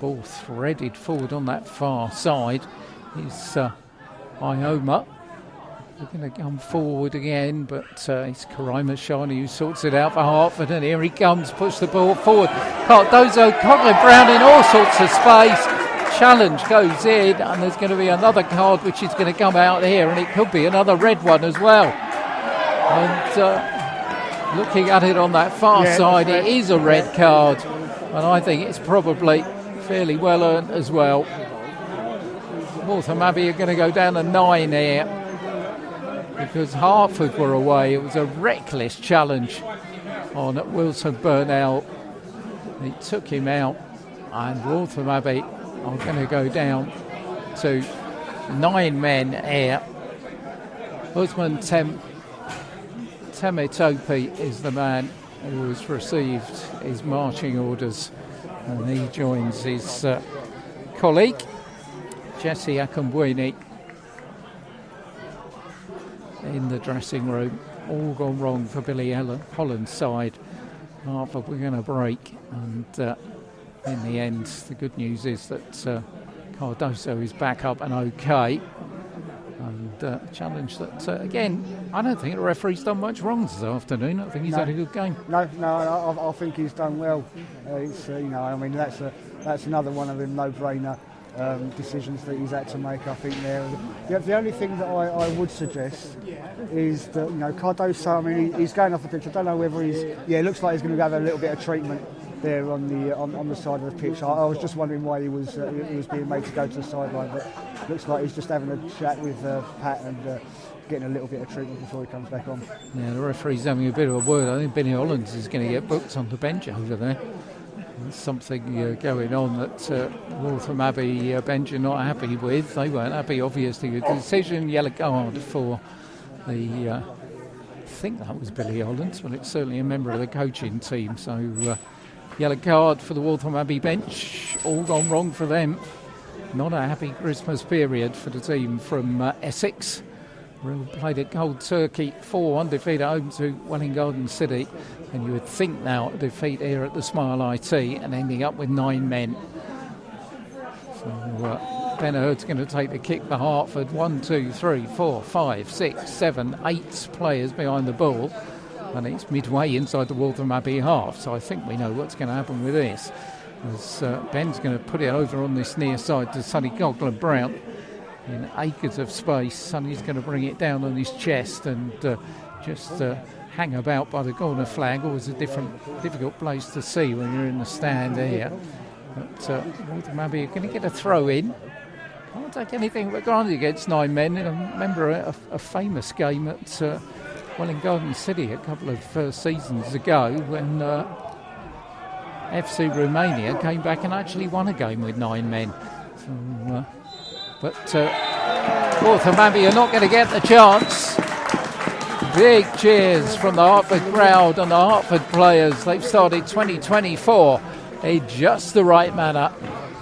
ball threaded forward on that far side. Is Ioma. They're going to come forward again, but it's Karai Mashani who sorts it out for Hertford, and here he comes, push the ball forward. Cardoso, Coghlan Brown in all sorts of space. Challenge goes in, and there's going to be another card which is going to come out here, and it could be another red one as well. And looking at it on that far side, it is a red card, and I think it's probably fairly well earned as well. Waltham Abbey are going to go down to 9 here, because Hertford were away. It was a reckless challenge on Wilson Burnell. He took him out, and Waltham Abbey are going to go down to 9 men here. Usman Temetope is the man who has received his marching orders, and he joins his colleague Jesse Akumbwini in the dressing room. All gone wrong for Billy Holland's side. Hertford we're going to break, and in the end the good news is that Cardoso is back up and okay. And challenge that again, I don't think the referee's done much wrong this afternoon. I think he's had a good game. No, I think he's done well. It's that's another one of the no-brainer decisions that he's had to make. I think there. The only thing that I would suggest is that Cardoso. I mean, he's going off the pitch. I don't know whether he's. Yeah, it looks like he's going to have a little bit of treatment there on the side of the pitch. I was just wondering why he was being made to go to the sideline, but looks like he's just having a chat with Pat and getting a little bit of treatment before he comes back on. Yeah, the referee's having a bit of a word. I think Benny Hollands is going to get booked on the bench over there. There's something going on that Waltham Abbey bench are not happy with. They weren't happy, obviously, with the decision. Yellow card for the, I think that was Billy Hollands, but it's certainly a member of the coaching team. So yellow card for the Waltham Abbey bench. All gone wrong for them. Not a happy Christmas period for the team from Essex. Played at Cold Turkey, 4-1 defeat at home to Welwyn Garden City, and you would think now a defeat here at the Smile IT and ending up with 9 men. So Ben Hurd's going to take the kick for Hertford. 1, 2, 3, 4, 5, 6, 7, 8 players behind the ball, and it's midway inside the Waltham Abbey half, so I think we know what's going to happen with this. As Ben's going to put it over on this near side to Sonny Coghlan-Brown. In acres of space, Sonny's going to bring it down on his chest and just hang about by the corner flag. Always a difficult place to see when you're in the stand here. But Waltham Abbey are going to get a throw in. Can't take anything for granted against 9 men. I remember a famous game at Welwyn Garden City a couple of seasons ago when FC Romania came back and actually won a game with 9 men. So, but Waltham Abbey are not going to get the chance. Big cheers from the Hertford crowd and the Hertford players. They've started 2024 in just the right manner,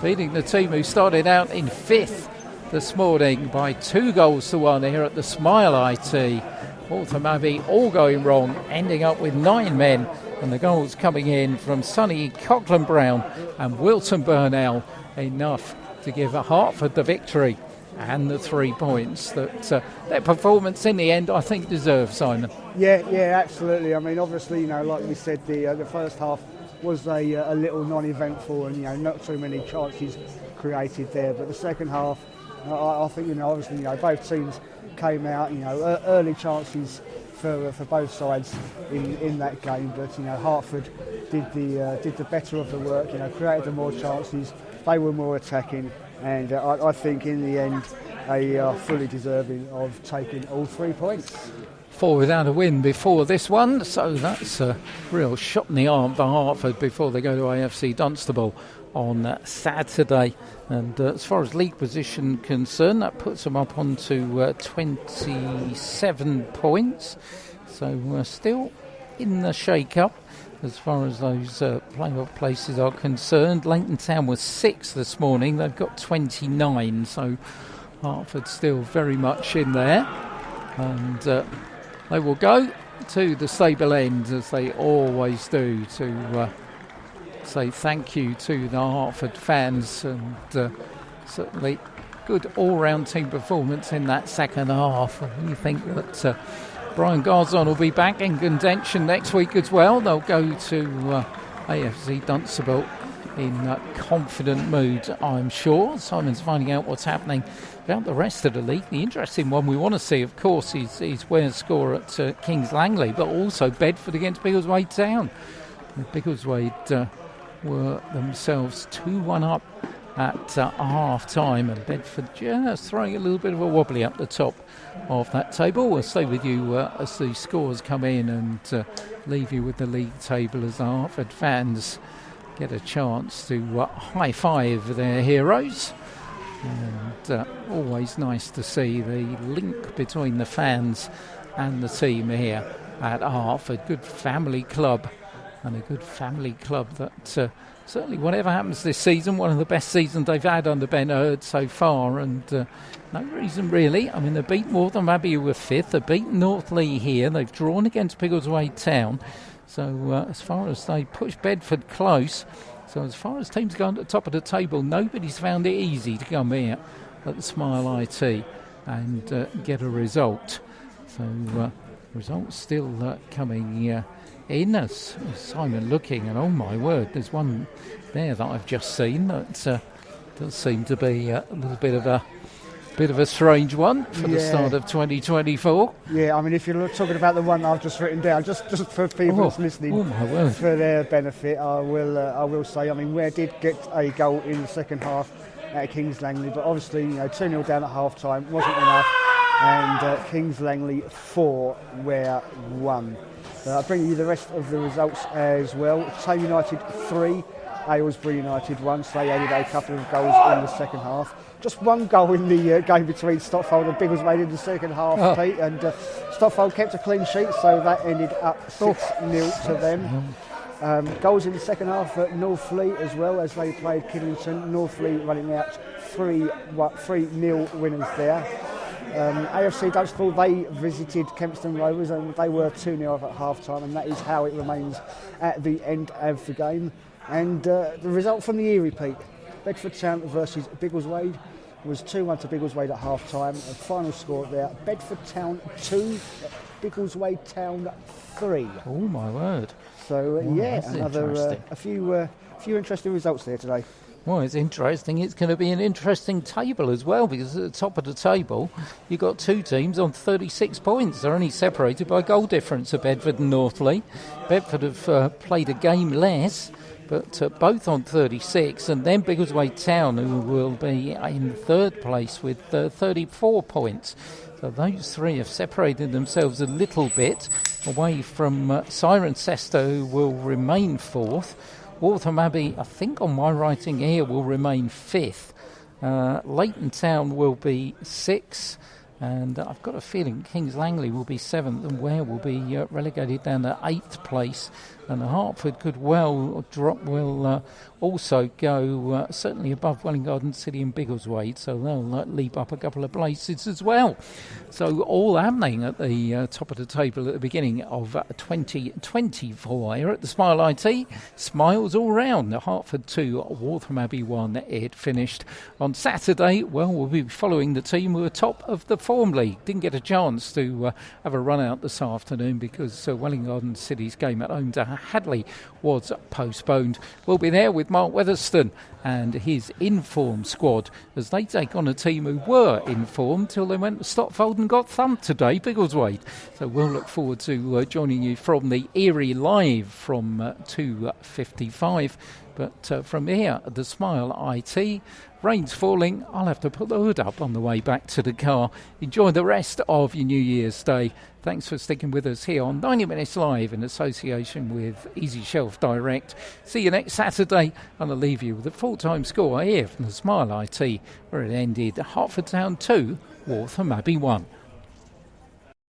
beating the team who started out in 5th this morning by 2-1 here at the Smile IT. Waltham Abbey all going wrong, ending up with 9 men, and the goals coming in from Sonny Coghlan-Brown and Wilson Burnell, enough to give Hertford the victory and the 3 points that their performance in the end, I think, deserves, Simon. Yeah, absolutely. I mean, obviously, like we said, the first half was a little non-eventful, and not too many chances created there. But the second half, I think, obviously, both teams came out, early chances for both sides in that game. But Hertford did the better of the work. Created the more chances. They were more attacking, and I think in the end they are fully deserving of taking all 3 points. 4 without a win before this one, so that's a real shot in the arm for Hertford before they go to AFC Dunstable on Saturday. And as far as league position concerned, that puts them up onto 27 points. So we're still in the shake-up as far as those play-off places are concerned. Leighton Town was 6 this morning. They've got 29, so Hertford still very much in there. And they will go to the stable end, as they always do, to say thank you to the Hertford fans, and certainly good all-round team performance in that second half. And you think that Brian Garzon will be back in contention next week as well. They'll go to AFC Dunstable in a confident mood, I'm sure. Simon's finding out what's happening about the rest of the league. The interesting one we want to see, of course, is Ware's score at Kings Langley, but also Bedford against Biggleswade Town. Biggleswade were themselves 2-1 up at half-time, and Bedford just throwing a little bit of a wobbly up the top of that table. We'll stay with you as the scores come in and leave you with the league table as the Hertford fans get a chance to high-five their heroes. And always nice to see the link between the fans and the team here at Hertford. Good family club and a good family club that certainly, whatever happens this season, one of the best seasons they've had under Ben Hurd so far, and no reason really. I mean, they beat Waltham Abbey, who were 5th. They beat Northley here. They've drawn against Biggleswade Town. So as far as they push Bedford close, so as far as teams going to the top of the table, nobody's found it easy to come here at the Smile IT and get a result. So results still coming in as Simon looking, and oh my word, there's one there that I've just seen that does seem to be a little bit of a strange one for the start of 2024. Yeah, I mean, if you're talking about the one I've just written down, just for people that's listening, for their benefit, I will say, I mean, Ware did get a goal in the second half at Kings Langley, but obviously, 2-0 down at half time wasn't enough, and Kings Langley 4, Ware 1. I'll bring you the rest of the results as well. Tame United 3, Aylesbury United 1, so they added a couple of goals in the second half. Just one goal in the game between Stotfold and Biggleswade in the second half, Pete, and Stotfold kept a clean sheet, so that ended up 6-0 to them. Goals in the second half at Northley as well, as they played Kidlington. Northley running out 3-0 winners there. AFC Dunstable, they visited Kempston Rovers and they were 2-0 at half time, and that is how it remains at the end of the game. And the result from the Erie, Pete, Bedford Town versus Biggleswade was 2-1 to Biggleswade at half time. The final score there, Bedford Town 2, Biggleswade Town 3. Oh my word. So another a few interesting results there today. Well, it's interesting. It's going to be an interesting table as well, because at the top of the table, you've got two teams on 36 points. They're only separated by goal difference of Bedford and Northley. Bedford have played a game less, but both on 36, and then Biggleswade Town, who will be in third place with 34 points. So those three have separated themselves a little bit away from Cirencester, who will remain fourth. Waltham Abbey, I think on my writing here, will remain 5th. Leighton Town will be 6th. And I've got a feeling Kings Langley will be 7th and Ware will be relegated down to 8th place. And Hertford could will also go certainly above Welwyn Garden City and Biggleswade, so they'll leap up a couple of places as well. So all happening at the top of the table at the beginning of 2024 here at the Smile IT. Smiles all round. Hertford 2, Waltham Abbey 1. It finished on Saturday. Well, we'll be following the team who are top of the Form League. Didn't get a chance to have a run out this afternoon because Welwyn Garden City's game at home to Hadley was postponed. We'll be there with Mark Weatherston and his in-form squad as they take on a team who were in form till they went to Stotfold and got thumped today, Biggleswade. So we'll look forward to joining you from the Erie Live from 2:55. But from here at the Smile IT, rain's falling. I'll have to put the hood up on the way back to the car. Enjoy the rest of your New Year's Day. Thanks for sticking with us here on 90 Minutes Live in association with Easy Shelf Direct. See you next Saturday, and I'll leave you with a full-time score here from the Smile IT, where it ended Hertford Town 2, Waltham Abbey 1.